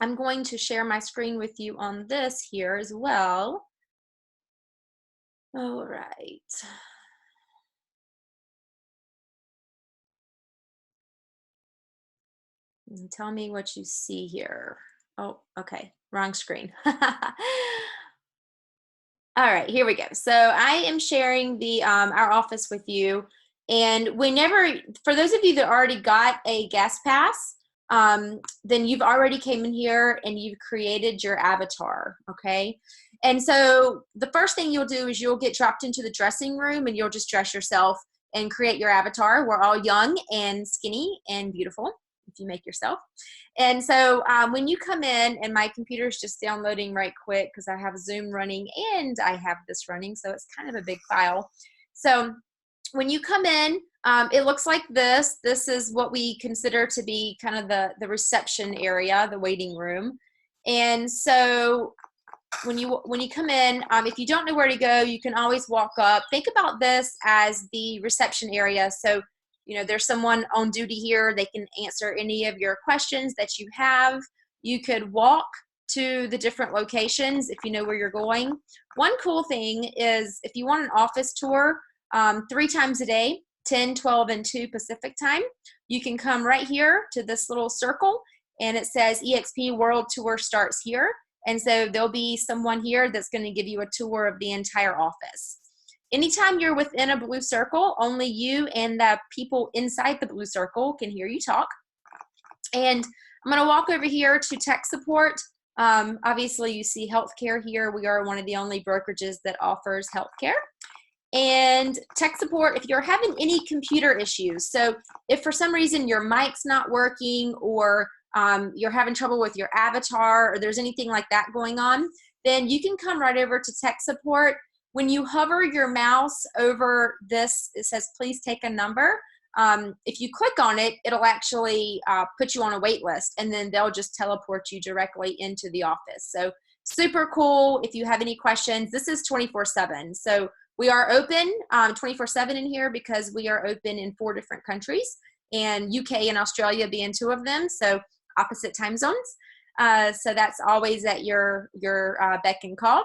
I'm going to share my screen with you on this here as well. All right. And tell me what you see here. Oh, okay. Wrong screen. All right, here we go. So I am sharing the our office with you. And whenever, for those of you that already got a guest pass, then you've already came in here and you've created your avatar, okay? And so the first thing you'll do is you'll get dropped into the dressing room and you'll just dress yourself and create your avatar. We're all young and skinny and beautiful if you make yourself. And so when you come in, and my computer's just downloading right quick because I have Zoom running and I have this running, so it's kind of a big file. So when you come in, it looks like this. This is what we consider to be kind of the reception area, the waiting room. And so when you come in, if you don't know where to go, you can always walk up. Think about this as the reception area. So, you know, there's someone on duty here. They can answer any of your questions that you have. You could walk to the different locations if you know where you're going. One cool thing is if you want an office tour 3 times a day, 10, 12, and 2 Pacific time, you can come right here to this little circle, and it says EXP World Tour starts here. And so there'll be someone here that's going to give you a tour of the entire office. Anytime you're within a blue circle, only you and the people inside the blue circle can hear you talk. And I'm going to walk over here to tech support. Obviously, you see healthcare here. We are one of the only brokerages that offers healthcare. And tech support, if you're having any computer issues, so if for some reason your mic's not working, or you're having trouble with your avatar, or there's anything like that going on, then you can come right over to tech support. When you hover your mouse over this, it says please take a number. If you click on it, it'll actually put you on a wait list, and then they'll just teleport you directly into the office. So super cool. If you have any questions, this is 24/7. So we are open 24/7 in here because we are open in 4 different countries, and UK and Australia being 2 of them, so opposite time zones. So that's always at your beck and call.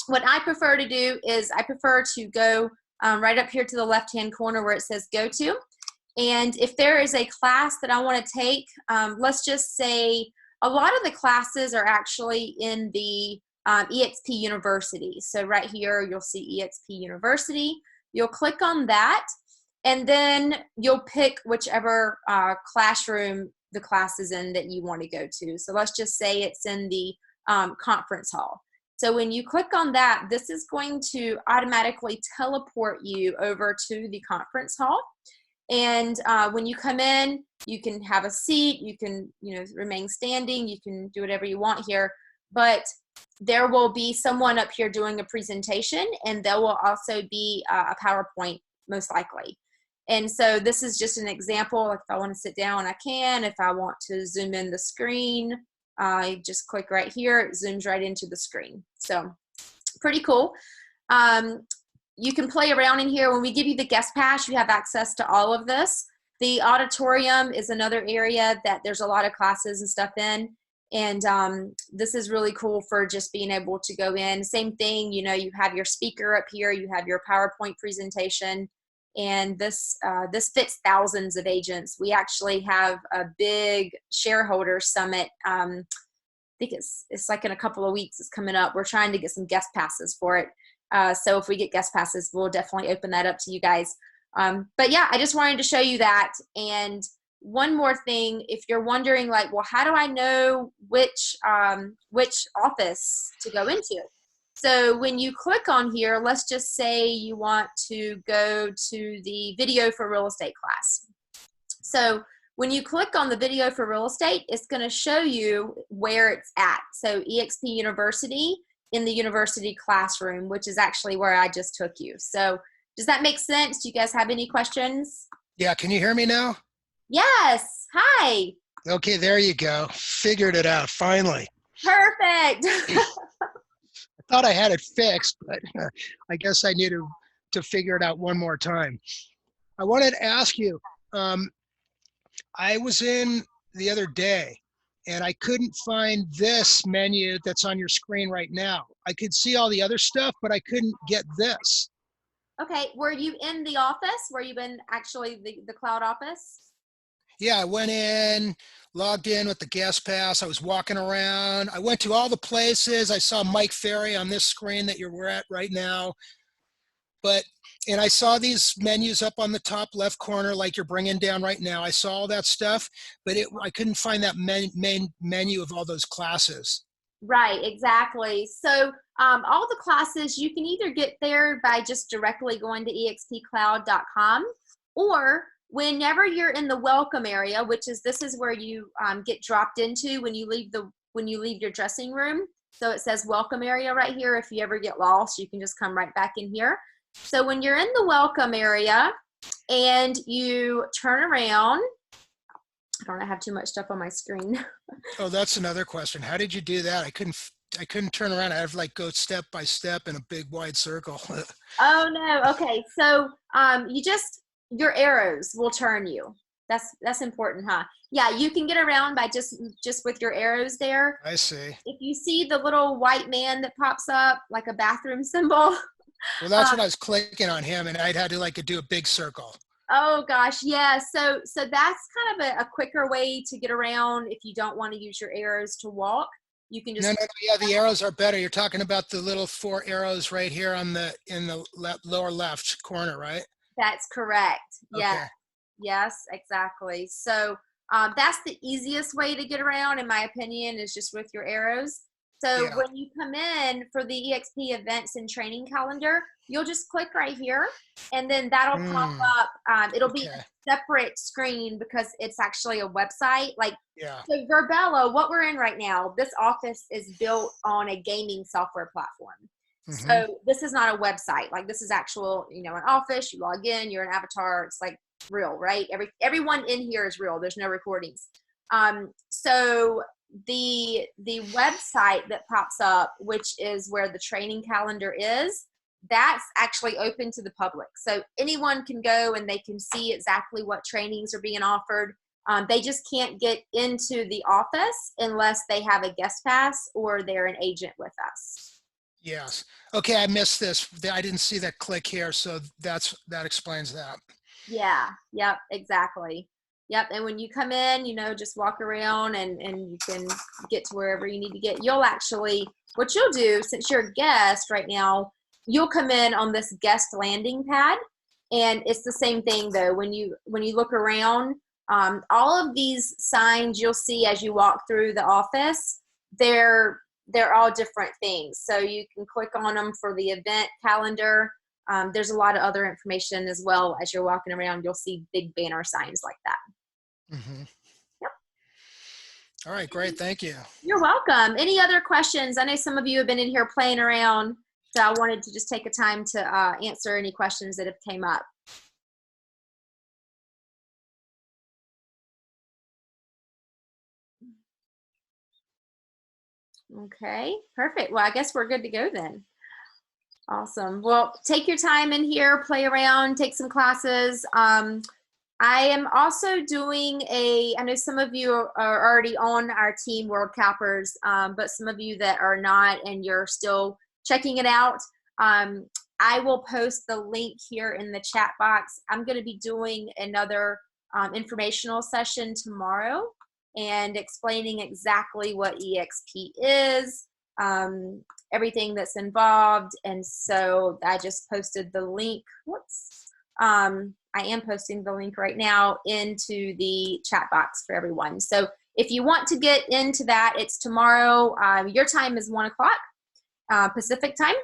What I prefer to do is I prefer to go right up here to the left-hand corner where it says go to. And if there is a class that I want to take, let's just say a lot of the classes are actually in the EXP University. So right here, you'll see EXP University. You'll click on that, and then you'll pick whichever classroom the class is in that you want to go to. So let's just say it's in the conference hall. So when you click on that, this is going to automatically teleport you over to the conference hall. And when you come in, you can have a seat, you can, you know, remain standing, you can do whatever you want here, but there will be someone up here doing a presentation, and there will also be a PowerPoint most likely. And so this is just an example. Like if I want to sit down, I can. If I want to zoom in the screen, I just click right here, it zooms right into the screen. So pretty cool. You can play around in here. When we give you the guest pass, you have access to all of this. The auditorium is another area that there's a lot of classes and stuff in. And this is really cool for just being able to go in. Same thing, you know, you have your speaker up here, you have your PowerPoint presentation, and this fits thousands of agents. We actually have a big shareholder summit. I think it's like in a couple of weeks, it's coming up. We're trying to get some guest passes for it. So if we get guest passes, we'll definitely open that up to you guys. But yeah, I just wanted to show you that. And one more thing, if you're wondering like, well, how do I know which office to go into? So when you click on here, let's just say you want to go to the video for real estate class. So when you click on the video for real estate, it's going to show you where it's at. So EXP University in the university classroom, which is actually where I just took you. So does that make sense? Do you guys have any questions?
Yeah, can you hear me now?
Yes. Hi.
Okay, there you go. Figured it out, finally.
Perfect.
I thought I had it fixed, but I guess I needed to figure it out one more time. I wanted to ask you, I was in the other day, and I couldn't find this menu that's on your screen right now. I could see all the other stuff, but I couldn't get this.
Okay, were you in the office? Were you in actually the cloud office?
Yeah, I went in, logged in with the guest pass. I was walking around. I went to all the places. I saw Mike Ferry on this screen that we're at right now. And I saw these menus up on the top left corner, like you're bringing down right now. I saw all that stuff, but I couldn't find that main menu of all those classes.
Right, exactly. So all the classes, you can either get there by just directly going to expcloud.com, or whenever you're in the welcome area, which is this is where you get dropped into when you leave your dressing room. So it says welcome area right here. If you ever get lost, you can just come right back in here. So when you're in the welcome area and you turn around, I don't have too much stuff on my screen.
Oh, that's another question. How did you do that? I couldn't turn around. I have to like go step by step in a big wide circle.
Oh no. Okay. So your arrows will turn you. That's important, huh? Yeah, you can get around by just with your arrows there.
I see.
If you see the little white man that pops up like a bathroom symbol.
Well, that's what I was clicking on him, and I'd had to like do a big circle.
Oh gosh, yeah. So that's kind of a quicker way to get around if you don't want to use your arrows to walk. You can just
No, yeah, the arrows are better. You're talking about the little 4 arrows right here in the lower left corner, right?
That's correct. Yeah.
Okay.
Yes, exactly. So that's the easiest way to get around, in my opinion, is just with your arrows. So
Yeah.
when you come in for the EXP events and training calendar, you'll just click right here, and then that'll pop up. It'll be a separate screen because it's actually a website. Like, so Verbella, what we're in right now, this office is built on a gaming software platform. So this is not a website. Like, this is actual, an office. You log in, you're an avatar. It's like real, right? Everyone in here is real. There's no recordings. So the website that pops up, which is where the training calendar is, that's actually open to the public. So anyone can go and they can see exactly what trainings are being offered. They just can't get into the office unless they have a guest pass or they're an agent with us.
Yes. Okay, I missed this. I didn't see that click here, so that explains that.
Yeah. Yep. Exactly. Yep. And when you come in, just walk around and you can get to wherever you need to get. What you'll do, since you're a guest right now, you'll come in on this guest landing pad, and it's the same thing though. When you look around, all of these signs you'll see as you walk through the office, they're all different things. So you can click on them for the event calendar. There's a lot of other information as well. As you're walking around, you'll see big banner signs like that. Yep.
All right, great. Thank you.
You're welcome. Any other questions? I know some of you have been in here playing around, so I wanted to just take a time to answer any questions that have came up. Okay, perfect. Well, I guess we're good to go then. Awesome. Well, take your time in here, play around, take some classes. I am also doing I know some of you are already on our team, World Cappers, but some of you that are not and you're still checking it out, I will post the link here in the chat box. I'm going to be doing another informational session tomorrow and explaining exactly what EXP is, everything that's involved. And so I just posted the link. I am posting the link right now into the chat box for everyone. So if you want to get into that, it's tomorrow. Your time is 1 o'clock Pacific time.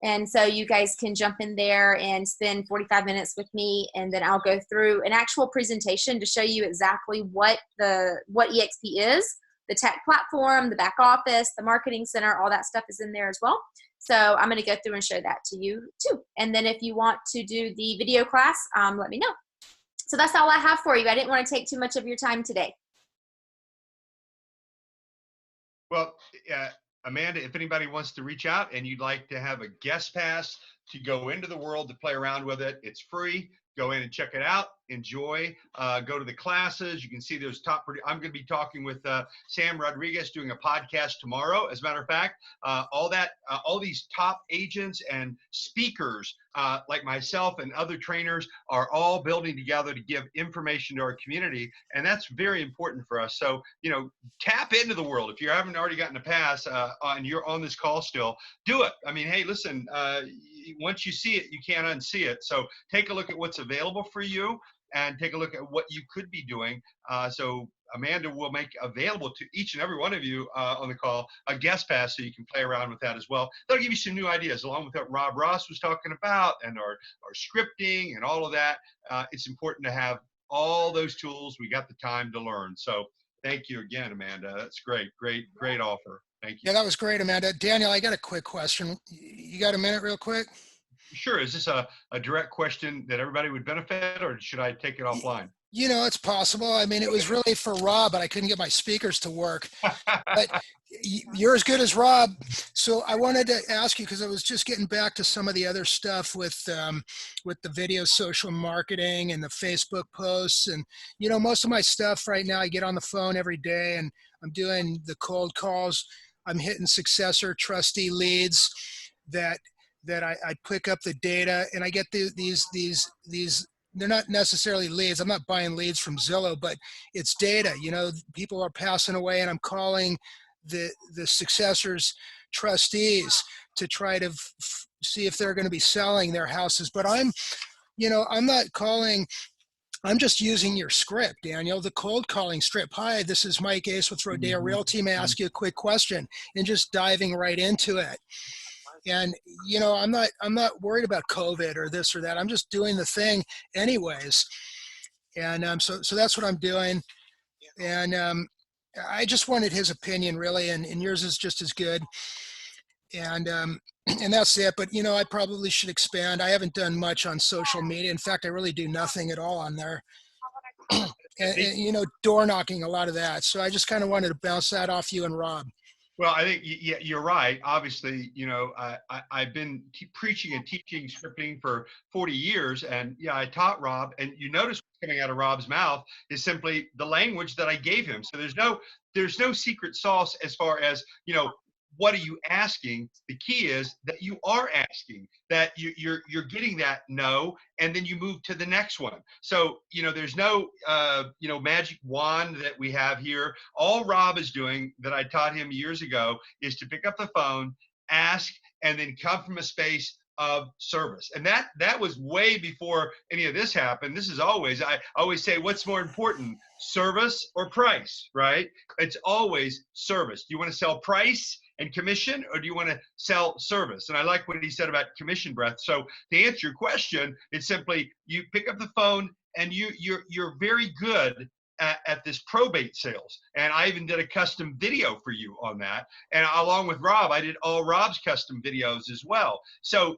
And so you guys can jump in there and spend 45 minutes with me, and then I'll go through an actual presentation to show you exactly what EXP is, the tech platform, the back office, the marketing center, all that stuff is in there as well. So I'm going to go through and show that to you too. And then if you want to do the video class, let me know. So that's all I have for you. I didn't want to take too much of your time today.
Well, Amanda, if anybody wants to reach out and you'd like to have a guest pass to go into the world to play around with it, it's free. go in and check it out. Enjoy. Go to the classes. You can see those top. I'm going to be talking with Sam Rodriguez, doing a podcast tomorrow. As a matter of fact, all these top agents and speakers like myself and other trainers are all building together to give information to our community, and that's very important for us. So, tap into the world. If you haven't already gotten a pass and you're on this call still, do it. I mean, hey, listen, once you see it, you can't unsee it. So take a look at what's available for you and take a look at what you could be doing. So Amanda will make available to each and every one of you on the call a guest pass, so you can play around with that as well. That'll give you some new ideas, along with what Rob Ross was talking about and our scripting and all of that. It's important to have all those tools. We got the time to learn. So thank you again, Amanda. That's great. Great offer. Thank you.
Yeah, that was great, Amanda. Daniel, I got a quick question. You got a minute real quick?
Sure. Is this a direct question that everybody would benefit, or should I take it offline?
It's possible. I mean, it was really for Rob, but I couldn't get my speakers to work. But you're as good as Rob. So I wanted to ask you, because I was just getting back to some of the other stuff with the video social marketing and the Facebook posts. And, most of my stuff right now, I get on the phone every day and I'm doing the cold calls. I'm hitting successor trustee leads that I pick up the data, and I get these they're not necessarily leads. I'm not buying leads from Zillow, but it's data. People are passing away, and I'm calling the successors trustees to try to see if they're going to be selling their houses. But I'm not calling. I'm just using your script, Daniel, the cold calling script. Hi, this is Mike Ace with Rodeo Realty. May I ask you a quick question? And just diving right into it. And, I'm not worried about COVID or this or that. I'm just doing the thing anyways. And so that's what I'm doing. And I just wanted his opinion, really. And yours is just as good. And that's it. But, I probably should expand. I haven't done much on social media. In fact, I really do nothing at all on there. and door knocking, a lot of that. So I just kind of wanted to bounce that off you and Rob.
Well, I think you're right. Obviously, I've been preaching and teaching scripting for 40 years, and I taught Rob. And you notice what's coming out of Rob's mouth is simply the language that I gave him. So there's no secret sauce as far as what are you asking. The key is that you are asking, that you're getting that no, and then you move to the next one. So there's no magic wand that we have here. All Rob is doing, that I taught him years ago, is to pick up the phone, ask, and then come from a space of service. And that was way before any of this happened. This is I always say, what's more important, service or price, right? It's always service. Do you want to sell price and commission, or do you want to sell service? And I like what he said about commission breath. So to answer your question, it's simply, you pick up the phone and you're very good at this probate sales. And I even did a custom video for you on that. And along with Rob, I did all Rob's custom videos as well. So,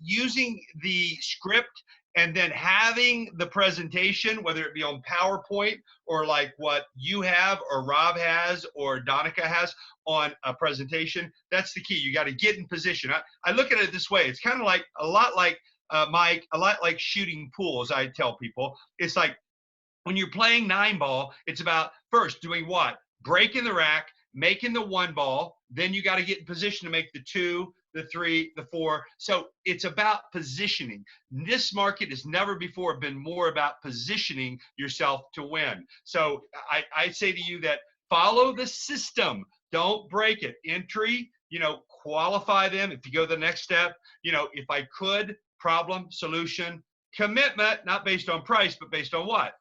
using the script and then having the presentation, whether it be on PowerPoint or like what you have or Rob has or Donica has on a presentation, that's the key. You got to get in position. I look at it this way. It's kind of like Mike, a lot like shooting pool, as I tell people. It's like, when you're playing 9-ball, it's about first doing what? Breaking the rack, making the 1 ball, then you got to get in position to make the 2, the 3, the 4. So it's about positioning. This market has never before been more about positioning yourself to win. So I say to you that follow the system. Don't break it. Entry, qualify them. If you go the next step, if I could, problem, solution, commitment, not based on price, but based on what?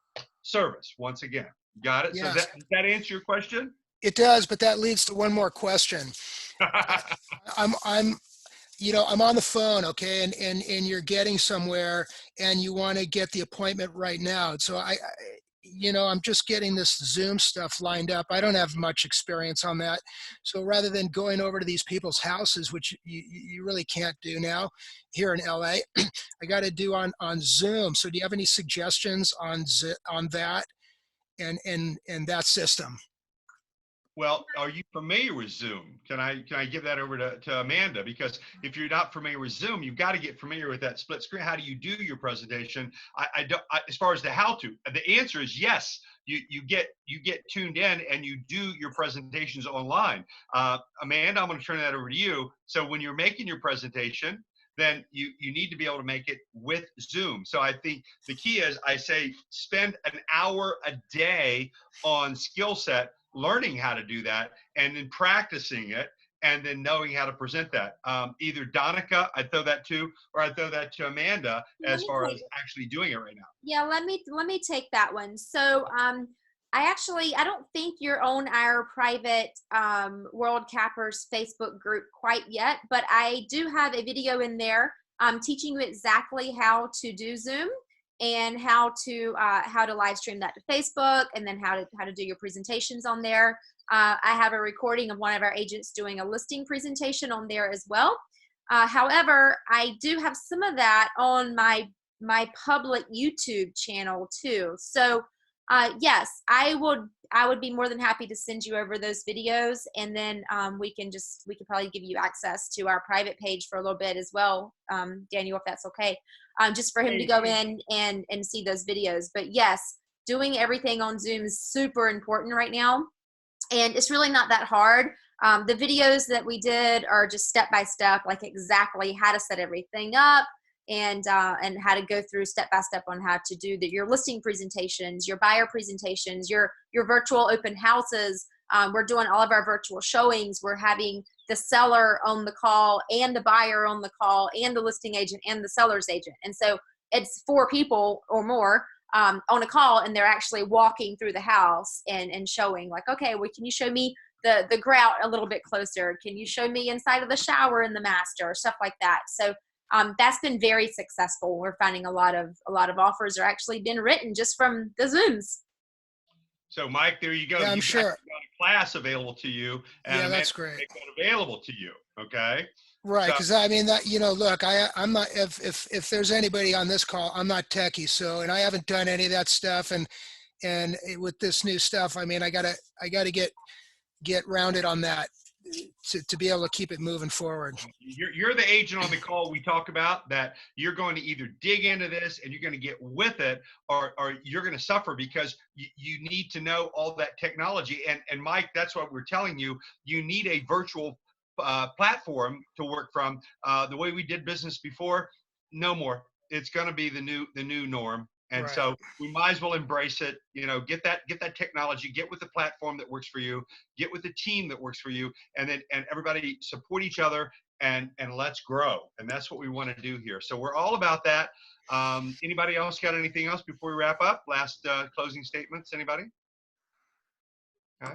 Service. Once again, got it.
Yes.
So does that answer your question?
It does, but that leads to one more question. I'm on the phone, okay, and you're getting somewhere, and you want to get the appointment right now. So I'm just getting this Zoom stuff lined up. I don't have much experience on that. So rather than going over to these people's houses, which you really can't do now here in LA, I got to do on Zoom. So do you have any suggestions on that and that system?
Well, are you familiar with Zoom? Can I give that over to Amanda? Because if you're not familiar with Zoom, you've got to get familiar with that split screen. How do you do your presentation? I don't. As far as the how to, the answer is yes. You get tuned in and you do your presentations online. Amanda, I'm going to turn that over to you. So when you're making your presentation, then you need to be able to make it with Zoom. So I think the key is, I say, spend an hour a day on skill set, learning how to do that, and then practicing it, and then knowing how to present that. Either Donica, I'd throw that to, or I'd throw that to Amanda as far as actually doing it right now.
Yeah, let me take that one. So I don't think you're on our private World Cappers Facebook group quite yet, but I do have a video in there teaching you exactly how to do Zoom and how to live stream that to Facebook, and then how to do your presentations on there. I have a recording of one of our agents doing a listing presentation on there as well. However, I do have some of that on my public YouTube channel too. So yes, I would be more than happy to send you over those videos, and then we could probably give you access to our private page for a little bit as well, Daniel, if that's okay, just for him to go in and see those videos. But yes, doing everything on Zoom is super important right now, and it's really not that hard. The videos that we did are just step by step, like exactly how to set everything up, and how to go through step by step on how to do your listing presentations, your buyer presentations, your virtual open houses. We're doing all of our virtual showings. We're having the seller on the call, and the buyer on the call, and the listing agent, and the seller's agent. And so it's 4 people or more on a call, and they're actually walking through the house and showing, like, okay, well, can you show me the grout a little bit closer? Can you show me inside of the shower in the master, or stuff like that? So that's been very successful. We're finding a lot of offers are actually been written just from the Zooms.
So Mike, there you go.
Yeah, I'm
You've
sure.
got a class available to you, and
Yeah, that's great.
make that available to you. Okay.
Right, because I mean that, look, I'm not, if there's anybody on this call, I'm not techie, so, and I haven't done any of that stuff, and with this new stuff, I mean, I gotta get rounded on that to be able to keep it moving forward.
You're the agent on the call we talk about, that you're going to either dig into this and you're going to get with it, or you're going to suffer, because you need to know all that technology. And Mike, that's what we're telling you. You need a virtual platform to work from. The way we did business before, no more. It's going to be the new norm. And
Right.
So we might as well embrace it. Get that technology, get with the platform that works for you, get with the team that works for you, and everybody support each other, and let's grow. And that's what we want to do here. So we're all about that. Anybody else got anything else before we wrap up? Last closing statements, anybody? Okay.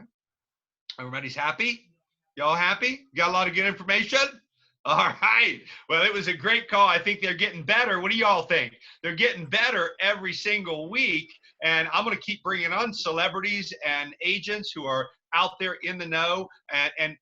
Everybody's happy? Y'all happy? Got a lot of good information? All right. Well, it was a great call. I think they're getting better. What do y'all think? They're getting better every single week. And I'm going to keep bringing on celebrities and agents who are out there in the know. And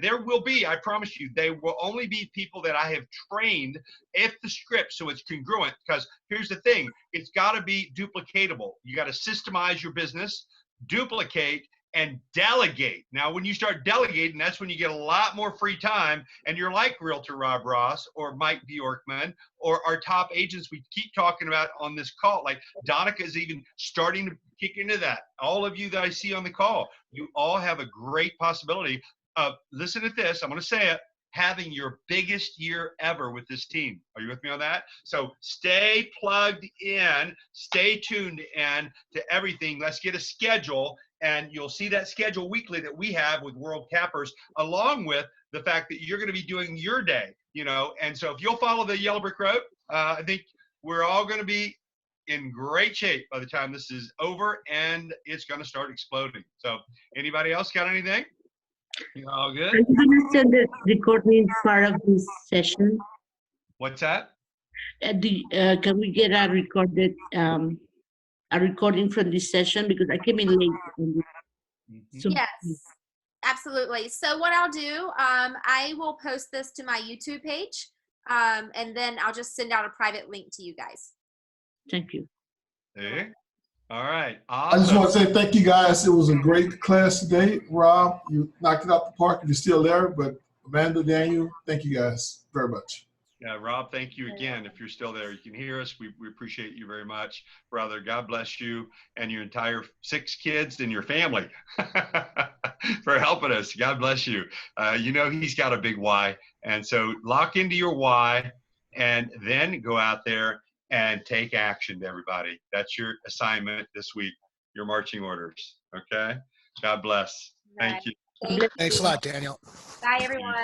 there will be, I promise you, they will only be people that I have trained if the script, so it's congruent. Because here's the thing, it's got to be duplicatable. You got to systemize your business, duplicate, and delegate. Now, when you start delegating, that's when you get a lot more free time, and you're like Realtor Rob Ross or Mike Bjorkman or our top agents we keep talking about on this call. Like Donica is even starting to kick into that. All of you that I see on the call, you all have a great possibility of, listen to this, I'm going to say it, having your biggest year ever with this team. Are you with me on that? So stay plugged in, stay tuned in to everything. Let's get a schedule, and you'll see that schedule weekly that we have with World Cappers, along with the fact that you're going to be doing your day, And so if you'll follow the Yellow Brick Road, I think we're all going to be in great shape by the time this is over, and it's going to start exploding. So anybody else got anything? You're all good?
Are you going to send the recording part of this session?
What's that?
Can we get a recording from this session, because I came in late. So,
yes, absolutely. So what I'll do, I will post this to my YouTube page, and then I'll just send out a private link to you guys.
Thank you.
Hey. All right.
I just
Awesome.
want to say thank you guys. It was a great class today. Rob, you knocked it out the park if you're still there. But Amanda, Daniel, thank you guys very much.
Yeah, Rob, thank you again. If you're still there, you can hear us. We appreciate you very much, brother. God bless you and your entire 6 kids and your family for helping us. God bless you. You know, he's got a big why. And so lock into your why and then go out there and take action, everybody. That's your assignment this week, your marching orders. Okay? God bless. Thank you.
Thanks a lot, Daniel.
Bye, everyone.